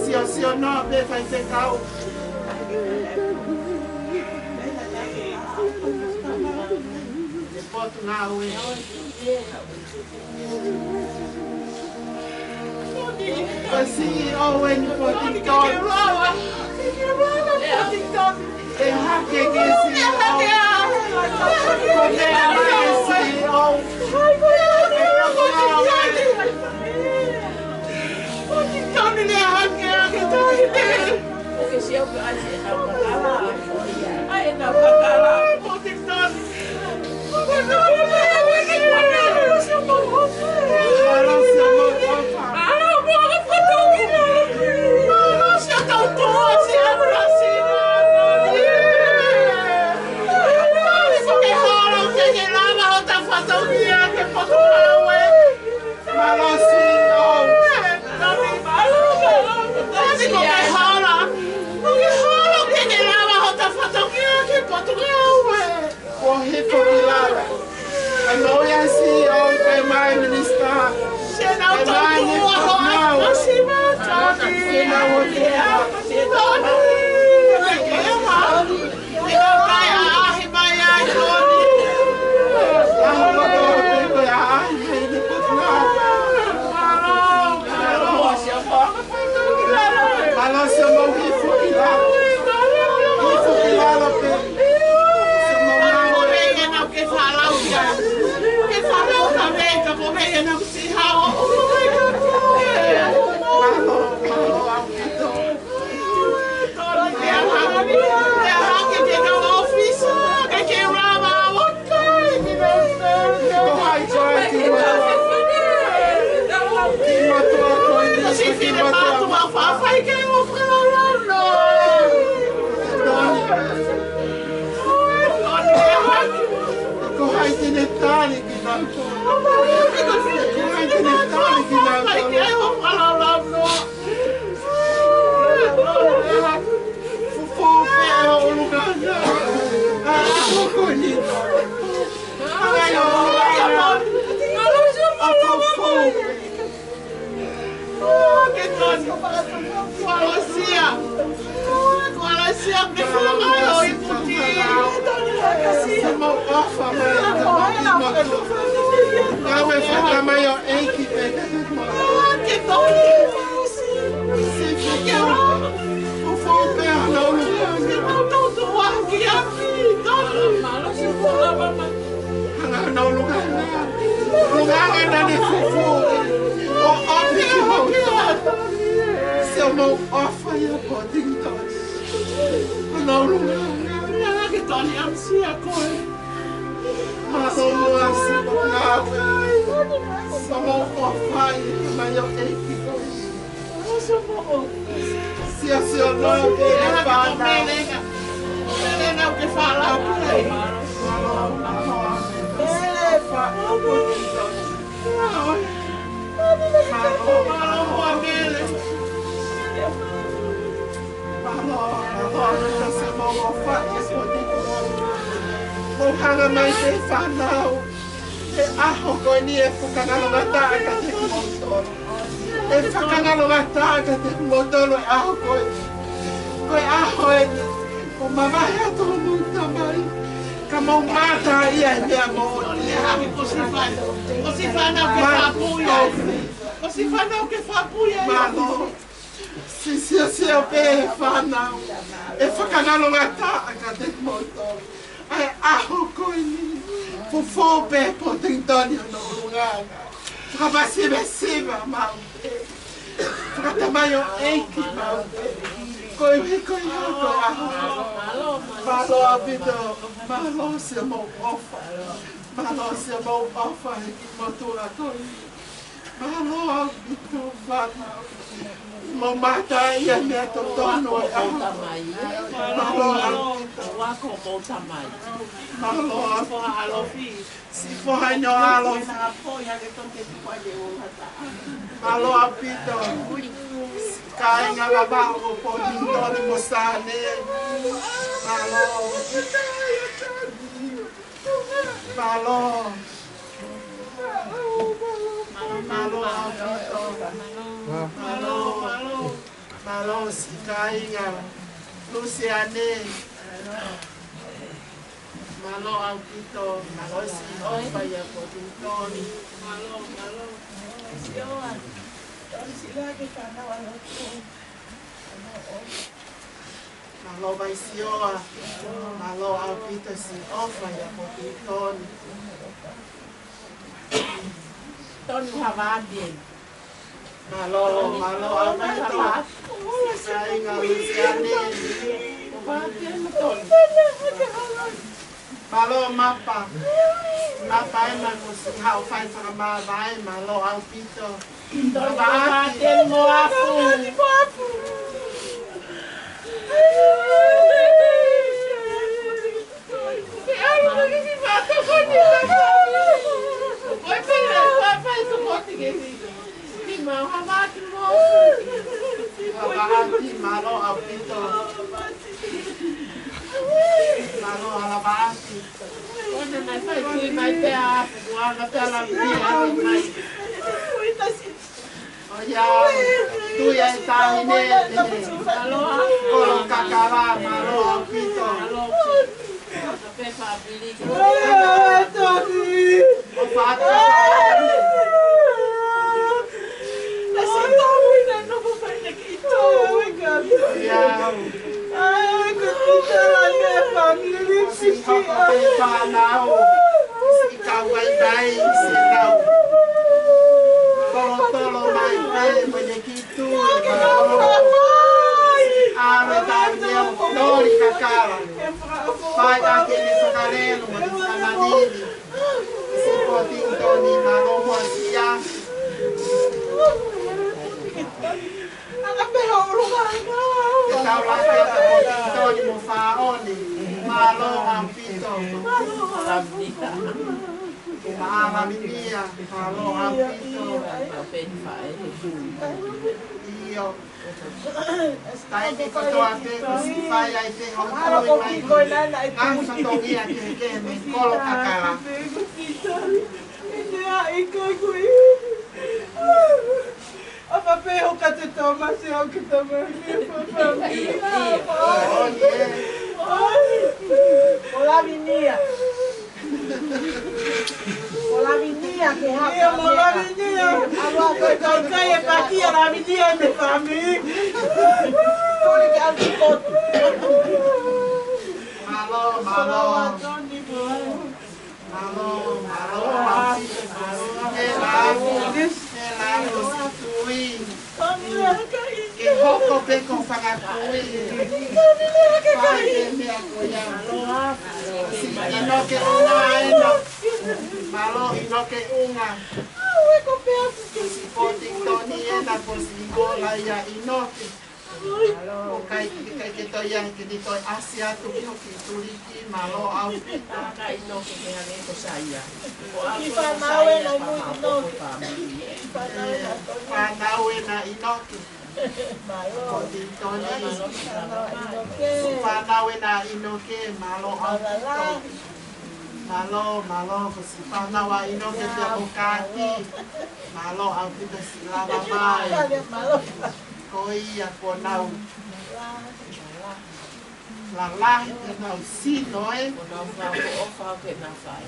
Si o no pe fai se kau. E potu ngā ue. Kasi o wen ko ting toni. E hake ke si o. Ko mea mai si o. O ting toni le hake ake toni le. Porque se eu ai na pakala. O ting toni. E aho koe ni e whakangalongata te kumotoro. E whakangalongata te kumotoro e aho koe. Koe aho e o mamahi ato o muta mai. Ka mau mata ia e mea mo. O si whanau ke whapuia. O si whanau ke whapuia. Malo. Si sia o pe e whanau. E whakangalongata ka te kumotoro. Ai aho koe ni. Fufo pe po tintoni no lunganga. Whakapasiba mau. Whakatamayo eiki mau. Koe hako aho. Malo abido. Malo se mo ofa. Malo se mo ofa hiki motura koe. Malo abido whanau. Mo mata ia mea to tono e aho. Malo abido. Wako mo tamai. Malo abido. Alofi. Si fohai no alo. Malo abido. Kai nga babao ko po dito ni Mosane. Malo. Malo. Malo abido. Malo. Malo si kai nga. Luciane. Malo abido. Malo si ofa ya po dito ni. Malo. Si oan. Malo vai sioa, malo aupito si ofa ya popitoni. Tonu havadien. Malo aupito. Sai nga Luciane. Havadien mo tonu. Malo mapa. Mapa e mamusi hau fai whakamawai malo aupito. Tonu havadien mo afu. Malo aupito. Malo alabati. Ona na fai kui mai pe afu. Ana pe ala pia mai. Oya, tu ya está en el colo cacaba, malo aupito. Pe fa biliki. O fato. Pai aquele sacareno, mas sacanini. Se pode então ni malo mosia. Kita ulang kita pode então ni mofaoni. Malo ampito. Labdita. Mama minia, malo ampito. Pe fai. Io. Stai di foto a te, così fai ai te ho Ansa togia che mi colo cacala. Apa pe o ka te toma se o ki toma Olá, Vinia. Olá, Vinia, que rápido. Olá, Vinia. Agora eu caia para aqui, olá, Vinia, minha família. Malo, malo. Malo, malo. Que roupa bem com fagacui. Vai me apoiar. E não que uma, malo, e não que uma. Se pode toniena, posigola e não que. Kai que to yang que dito Asia tu que turiki malo au Kai no que me ave ko saya. Panawe na muito no. Panawe na inoki. Malo dito ni. Panawe na inoke malo au. Malo, kasi panawa ino kaya bukati. Malo, ang kita sila mamay. Koi, ako nau. Lalah, nau sino eh. Nau whako o whako e nā whai.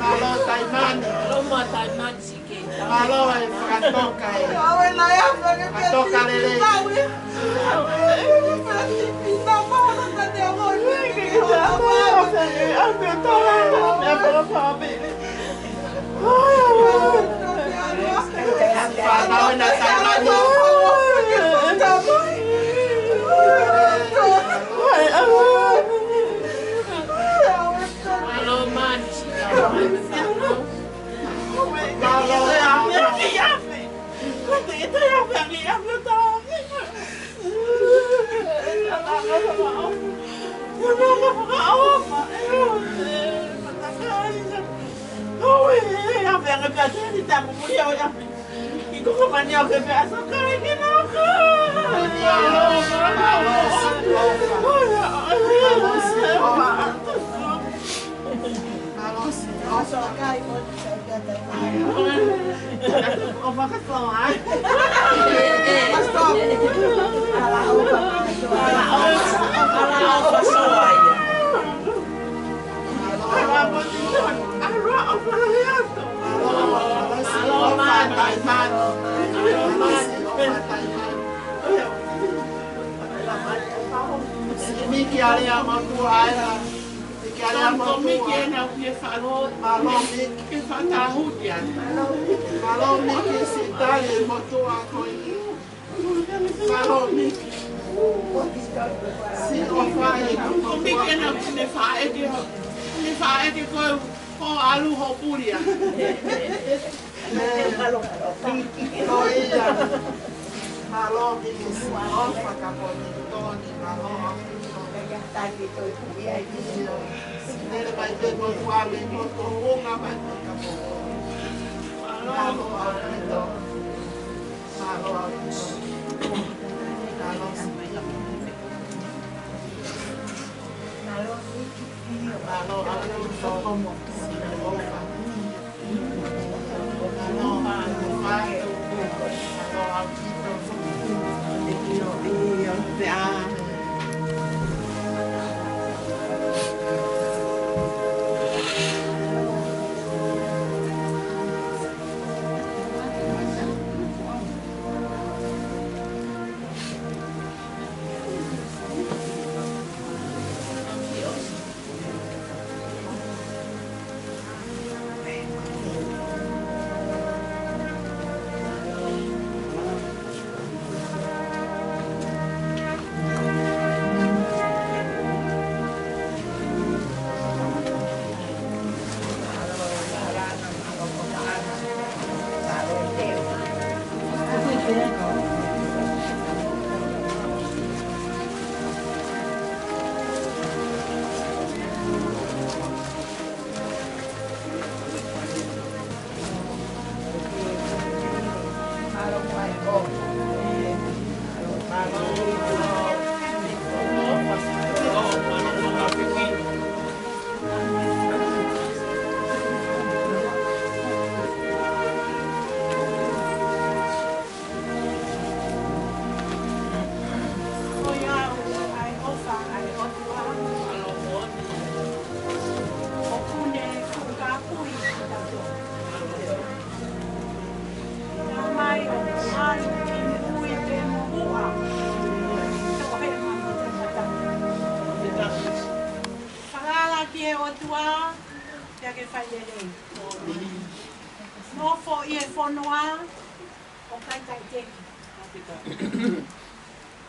Malo Taiman. Loma Taiman si ke. Malo ay katoka eh. Katoka lele. Panahon na Taiman. Malo man si ka. Miki ali a matua ela. Miki ali a matua. Miki na o falou, falou Miki fatahutia. Falou Miki se dali matua coi. Falou Miki. Se o fai, o Miki na ne fai de. Ne fai de ko alu hopuria. Malo Miki se ofa caponi malo. Ele vai ver no suave, no uma vai ficar bom. Malo alto. Malo alto. Malo alto como ofa.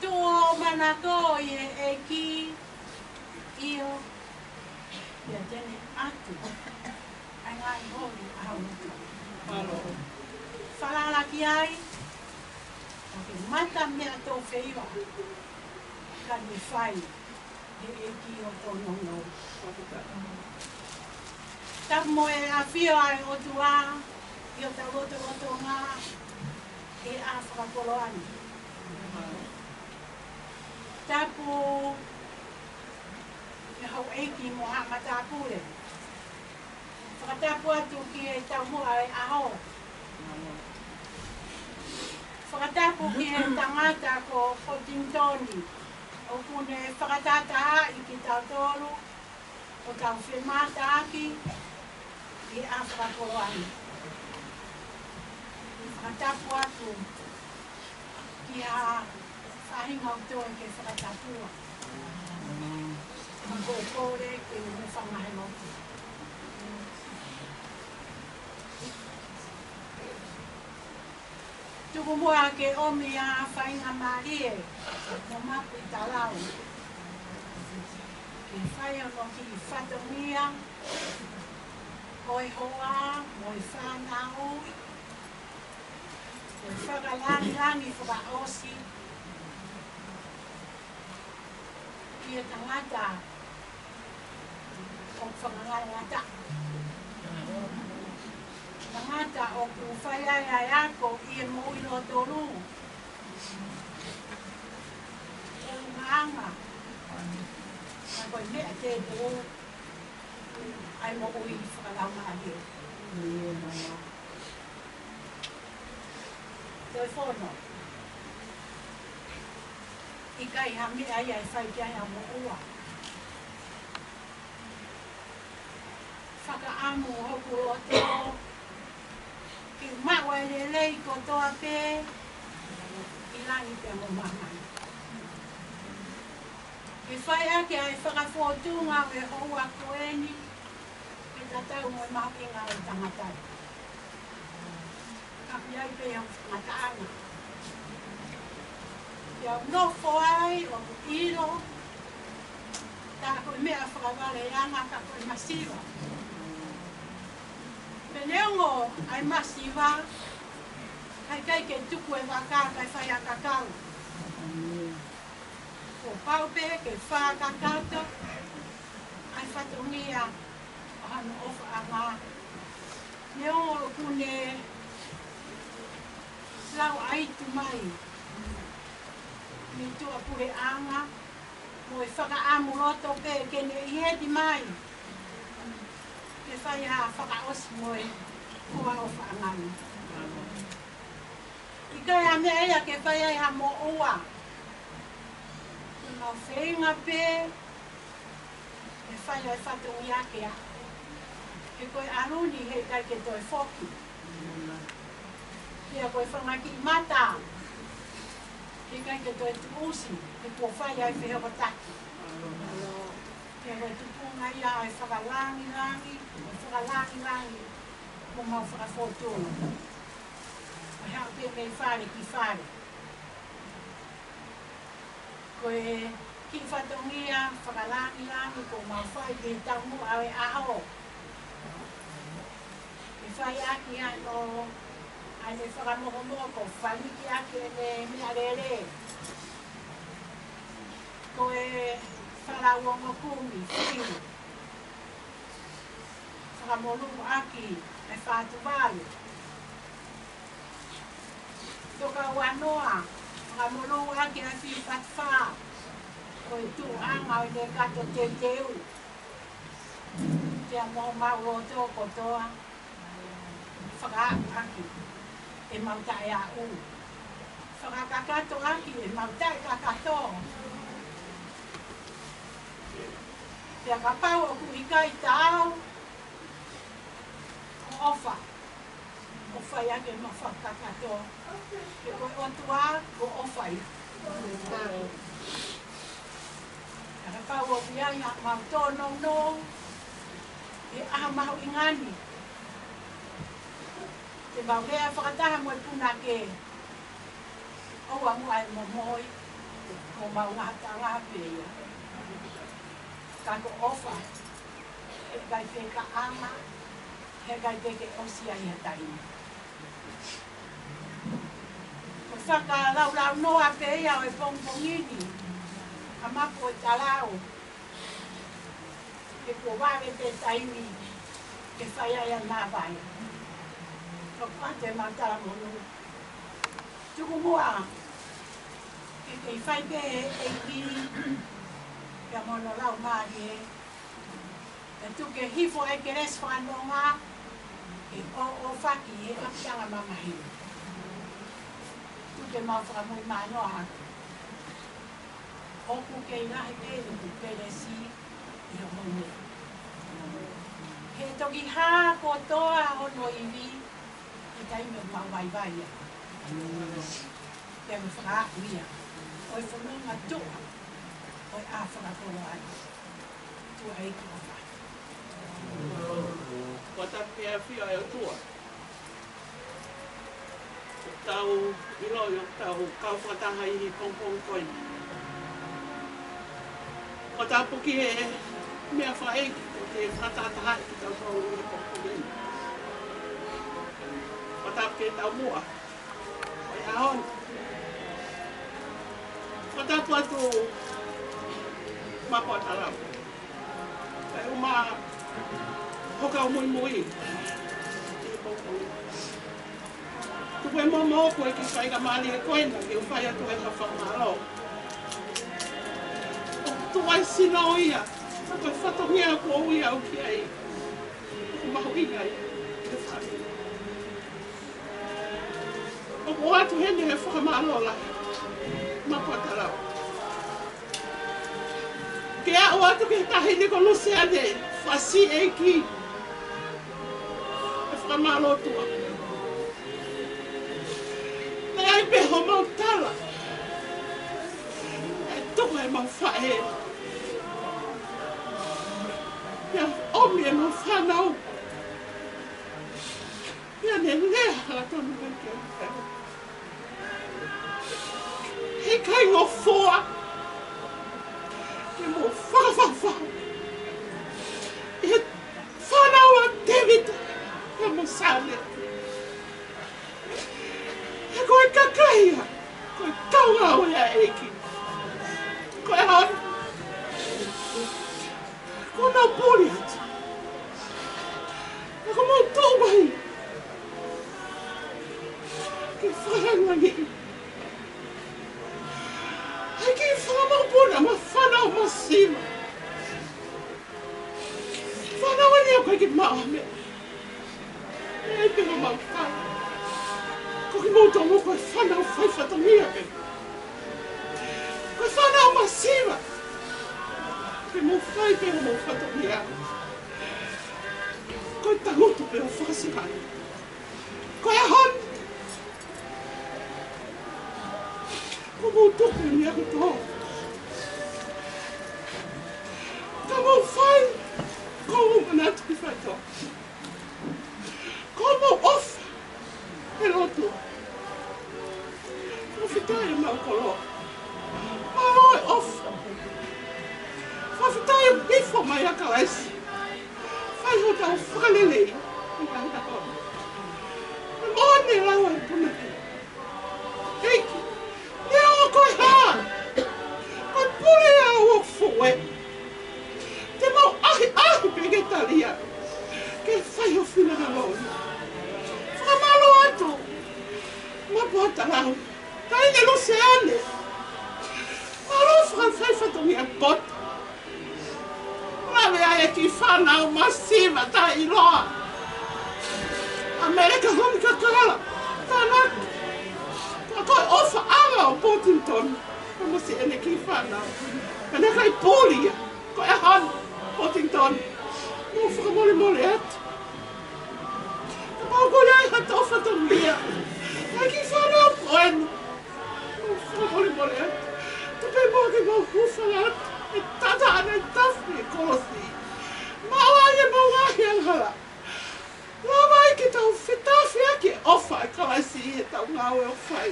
Tuo manako e ki io ia tene atu. Ai ngai hoi au. Palo. Falala ki ai. Ke mata mea tō wheiwa. Ka ni whai. E ki o tō nongo. Tapu mo e a whio ai o tua. I o tau roto ngā. E a whakapolo ani. Tapu e hau eiki mo ha matāpure. Whakatapu atu ki e tau mua e aho. Whakatapu ki e tangata ko Tintoni. O kune whakatata i ki tau tolu. O tau whemata aki. I a whakapolo ani. Whakatapu atu ki a whahinga o tō ke whakatapua. Ko kore ke me whangahe motu. Tuku mua ke omi a whainga marie, mo mapu i talau. Ke whai ono ki whatongia, oi hoa, moi whanau, ke whakalangi whakaosi, ki e tangata, o whakangata. Tangata o ku whaiai ako i e mui no tonu. E ungaanga. Nga koe mea te tō. Ai mo ui whakalaunga ake. Toi whono. I kai ha mea ia e whai kia mo ua. Whakaamu hoku o tō. Ki maua e lei ko toa pē, i langi te mo mahai. Ki whai ake ai whakawhotunga e hoa koeni, ke tatau mo mahinga o tangatai. Kapi ai pē au ngataanga. Ki au nofo ai o ilo, tā koe mea whakawale anga ka koe masiwa. Peneongo ai masiwa, kai ke tuku e waka kai whai a kakau. Ko paupe ke wha kakauto, ai whatongia o hano ofa a ngā. Neongo kune lau aitu mai, ni tua pure anga, mo e whakaamu roto pe kene i hedi mai. Ke whai ha whakaosi moe kua o whaangani. I kai a mea ea ke whai ai ha mo ua. Kuna whainga pē, ke whai ai whatongi ake a. Ke koe aruni hei kai ke toi whoki. Ke a koe whangaki i mata. Ke kai ke toi tuusi, ke kua whai ai whehewa taki. Ke koe tupunga ia ai whakalangi, whakalangi, mo mau whakawhotunga. Ai hao pe mei whare ki whare. Koe ki whatongia, whakalangi, ko mau whai ke tamu au e aho. Ke whai aki ano, ai me whakamohomoa ko whaliki aki ne mea rere. Koe whalauongo kumi, whiu. Whakamolu aki, e whātuwalu. Toka wanoa, whakamolu aki a whi whatwha. Koe tu anga o ne kato te teu. Tea mō mau o tō kotoa. Whakaaku aki, e mautai a u. Whakakakato aki, e mautai kakato. Tea kapau o kuhikai tāu. Ofa. Ofa ia ke mawhakakato. Ke koe otua, ko ofa ia. Tea kapau o bianga, mau tōno no. E aha mahu ingani. Te mau rea whakataha mo e puna ke. Oua mua e mo moi. Ko maunga tala pia. Ka ko ofa. E kai te ka ama. He kai te ke osia ia taina. Ko whaka lau noa pia o e pongpongini. A mako e talau. Ke ko ware te taimi. Ke whaia ia nā vai. Ko pate matara monu. Tuku mua. Ke whai pe e ki. Ke mono lau mahi e. E tu ke hifo e ke res whanonga. E o whaki e ka pianga mamahi. Tu ke mau whakamui manoa. Oku ke inahi te tu peresi i o mone. He toki hā kotoa hono iwi. I kai me mawai vai ia. Ke me whakakuia. Oi whanonga tua. Oi a whakakoro ai. Tua eiki o whai. Wata pia fia e o tua. O tau ilo i o tau kau whataha i pongpong koini. O tau puki e mea whaeki o te whatataha ki tau tau i pongpong koini. O tau ke tau mua. O ia hon. O tau puatu mapua talau. Kai uma hoka o mui mui. Tu e momo koe ki whai ka mali e koena ki u whai atu e ka whamaro. O tu ai sino ia. Ta koe whatongia ko ui au ki ai. O mahu inga i. Te whai. O ko atu hene he whakamaro la. Mapua tarau. Ke a o atu ke tahini ko luse ane. Whasi e ki. E whakamaro tua. Ai peho mau tala. E toa e mau whae. Ia omi e mau whanau. Ia ne lea hala tonu kai o whao. He kai ngō whoa. E mau whawawha. E whanau a David. E mau sane. E koe kakaia, koe taunga o ea eki. Koe hon. Koe nau pōri atu. E ko mau tōwai. Ke wharangangi. Ai ki whamau pōna ma whanau ma sima. Whanau ani o koe ki maame. E pēma mau whanau. Ko ki mau tō koe whanau whai whatangia pe. Koe whanau masiva. Ke mau whai pe o mau whatangia. Koe tangoto pe o whakasihani. Koe ahon. Ko mau tōku ni aku tō. Ka mau whai. Ko mau manatu ki whai tō. Ko mau ofa. E roto. O fitai e mau kolo. Malo e ofa. O fitai e bifo mai a kalaisi. Fai ho tau whakalelei. I kanta kono. E mone lawa e punaki. Eiki. Nea o koe hā. Koe pule a o fue. Te mau ahi pege talia. Ke fai ho whina na lona. Whakamalo atu. Mapua tarau. Ka ine lose ane. Malo whakawhai whatongi a pot. Rawe ai e ki whanau masiva ta iloa. Amerika honi ka kala. Tānaki. Ka koe ofa anga o Portington. Ka mosi ene ki whanau. Ka nekai pōlia. Koe e hon. Portington. Mo whakamole mole atu. Ka pau ai ha tau whatongia. Ai ki whanau koen. Mo whakamole mole atu. Te pe mo ke mau hufala atu. E tata ana e tawhi e kolosi. Mawai e mawai anghala. Lawa i ki tau whitawhi ake ofa e kalaisi e tau ngau e o whai.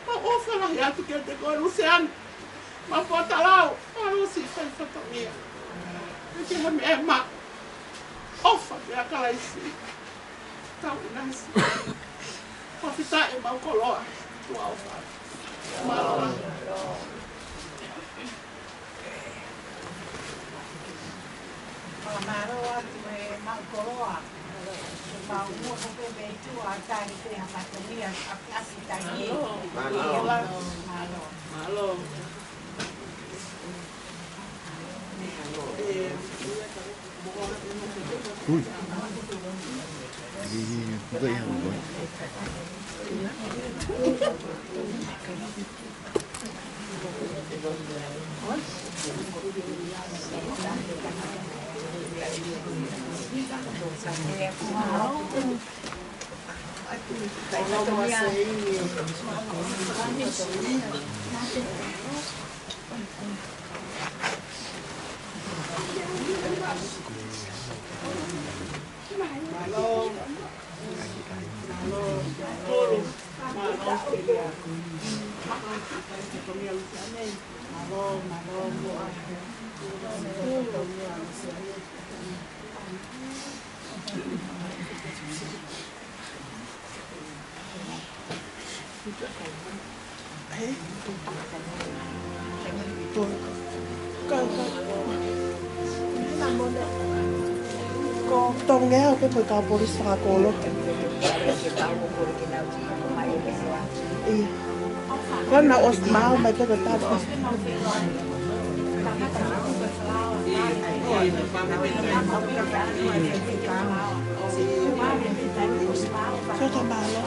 Ma ofa rahi atu kia te Agora Luciano, mas bota lá, falou assim, faz fotonia. Eu tinha minha irmã, ofa, minha cara assim, tá nasce. Para ficar em Balcoló, do Alfa. Maló. Maroa, Balcoló. Mau mua ko pe be tu ata ni te hapatonia apasi tani. Malo. Ui. Vậy hả mọi người? Ko tong nghe cái người cao police pha cô luôn. Kan na os mau mai ka ta. Cho ta ba lo.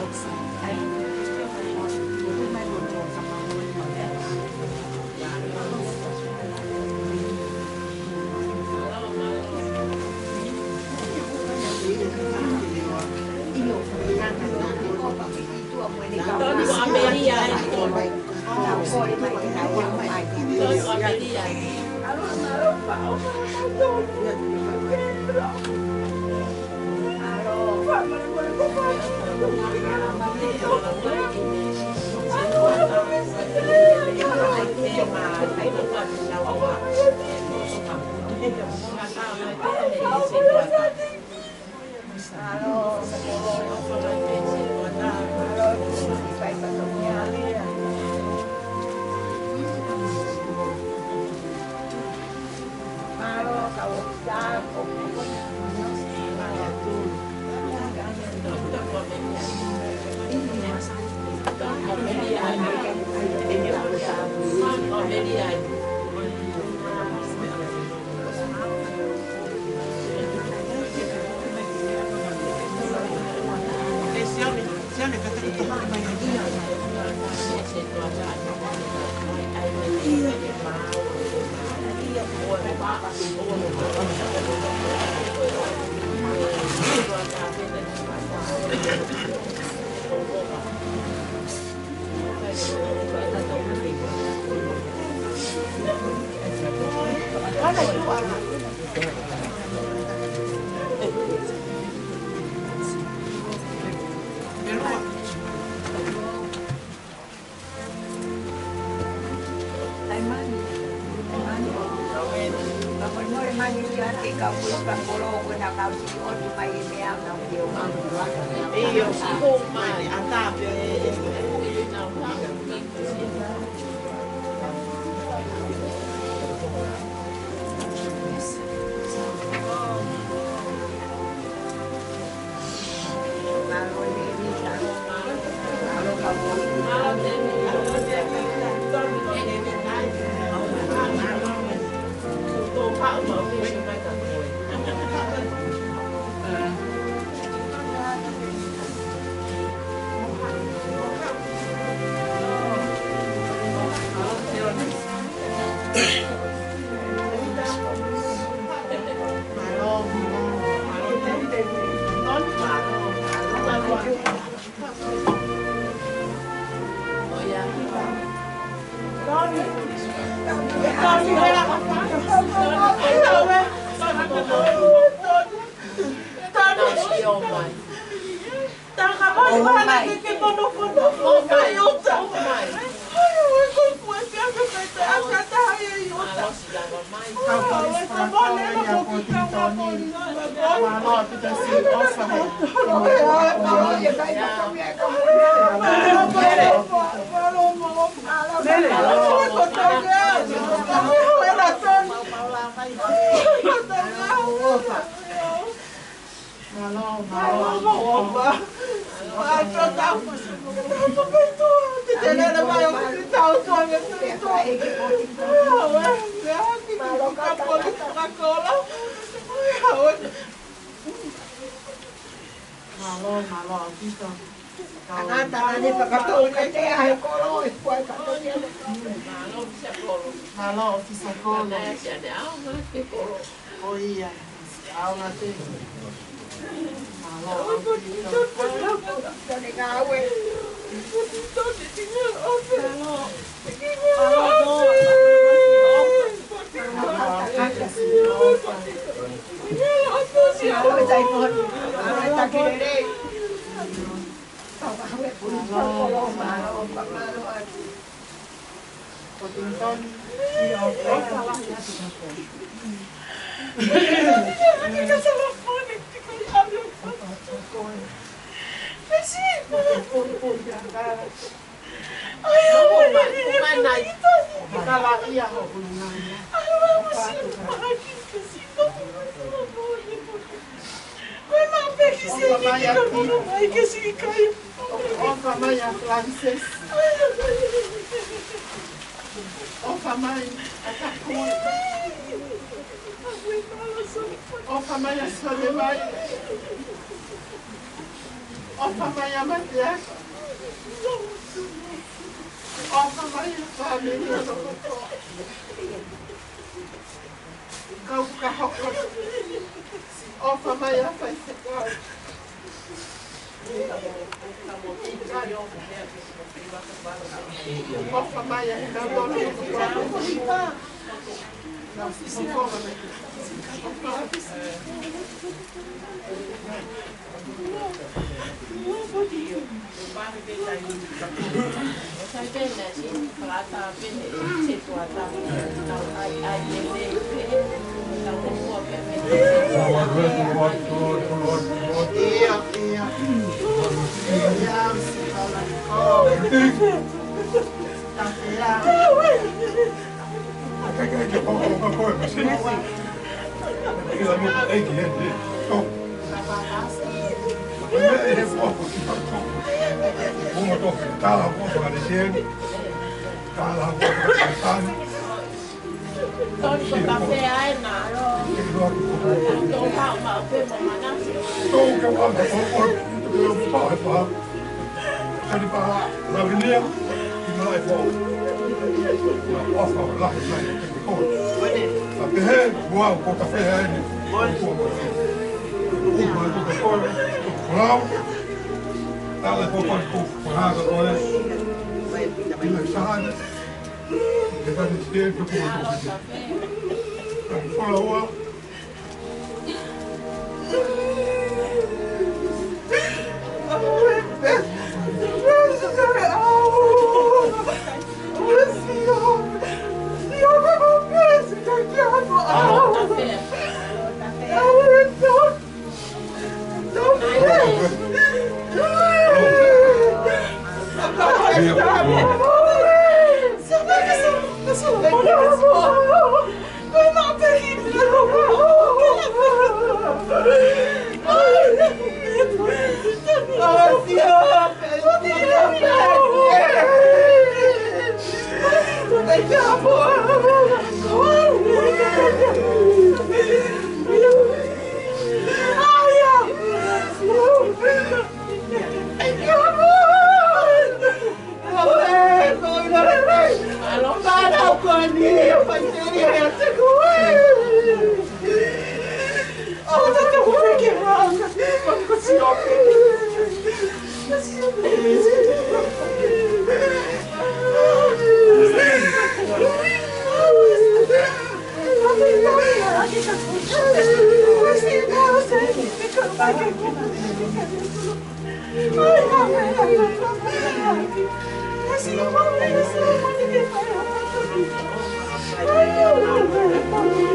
Ay,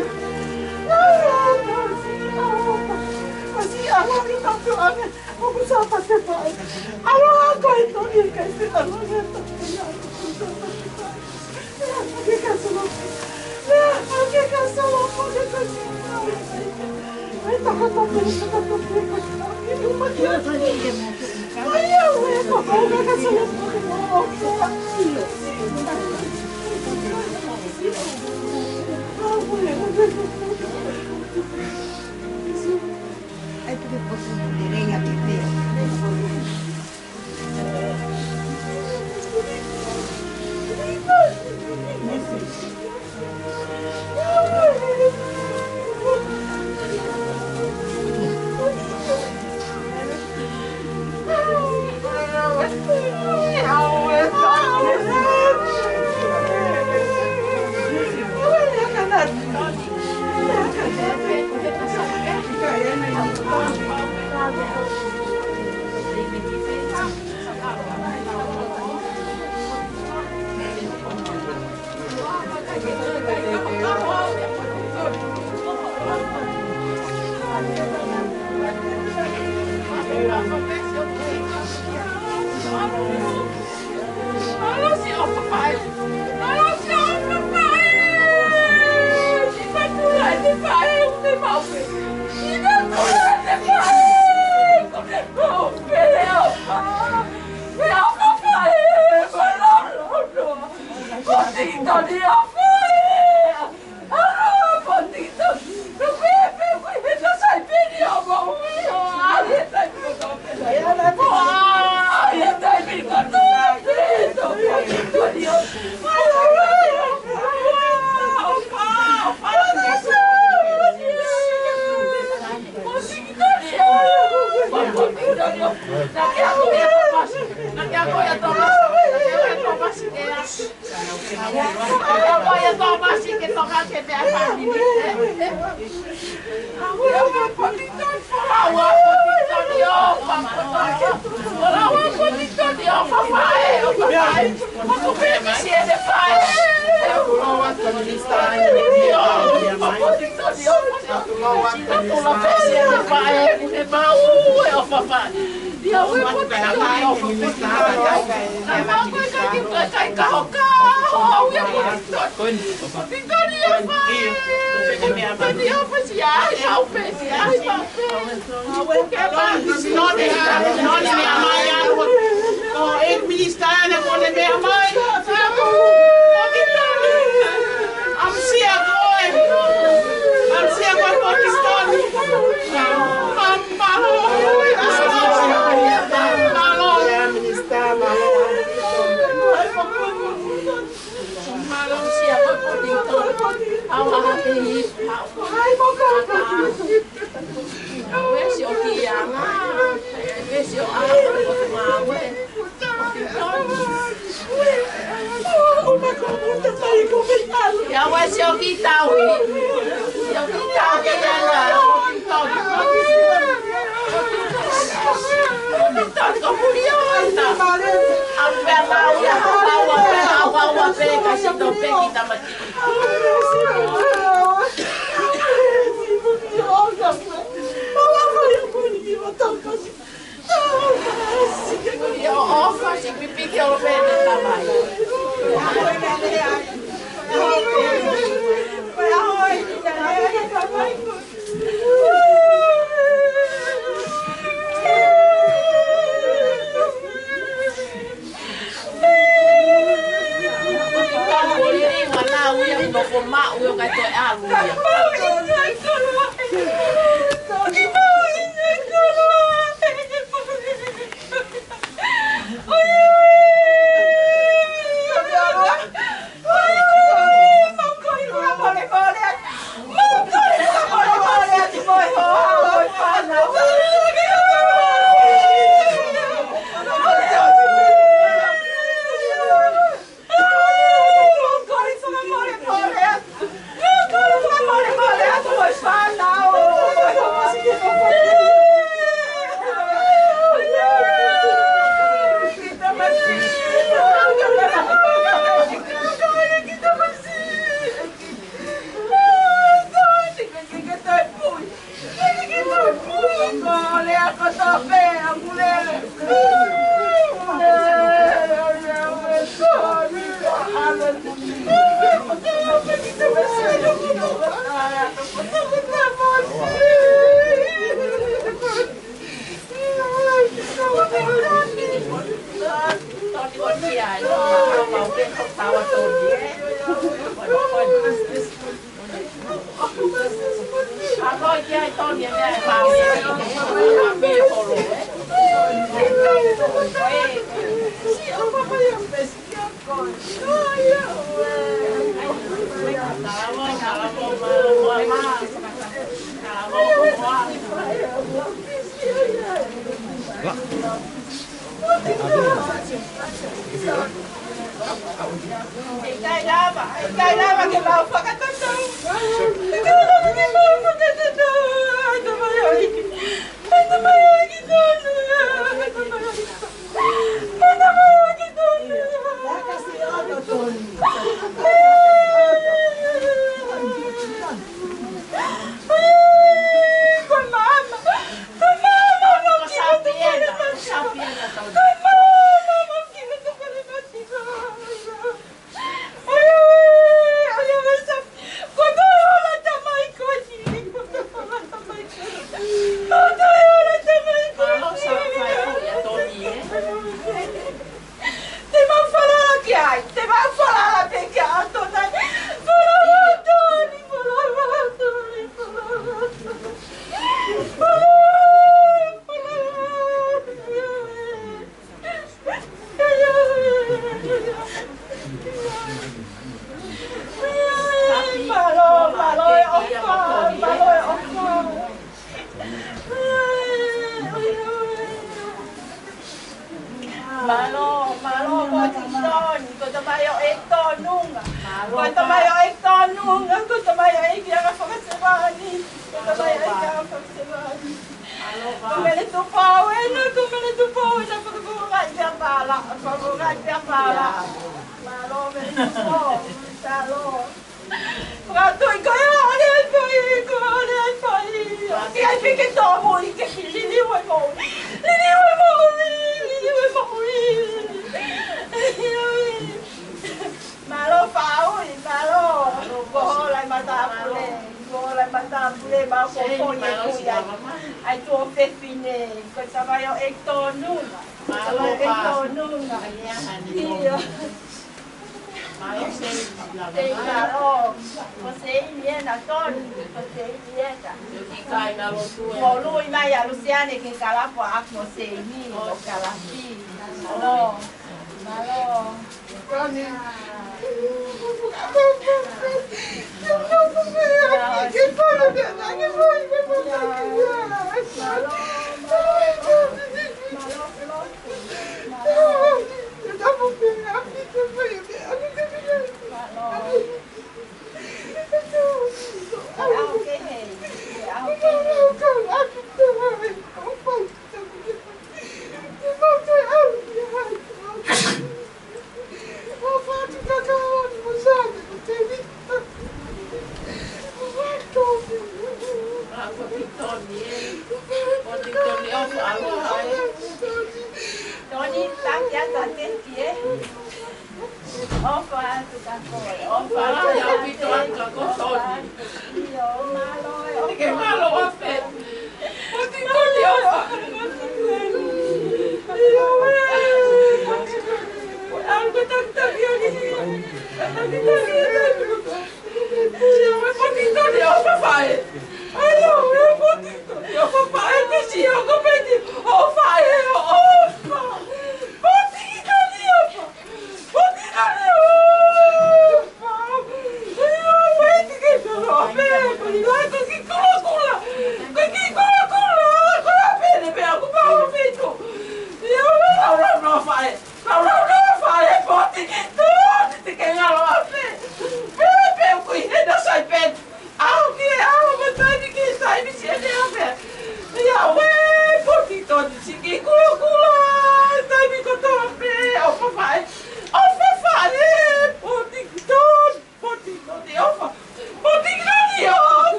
Fala!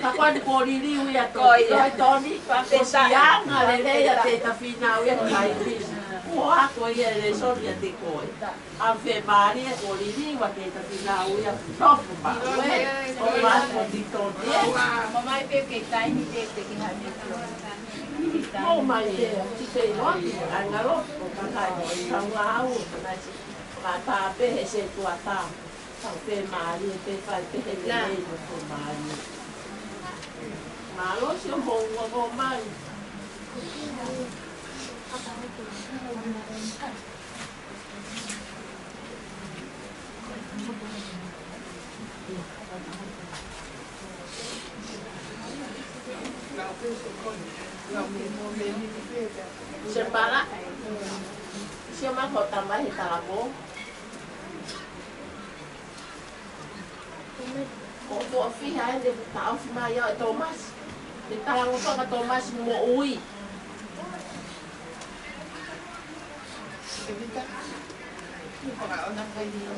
Kapan polili uya toi toni pasianga le ya te tafina uya kai bis. Wa ko ye le so ya te ko. A fe mari polili wa te tafina uya top ba. O ma ko ti to ye. Mama pe ke tai ni te ke ha ni. O mai te ti te no angalo ko ka ka au na si. Ma ta pe se tu ata. Sa fe mari pe fa pe le ko mari. Malo siya mo man. Siya pala. Siya magkotambah hitalabo. Opo fiha de tao fimayo Thomas. Ditalang ko ka Thomas mo uwi.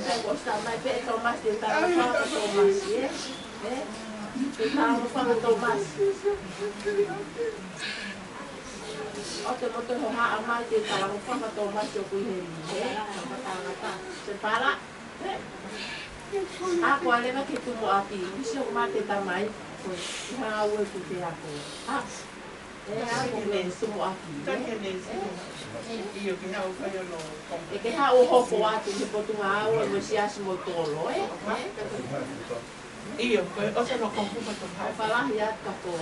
Tapos may pe Thomas ditalang ko ka Thomas ye. Ditalang ko ka Thomas. Oto mo to ha amal ditalang ko ka Thomas yo kuhen. Mata-mata. Separa. Ako alena que tu mo ati, bisyo mate tamay, ihawe ko te ako. Ako men sumo ati. Iyo que hau kayo no. E que hau hopo ati se potu hawe mo sias mo tolo, Iyo, o sea no confundo con hau. Falah ya ka to,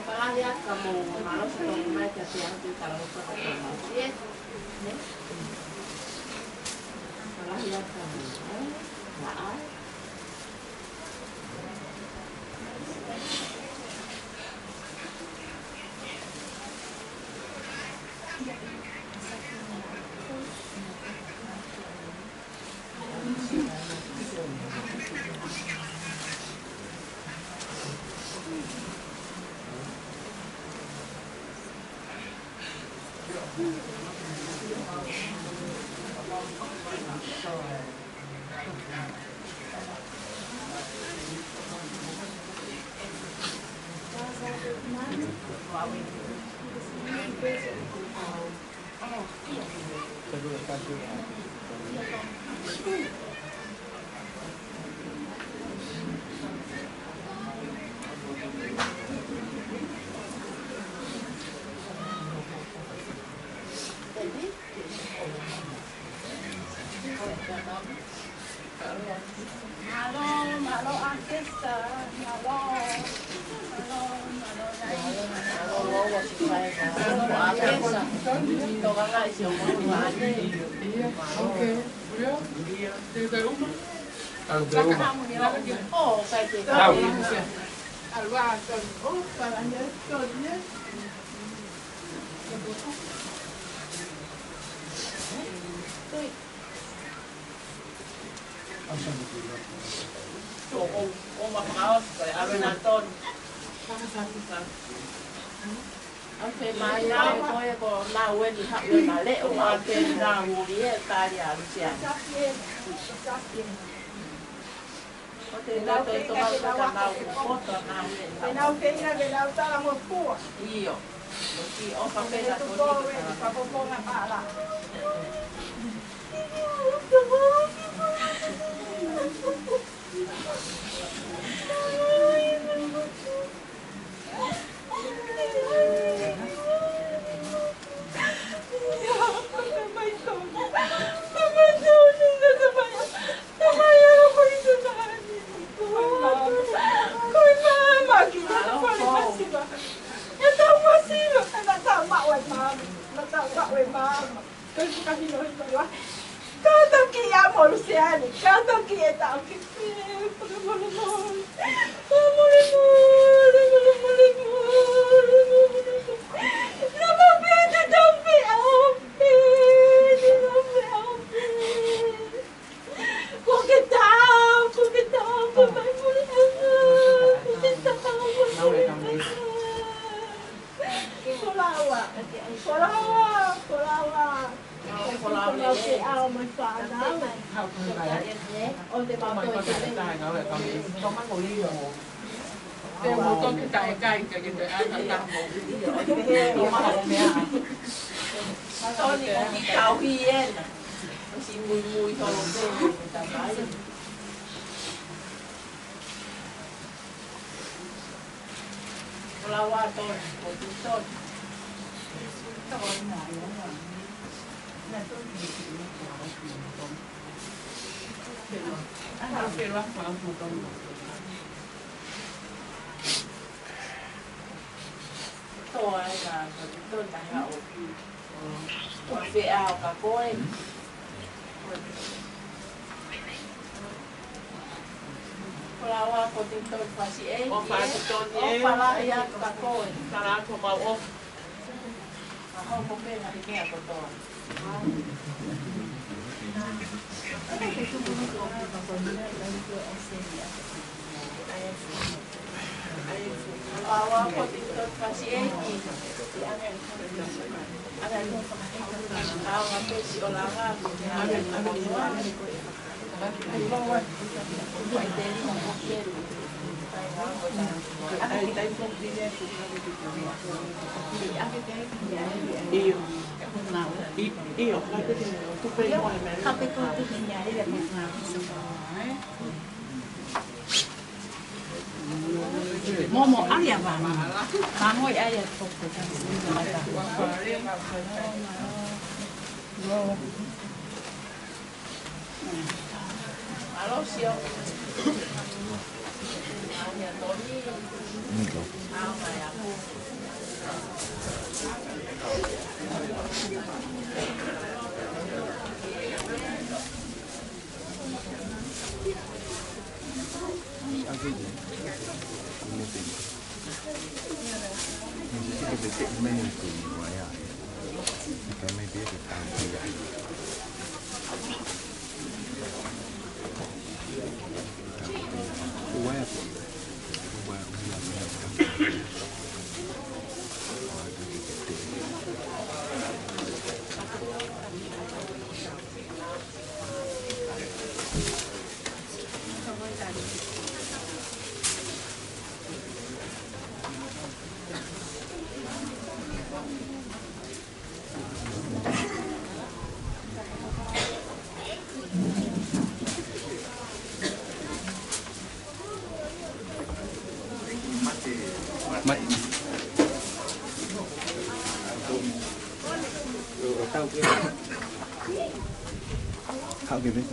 falah ya ka mo malo sa to mai ka te ati kala ko ka to ma. Falah ya ka mo. Nah, Malo orkestra, malo Ang femaya ko ko lawen di hak le male o ang na wuri ta ya sia. O te na to to ma ka na o to na we. Venau que ira venau ta la mo pu. Io. Ki o fa pe la to ni pa po na pala. Canto que amo Luciane, canto que é tal que por amor Te mo toki tae kai ka te ana tambo. Tony ko ki tau hi ena. Si mui tolo te tamai. Lawa ton, ko tu ton. Ton na yo na. Na ton ni ki ni ko. Ana pero a fa mo ton. Toi là tôi đã hậu tôi về ao cả coi Pelawa ko tin tôi phải si ấy O fa ton e. o pala ya cả coi Kala ko ma o. không có bên này nghe của tôi Pelawa ko tin tôi phải si ấy Ang ngayon si Olanga, Momo alia ba? Kamoy ayat po ko sa Alo siyo. Anya Tony. Niko. Kaya ako. Necesito que te médico y vaya. Que me pide que está muy How give it?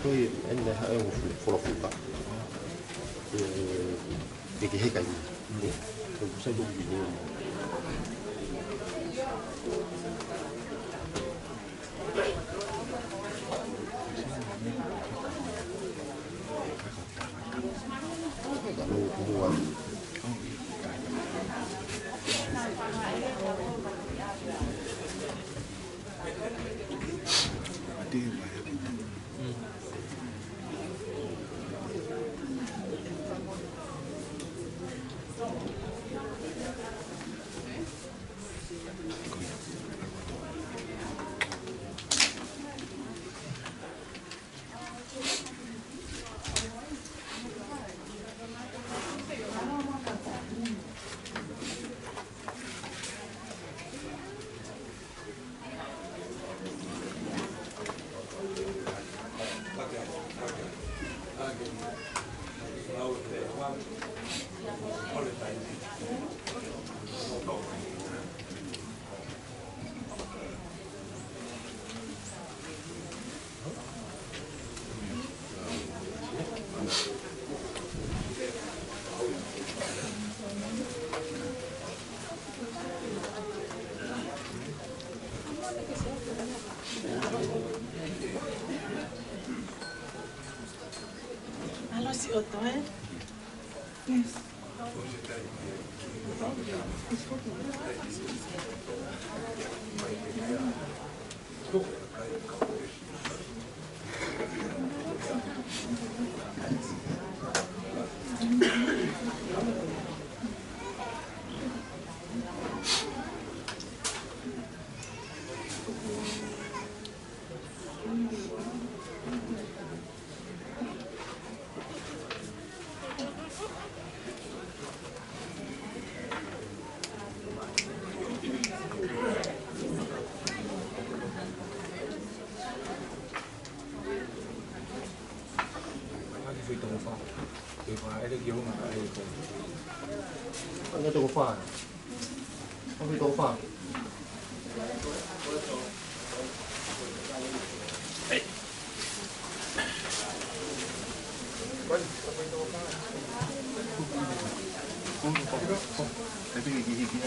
tôi anh là hai ông phụ lộc phụ ta cái hết cái gì tôi sẽ dùng gì nữa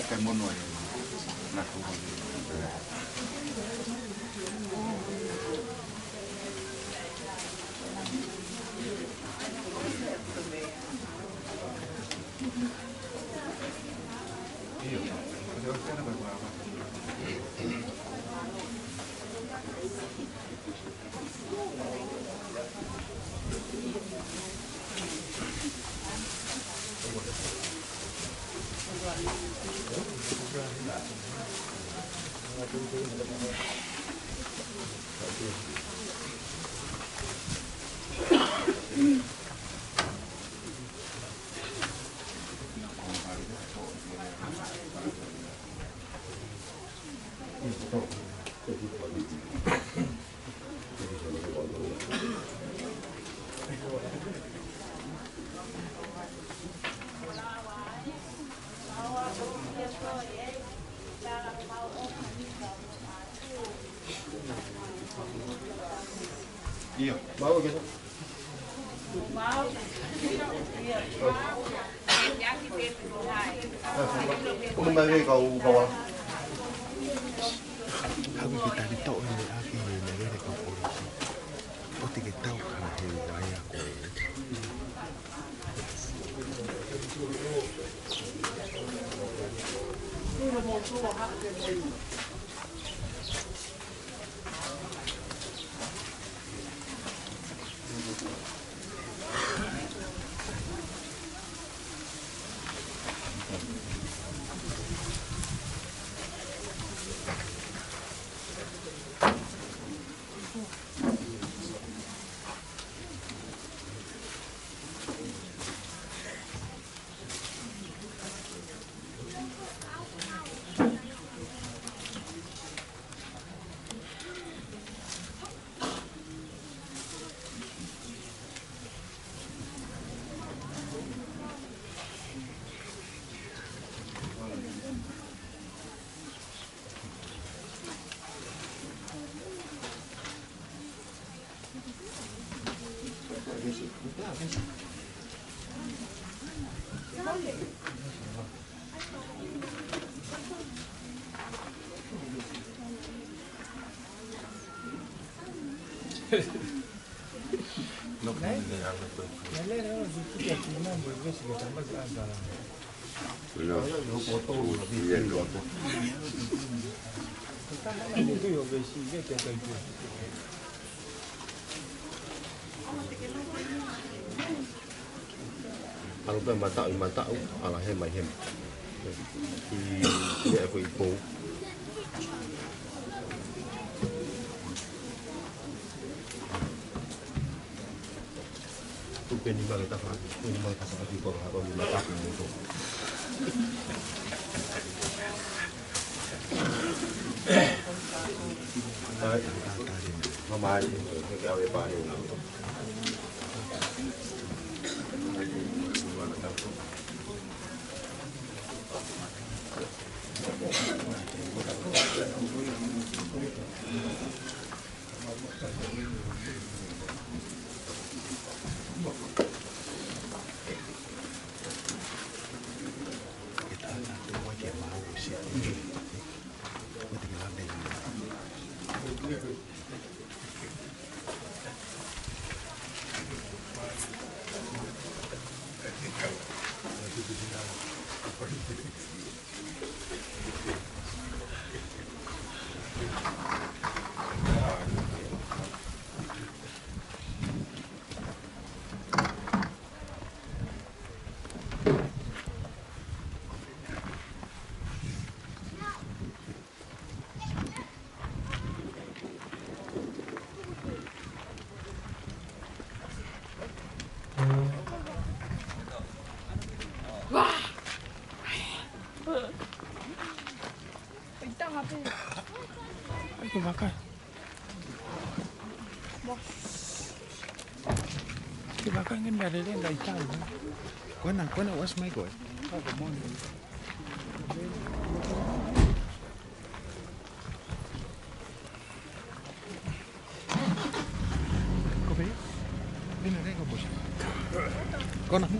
cái môn này là không có gì. Iya, mau gitu. Mau. Kung bagay kau bawa. Habi kita dito ni aki ni nagere ko polisi. Pati kita ka hewaya ko. Ni mo so ha ke ni. Kalau tu mata ala hem mai hem. Thì để phụ phụ. Tu pen ni kita faham. Tu ni kita faham juga kalau ni mata itu. Mama ni kita awak pani. Aku bakar. Kita bakar kan ada yang dah tahu. Kau nak was mai kau. Kau mau. Kau pergi? Ini nak kau bos. Kau nak?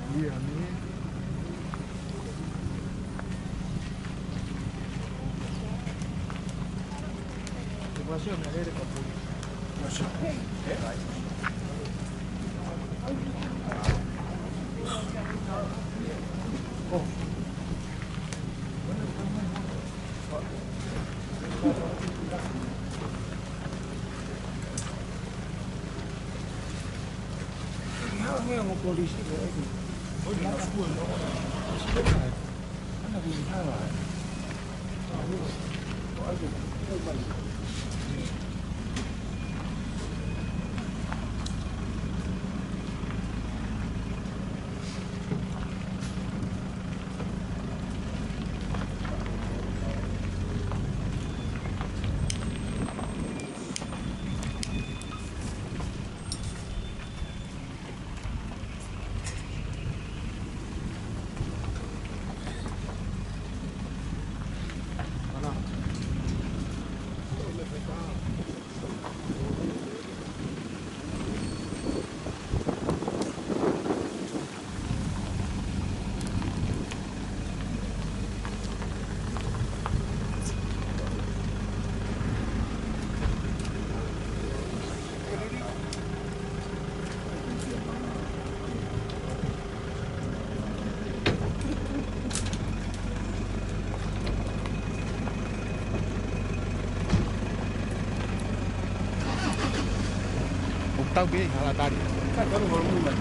Iya nih. Masuk nak ada kapur. Masuk. Oh. Yang polisi lagi. Oh, di mana pun. Sebenarnya, mana boleh tahu? Oh, ada. Oh, baik. Tao biết là ta. Các con ngồi luôn mà.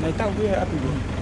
Này tao biết apa itu?